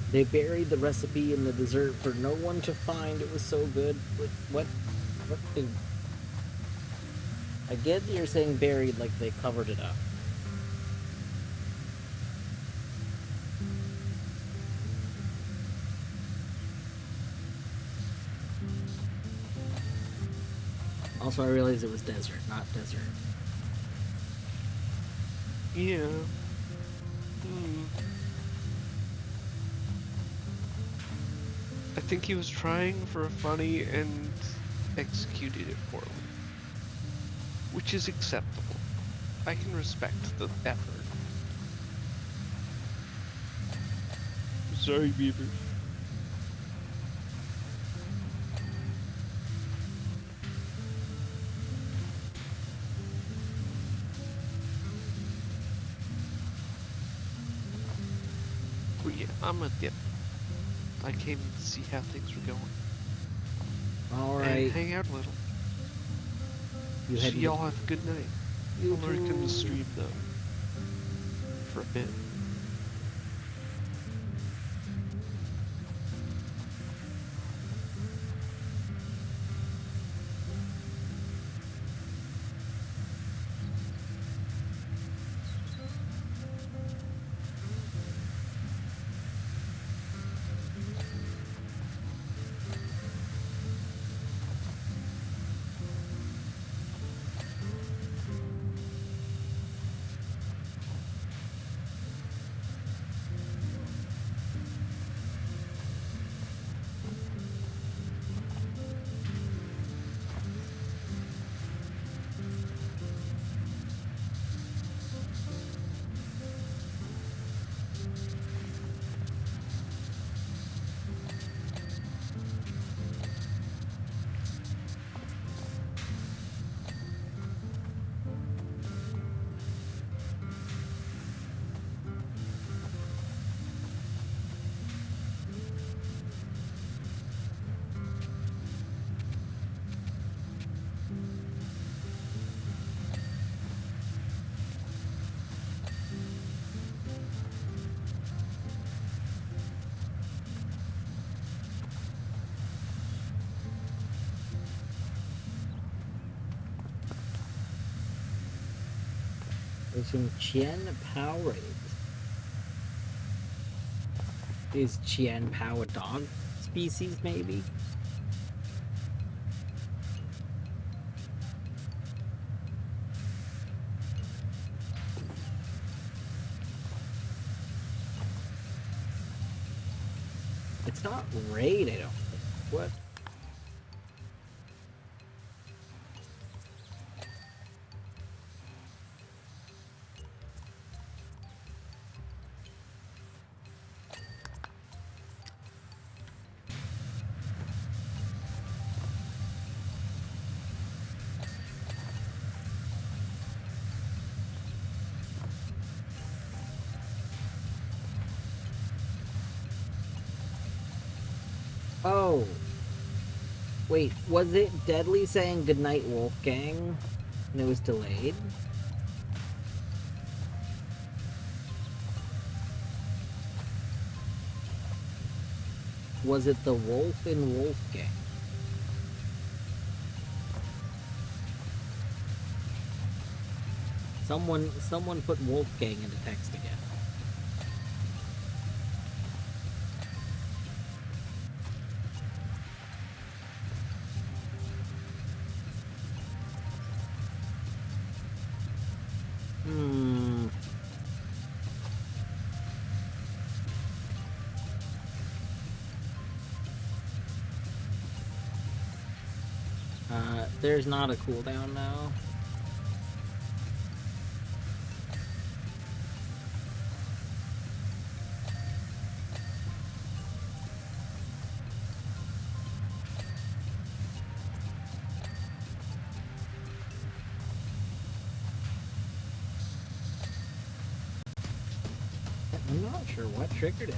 They buried the recipe in the dessert for no one to find. It was so good. What thing? I get that you're saying buried like they covered it up. Also, I realized it was desert, not desert. Yeah. I think he was trying for a funny and executed it poorly. Which is acceptable. I can respect the effort. Sorry, Beaver. But yeah, I'm a dip. I came to see how things were going. All And right. hang out a little. You So heading y'all to- have a good night. You I'm lurking too. the stream though. For a bit. There's some Chien Powerade. Is Chien Pao a dog species, maybe? It's not raid, I don't think. What? Oh. Wait, was it Deadly saying goodnight Wolfgang and it was delayed? Was it the wolf in Wolfgang? Someone put Wolfgang into text again. Hmm. There's not a cooldown now. I'm not sure what triggered it.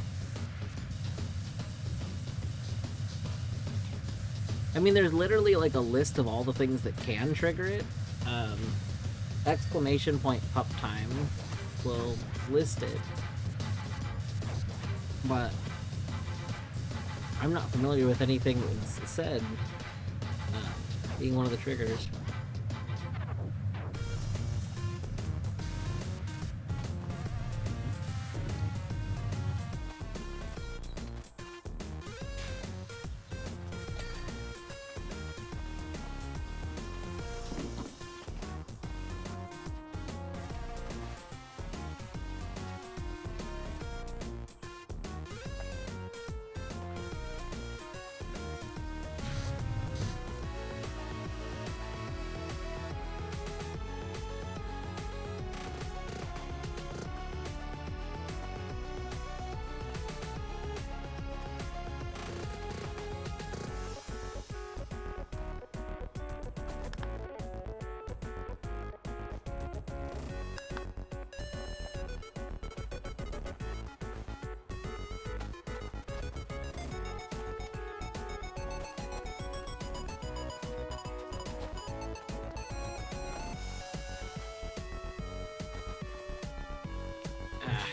I mean, there's literally like a list of all the things that can trigger it. Exclamation point pup time will list it. But I'm not familiar with anything that was said being one of the triggers.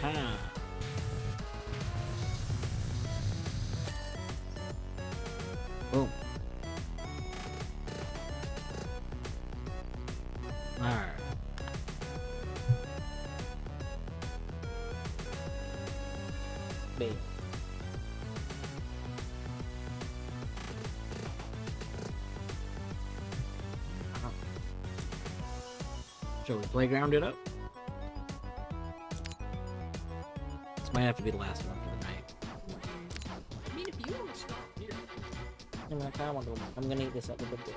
Aha. Boom. Alright. Babe. Shall we playground it up? This might have to be the last one for the night. I mean, if you want to stop here. I'm gonna eat this up with a bit.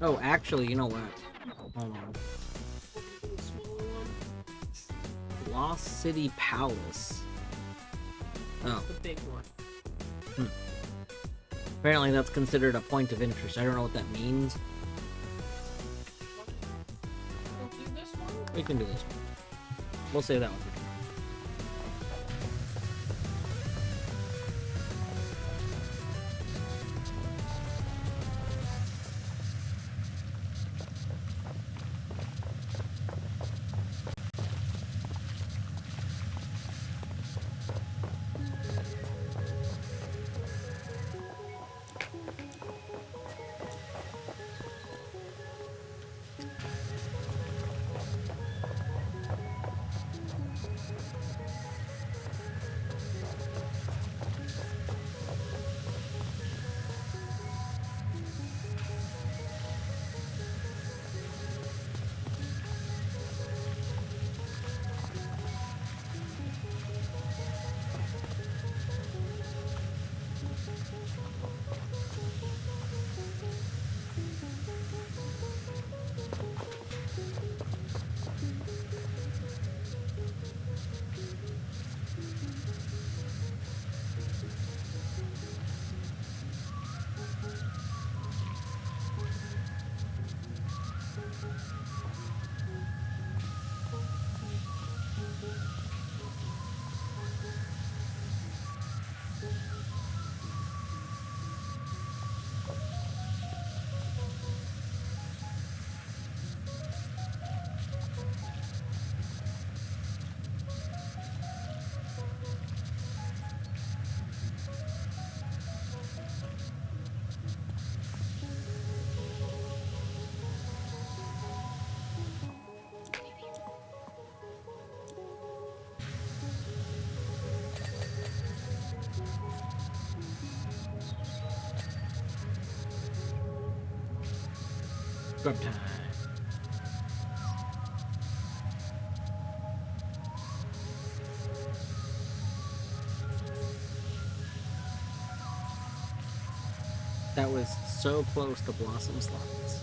Oh, actually, you know what? Hold on. Lost City Palace. Oh, The big one. apparently that's considered a point of interest. I don't know what that means. We'll do this one. We can do this one. We'll save that one for tomorrow. Scrub time. That was so close to Blossom Slots.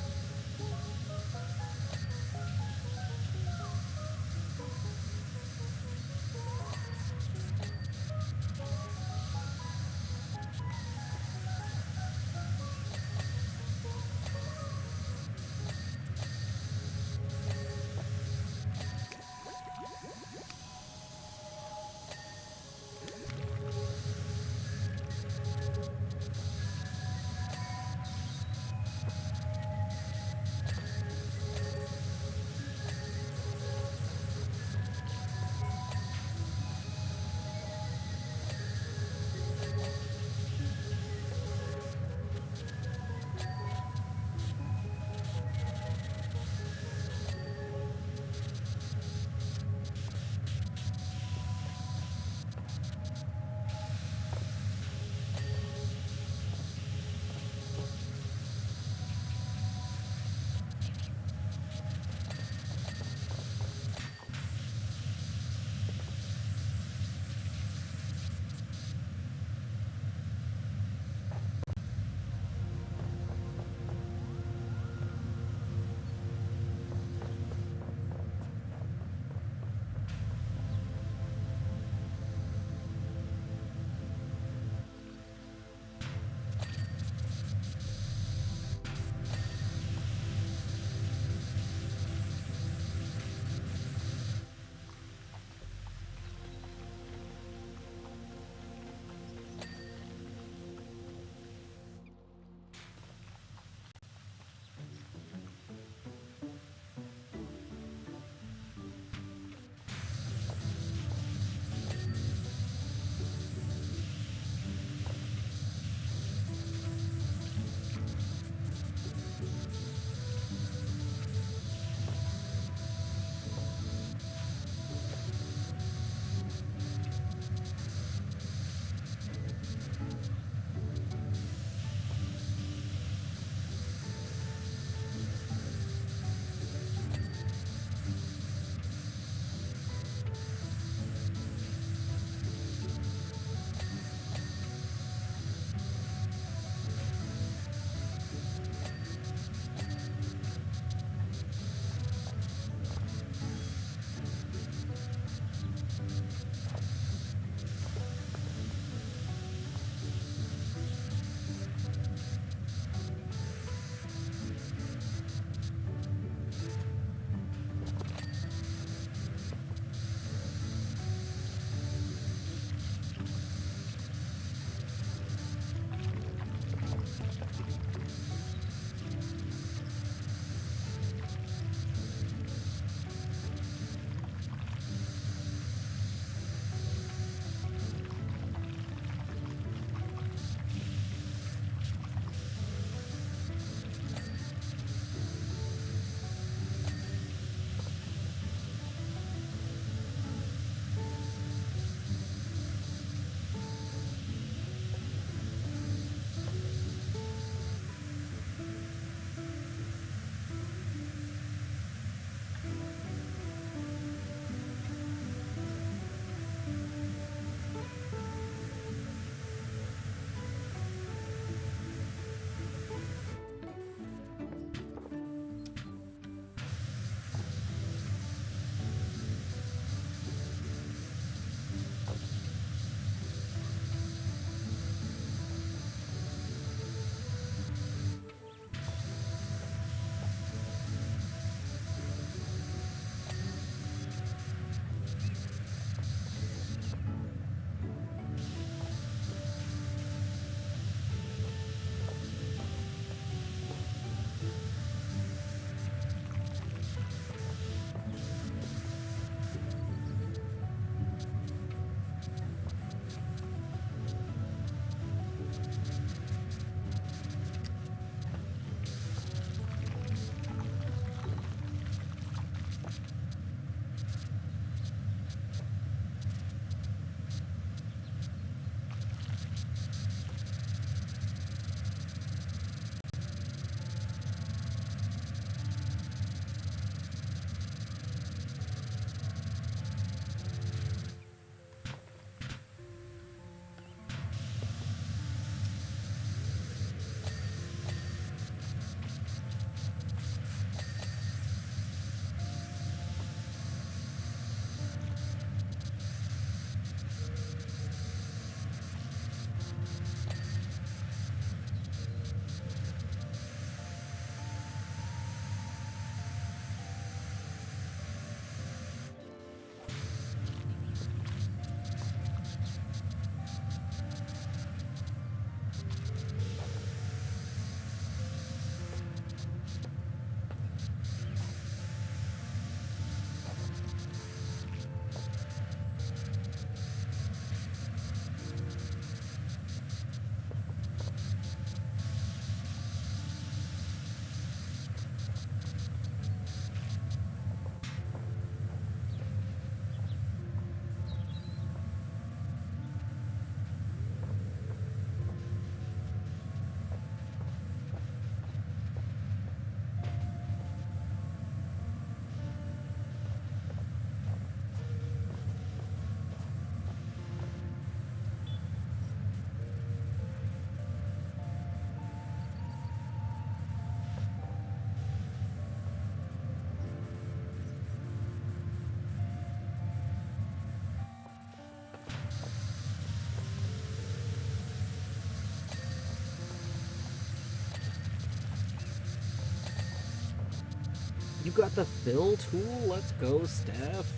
You got the fill tool? Let's go, Steph.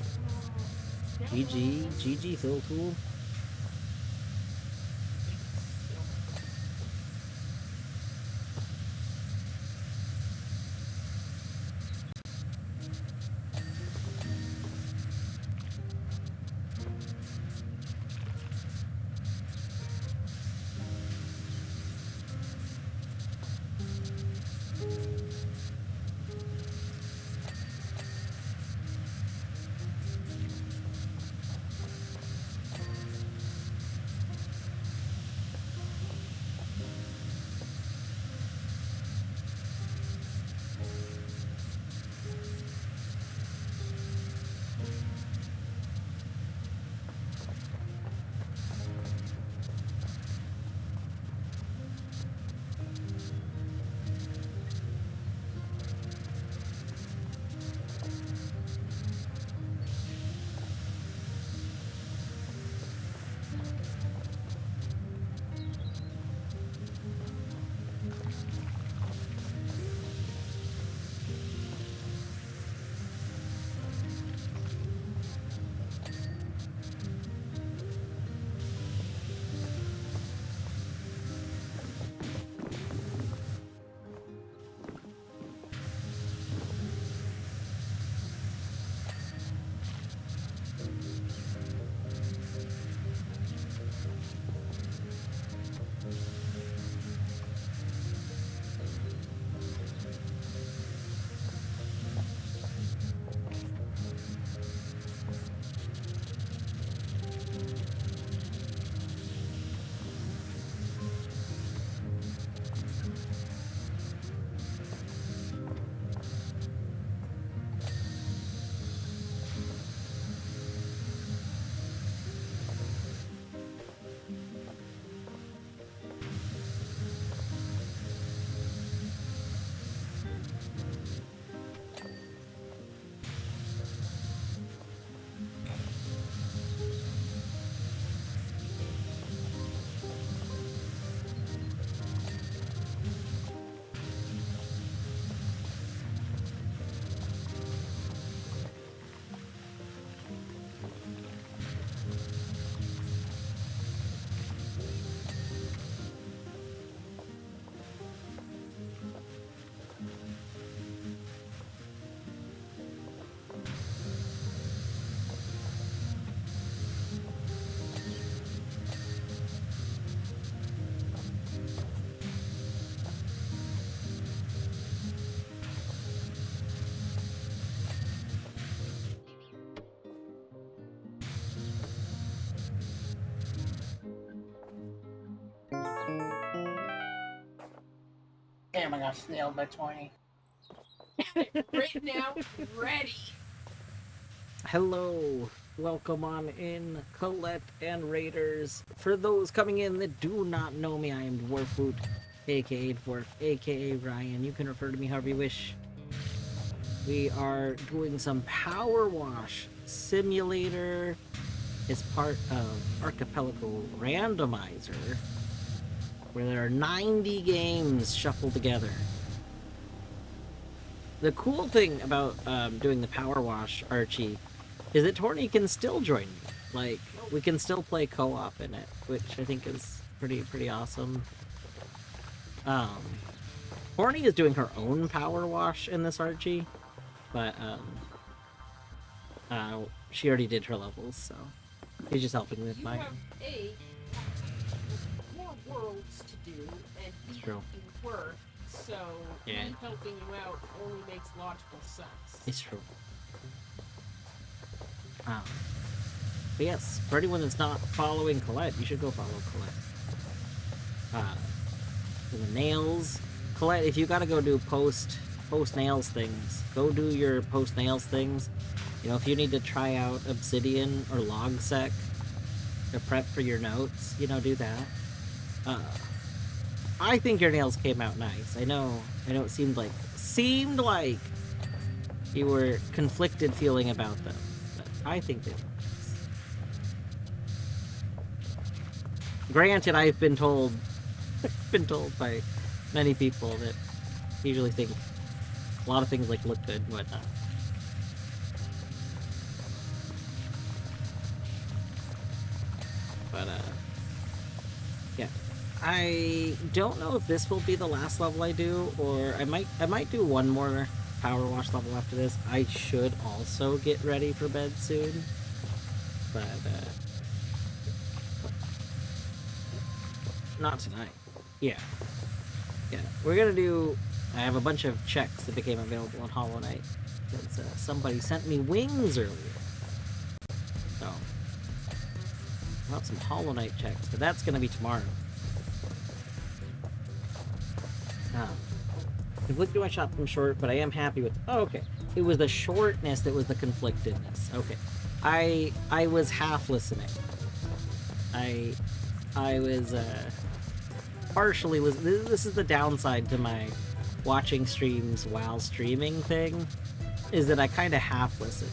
GG fill tool. Damn, I got snailed by 20. Right now, ready. Hello, welcome on in, Colette and Raiders. For those coming in that do not know me, I am Dwarfboot, aka Dwarf, aka Ryan. You can refer to me however you wish. We are doing some PowerWash Simulator. It's part of Archipelago Randomizer, where there are 90 games shuffled together. The cool thing about doing the PowerWash, Archie, is that Torny can still join me. Like, we can still play co-op in it, which I think is pretty awesome. Torny is doing her own PowerWash in this, Archie, but she already did her levels, so he's just helping with You mine. have more worlds to do, and It's each true. work, so Yeah. me helping you out only makes logical sense. It's true. But yes, for anyone that's not following Colette, you should go follow Colette. For the nails, Colette, if you gotta go do post nails things, go do your post nails things. You know, if you need to try out Obsidian or Logsec to prep for your notes, you know, do that. I think your nails came out nice. I know it seemed like you were conflicted feeling about them, but I think they look nice. Granted, I've been told by many people that usually think A lot of things like look good and whatnot. But yeah, I don't know if this will be the last level I do, or I might do one more power wash level after this. I should also get ready for bed soon, but not tonight. Yeah, we're gonna do. I have a bunch of checks that became available on Hollow Knight because somebody sent me wings earlier. So I'll have some Hollow Knight checks, but that's gonna be tomorrow. Conflicted, I shot them short, but I am happy with. Oh, okay. It was the shortness that was the conflictedness. Okay, I was half listening. I was partially listening. This is the downside to my watching streams while streaming thing, is that I kind of half listen.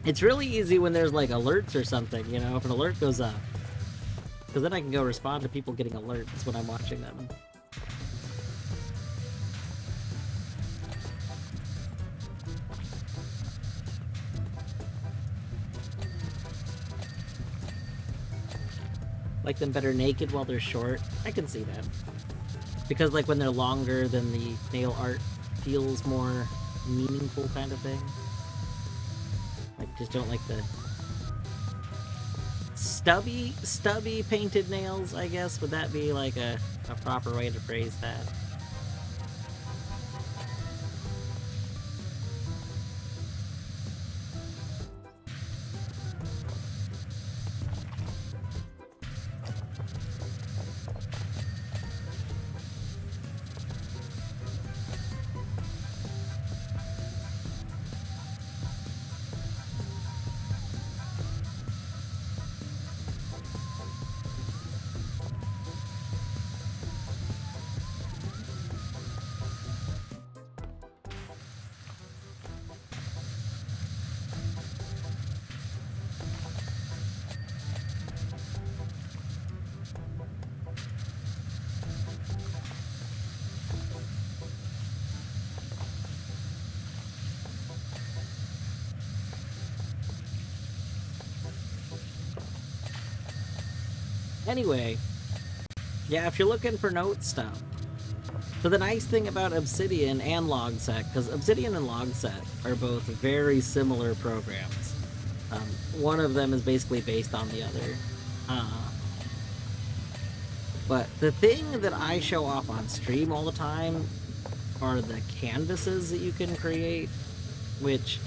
It's really easy when there's like alerts or something, you know, if an alert goes up. Because then I can go respond to people getting alerts when I'm watching them. Like them better naked while they're short. I can see that. Because like when they're longer, then the nail art feels more meaningful kind of thing. I just don't like the stubby painted nails, I guess. Would that be like a proper way to phrase that? Anyway, yeah, if you're looking for note stuff. So the nice thing about Obsidian and Logset, because Obsidian and Logset are both very similar programs. One of them is basically based on the other. But the thing that I show off on stream all the time are the canvases that you can create, which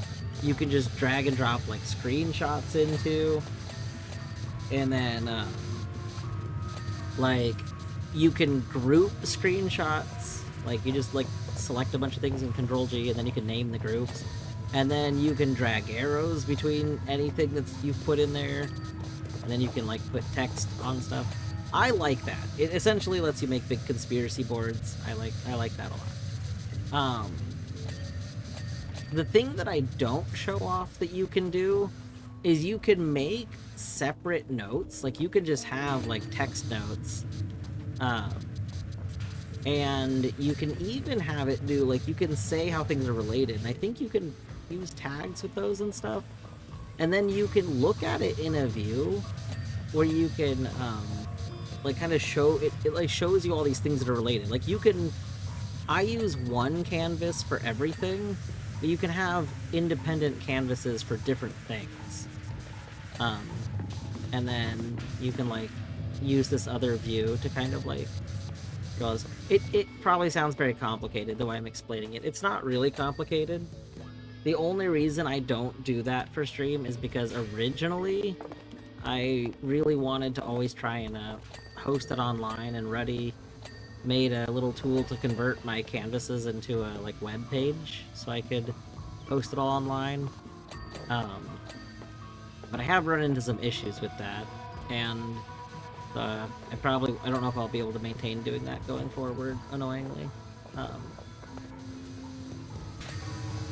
you can just drag and drop like screenshots into. And then, like, you can group screenshots. Like, you just, like, select a bunch of things in Control-G, and then you can name the groups. And then you can drag arrows between anything that you've put in there. And then you can, like, put text on stuff. I like that. It essentially lets you make big conspiracy boards. I like that a lot. The thing that I don't show off that you can do is you can make separate notes. Like, you can just have, like, text notes. And you can even have it do, like, you can say how things are related. And I think you can use tags with those and stuff. And then you can look at it in a view where you can, like, kind of show it. It, like, shows you all these things that are related. Like, you can, I use one canvas for everything, but you can have independent canvases for different things. And then you can, like, use this other view to kind of, like, goes. It probably sounds very complicated the way I'm explaining it. It's not really complicated. The only reason I don't do that for stream is because originally I really wanted to always try and host it online, and Ruddy made a little tool to convert my canvases into a, like, web page so I could post it all online. But I have run into some issues with that, and I don't know if I'll be able to maintain doing that going forward, annoyingly.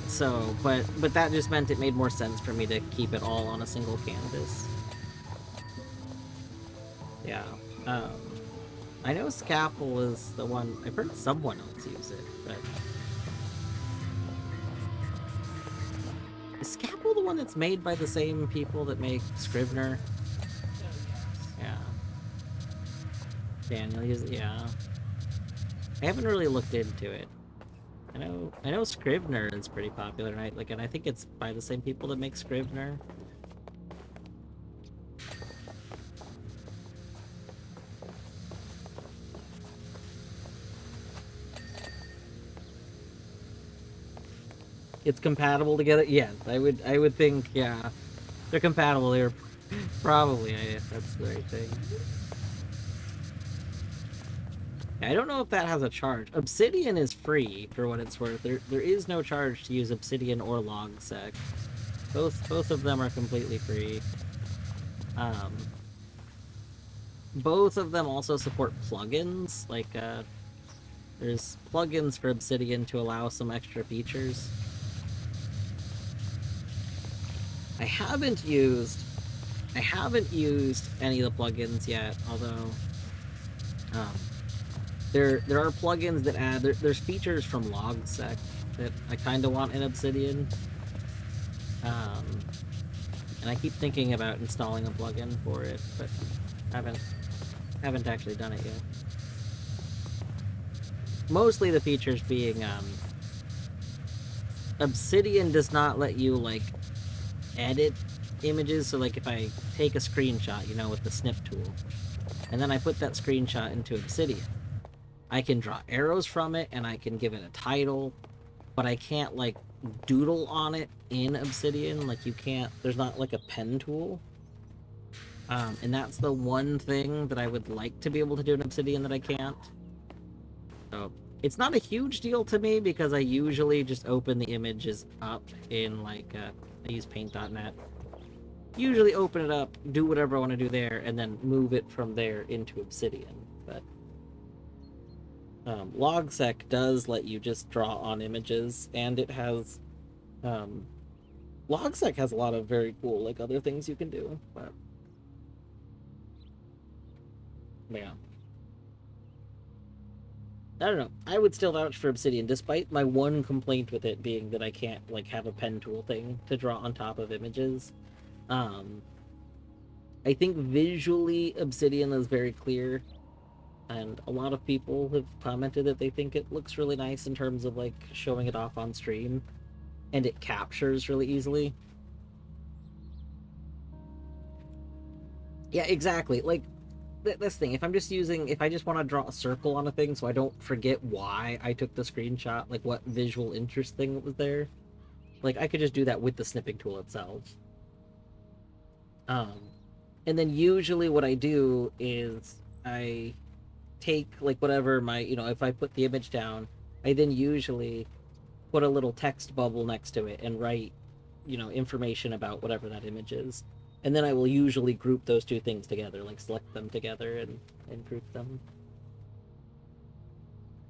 So, but that just meant it made more sense for me to keep it all on a single canvas. Yeah. I know Scapple is the one. I've heard someone else use it, but is Scapple the one that's made by the same people that make Scrivener? So yes. Yeah. Daniel uses it. Yeah. I haven't really looked into it. I know Scrivener is pretty popular, and I think it's by the same people that make Scrivener. It's compatible together. Yes, I would think. Yeah, they're compatible. They're probably. That's the right thing. I don't know if that has a charge. Obsidian is free for what it's worth. There is no charge to use Obsidian or Logsec. Both of them are completely free. Both of them also support plugins. Like there's plugins for Obsidian to allow some extra features. I haven't used any of the plugins yet, although there are plugins that add there's features from Logsec that I kind of want in Obsidian, and I keep thinking about installing a plugin for it, but haven't actually done it yet. Mostly the features being Obsidian does not let you like edit images, so like if I take a screenshot, you know, with the snip tool, and then I put that screenshot into Obsidian, I can draw arrows from it and I can give it a title, but I can't like doodle on it in Obsidian. Like you can't, there's not like a pen tool. And that's the one thing that I would like to be able to do in Obsidian that I can't. So it's not a huge deal to me because I usually just open the images up in like, I use paint.net. Usually open it up, do whatever I want to do there, and then move it from there into Obsidian. But Logsec does let you just draw on images, and it has Logsec has a lot of very cool like other things you can do, but yeah. I don't know. I would still vouch for Obsidian, despite my one complaint with it being that I can't like have a pen tool thing to draw on top of images. I think visually Obsidian is very clear, and a lot of people have commented that they think it looks really nice in terms of like showing it off on stream, and it captures really easily. Yeah, exactly. Like this thing, if I just want to draw a circle on a thing so I don't forget why I took the screenshot, like what visual interest thing was there, like I could just do that with the snipping tool itself. And then usually what I do is I take like whatever my, you know, if I put the image down, I then usually put a little text bubble next to it and write, you know, information about whatever that image is. And then I will usually group those two things together, like select them together and group them.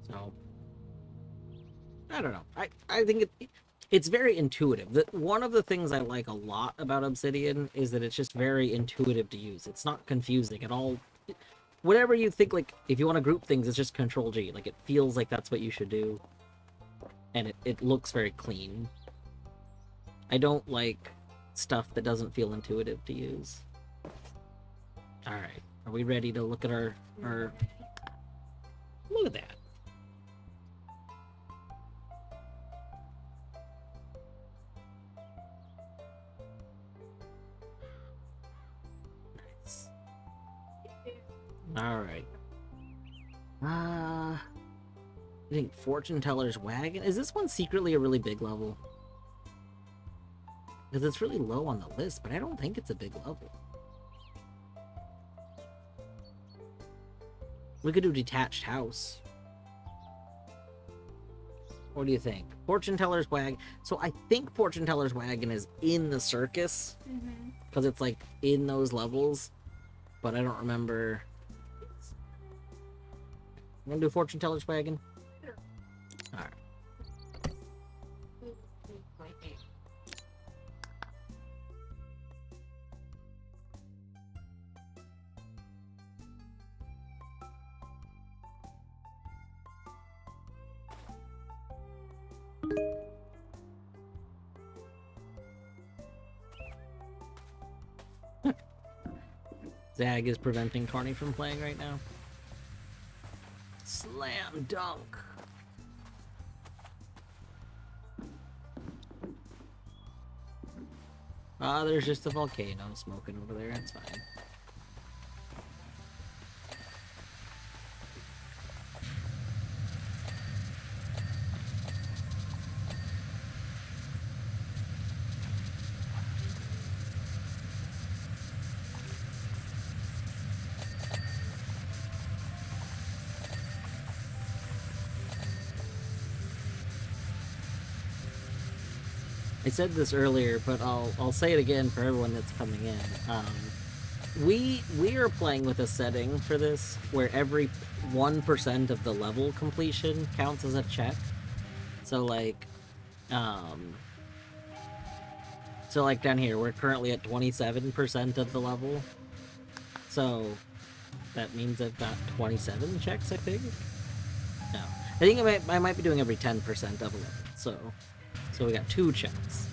So I don't know. I think it's very intuitive. One of the things I like a lot about Obsidian is that it's just very intuitive to use. It's not confusing at all. Whatever you think, like if you want to group things, it's just Control G. Like it feels like that's what you should do, and it looks very clean. I don't like stuff that doesn't feel intuitive to use. All right, are we ready to look at our? Look at that. Nice. All right. I think Fortune Teller's Wagon. Is this one secretly a really big level? Because it's really low on the list, but I don't think it's a big level. We could do Detached House. What do you think? Fortune Teller's Wagon. So I think Fortune Teller's Wagon is in the circus. Because it's like in those levels. But I don't remember. You want to do Fortune Teller's Wagon? Sure. Alright. Zag is preventing Torny from playing right now. Slam dunk. Ah, there's just a volcano smoking over there. It's fine. I said this earlier, but I'll say it again for everyone that's coming in. We are playing with a setting for this where every 1% of the level completion counts as a check. So like down here, we're currently at 27% of the level. So that means I've got 27 checks, I think. No, I think I might be doing every 10% of a level. So we got 2 checks.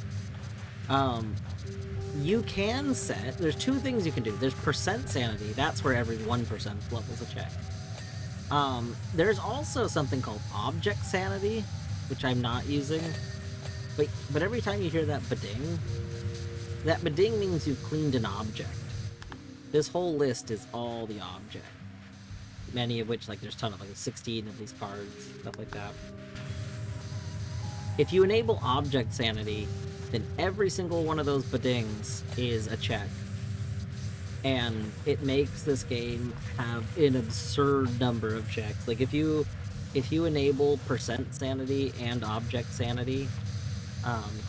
You can set, there's 2 things you can do. There's percent sanity, that's where every 1% level's a check. There's also something called object sanity, which I'm not using. But every time you hear that bading means you've cleaned an object. This whole list is all the object. Many of which, like, there's a ton of, like, 16 of these cards, stuff like that. If you enable object sanity, then every single one of those badings is a check. And it makes this game have an absurd number of checks. Like, if you enable percent sanity and object sanity,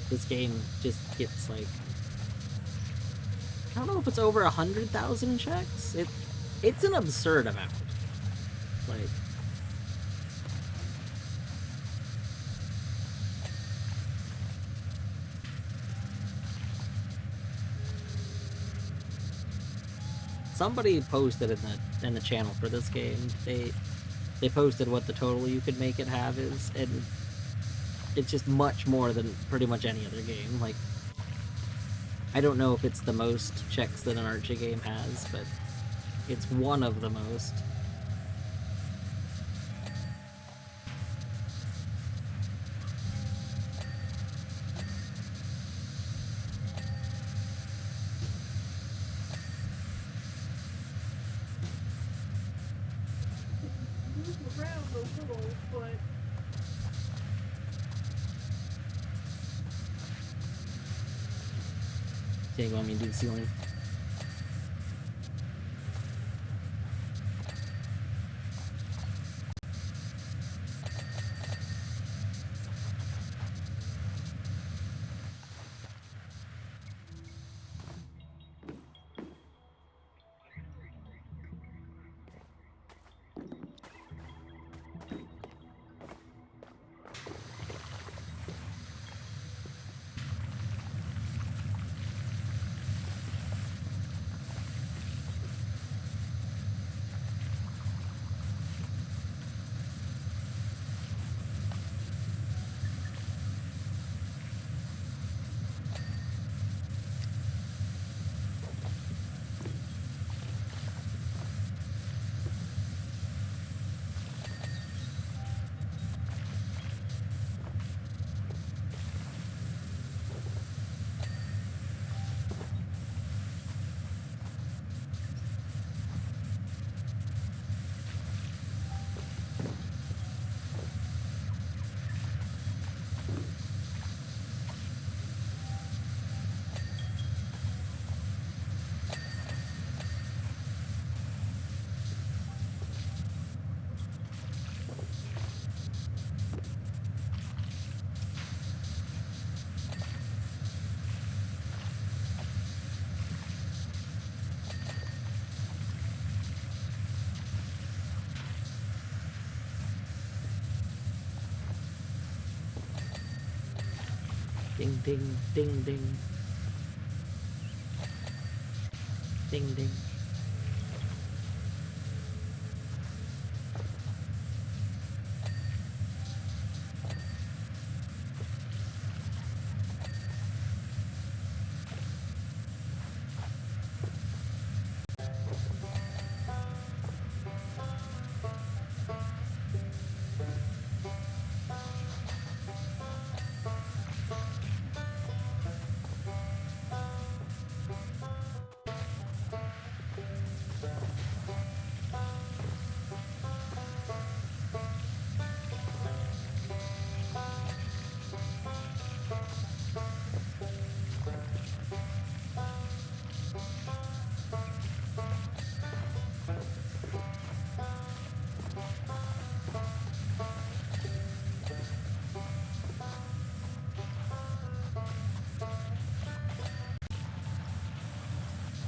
this game just gets, like, I don't know if it's over 100,000 checks. It's an absurd amount. Like, somebody posted in the channel for this game. They posted what the total you could make it have is, and it's just much more than pretty much any other game. Like, I don't know if it's the most checks that an Archie game has, but it's one of the most. Around a little, but Okay, you want me to do the ceiling? Ding, ding, ding, ding. Ding, ding.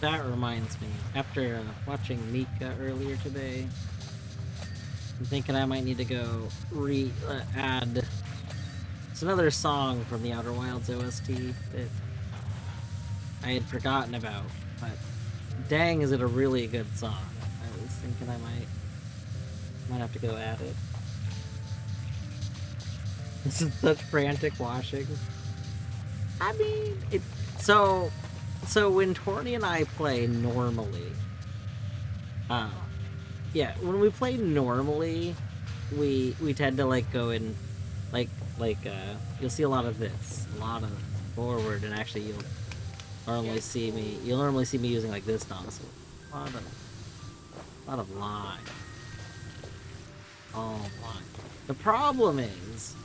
that reminds me. After watching Mika earlier today, I'm thinking I might need to go add. It's another song from the Outer Wilds OST that I had forgotten about, but dang, is it a really good song. I was thinking I might have to go add it. This is such frantic washing. I mean, so when Torny and I play normally, yeah, when we play normally, we tend to like go in, you'll see a lot of this, a lot of forward, and actually you'll normally see me using like this nozzle. A lot of line. Oh my. The problem is,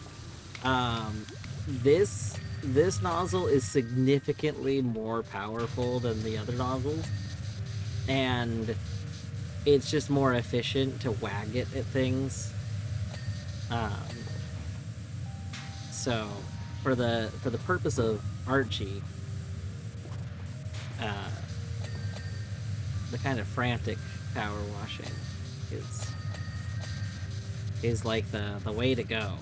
this nozzle is significantly more powerful than the other nozzles, and it's just more efficient to wag it at things. So for the purpose of Archie, the kind of frantic power washing is like the way to go.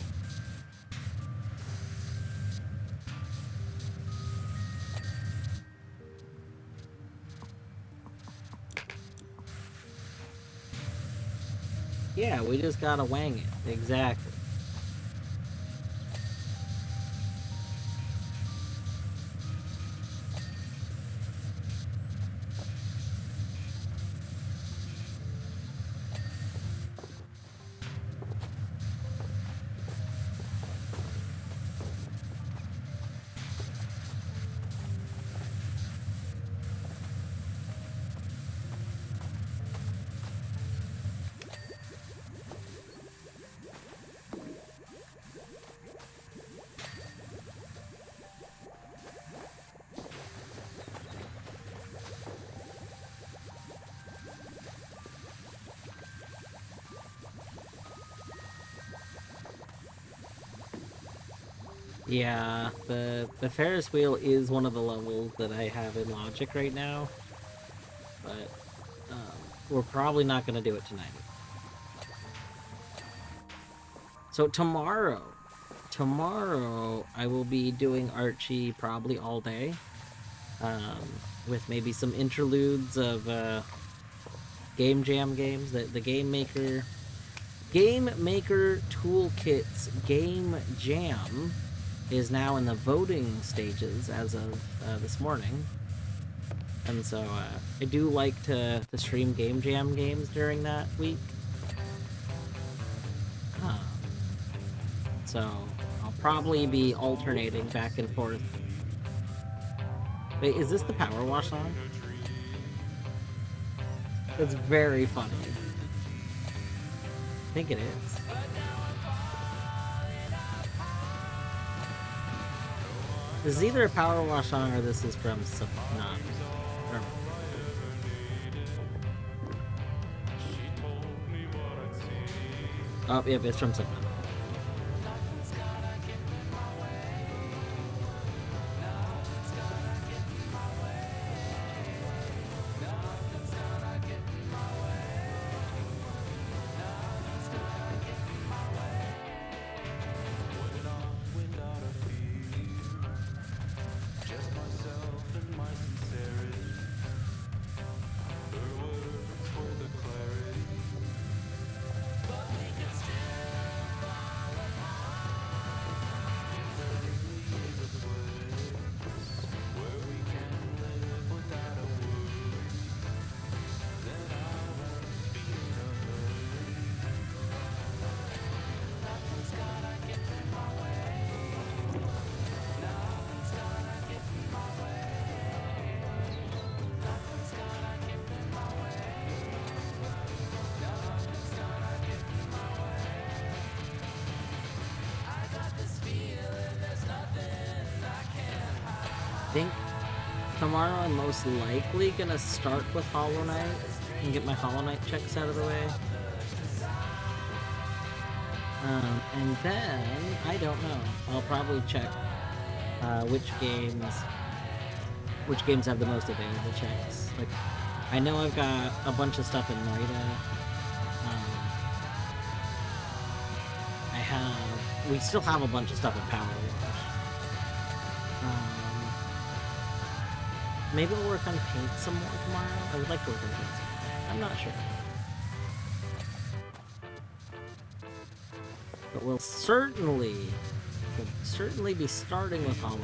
Yeah, we just gotta wang it. Exactly. Yeah, the Ferris wheel is one of the levels that I have in Logic right now, but we're probably not going to do it tonight. So tomorrow I will be doing Archie probably all day, with maybe some interludes of Game Jam games. The Game Maker Toolkit's Game Jam is now in the voting stages as of this morning, and so I do like to stream Game Jam games during that week. So I'll probably be alternating back and forth. Wait, is this the PowerWash song? It's very funny. I think it is. This is either a PowerWash song or this is from Subnautica. Oh, yep, it's from Subnautica. I think tomorrow I'm most likely gonna start with Hollow Knight and get my Hollow Knight checks out of the way. And then, I don't know, I'll probably check which games which games have the most available checks. Like, I know I've got a bunch of stuff in Noita. We still have a bunch of stuff in PowerWash. Maybe we'll work on paint some more tomorrow. I would like to work on paint some more. I'm not sure. But we'll certainly be starting with Homily.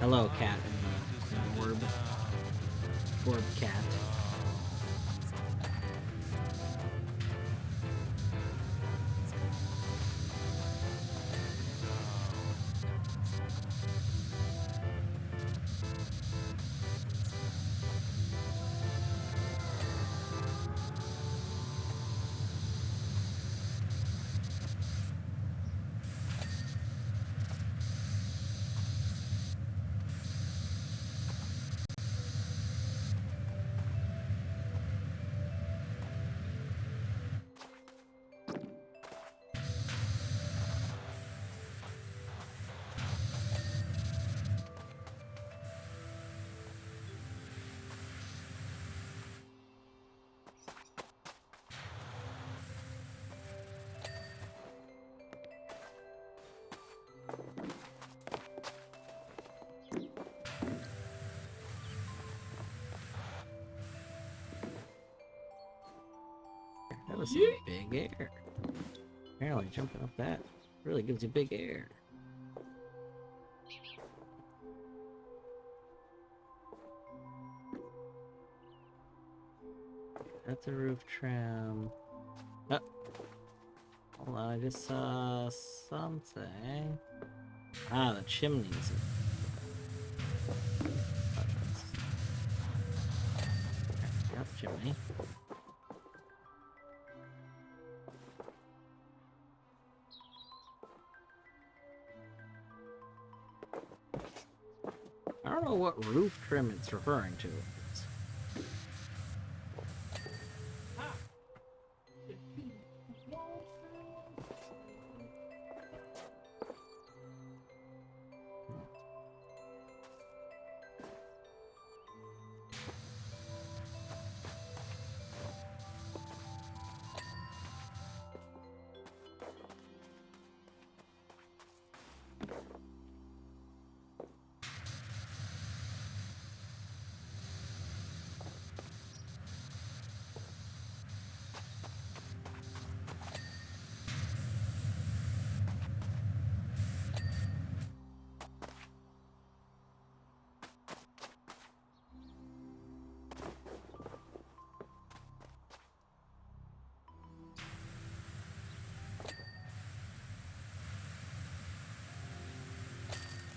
Hello, cat in the orb. Orb cat. That was some big air. Apparently jumping up that really gives you big air. That's a roof trim. Oh. Hold on, I just saw something. Ah, the chimneys. Got the chimney. I don't know what roof trim it's referring to.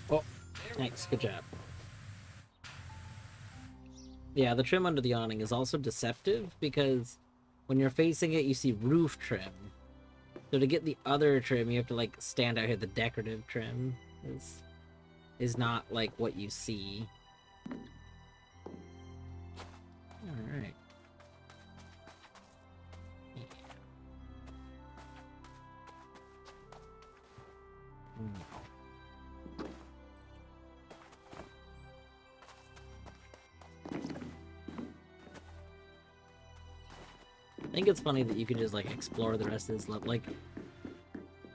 Oh, thanks. Good job. Yeah, the trim under the awning is also deceptive because when you're facing it, you see roof trim. So to get the other trim, you have to like stand out here. The decorative trim is not like what you see. All right. I think it's funny that you can just like explore the rest of this level. Like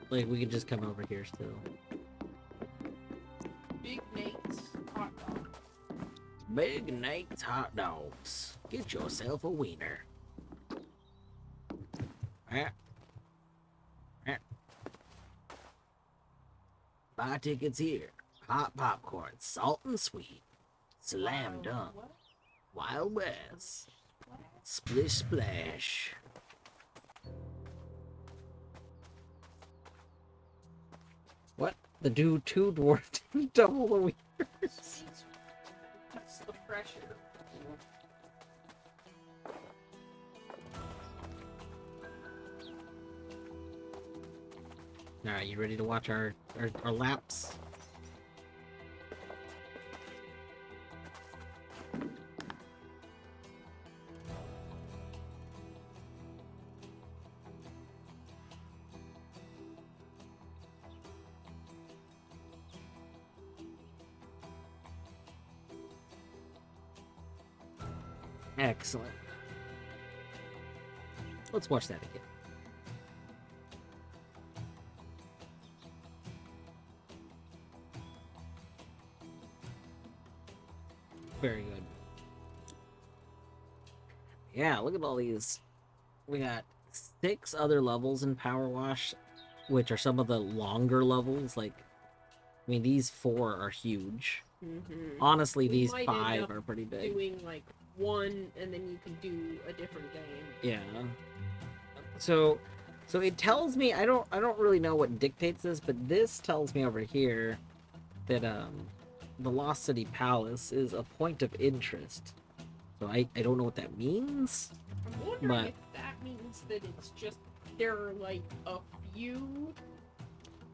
we could just come over here still. Big Nate's hot dog. Big Nate's hot dogs. Get yourself a wiener. Buy tickets here. Hot popcorn, salt and sweet. Slam dunk. What? Wild West. Splish splash. What? The dude two dwarfed double the wieners. That's the pressure. Alright, you ready to watch our laps? Excellent. Let's watch that again. Very good. Yeah, look at all these. We got 6 other levels in PowerWash, which are some of the longer levels. Like, I mean, these 4 are huge. Mm-hmm. Honestly, We these might end 5 up are pretty big. Doing like one, and then you can do a different game. Yeah. So it tells me, I don't really know what dictates this, but this tells me over here that the Lost City Palace is a point of interest. So I don't know what that means. I'm wondering But- if that means that it's just there are like a few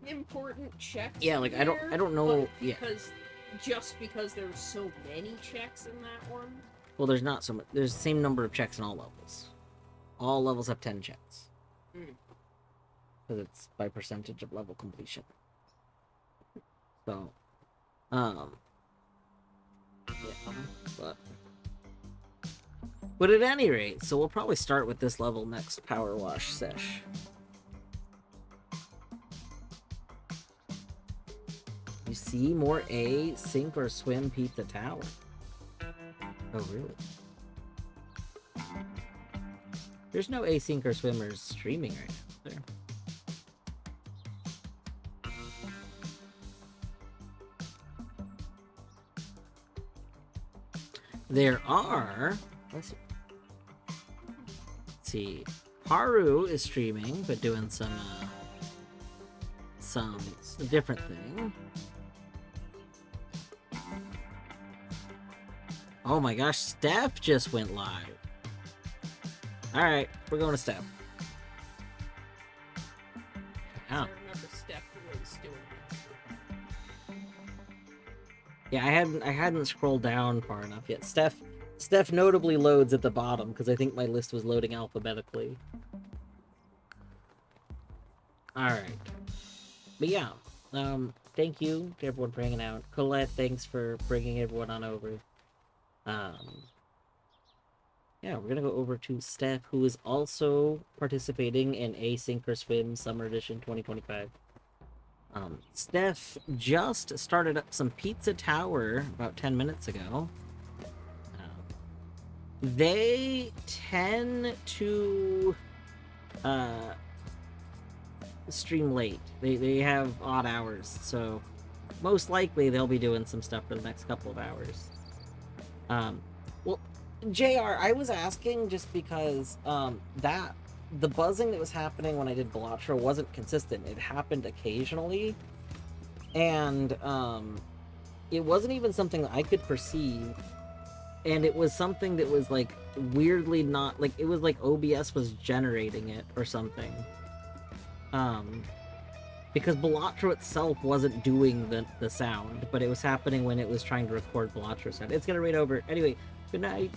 important checks. Yeah, like I don't there, know. but Yeah. because there's so many checks in that one. Well, there's not so much. There's the same number of checks in all levels. All levels have 10 checks. Mm. Because it's by percentage of level completion. So, yeah, but at any rate, so we'll probably start with this level next PowerWash sesh. You see more A, sink or swim pizza tower. Oh, really? There's no async or swimmers streaming right now, is there? There are. Let's see. Haru is streaming, but doing some different thing. Oh my gosh, Steph just went live. Alright, we're going to Steph. I Oh. remember Steph was doing it. Yeah, I hadn't scrolled down far enough yet. Steph notably loads at the bottom because I think my list was loading alphabetically. Alright. But yeah, thank you to everyone for hanging out. Colette, thanks for bringing everyone on over. Yeah, we're gonna go over to Steph, who is also participating in Async or Swim Summer Edition 2025. Steph just started up some Pizza Tower about 10 minutes ago. They tend to stream late. They have odd hours, so most likely they'll be doing some stuff for the next couple of hours. Well, JR, I was asking just because the buzzing that was happening when I did Balatro wasn't consistent. It happened occasionally, and it wasn't even something that I could perceive, and it was something that was like weirdly not like, it was like OBS was generating it or something. Because Balatro itself wasn't doing the sound, but it was happening when it was trying to record Balatro sound. It's gonna raid over. Anyway, good night.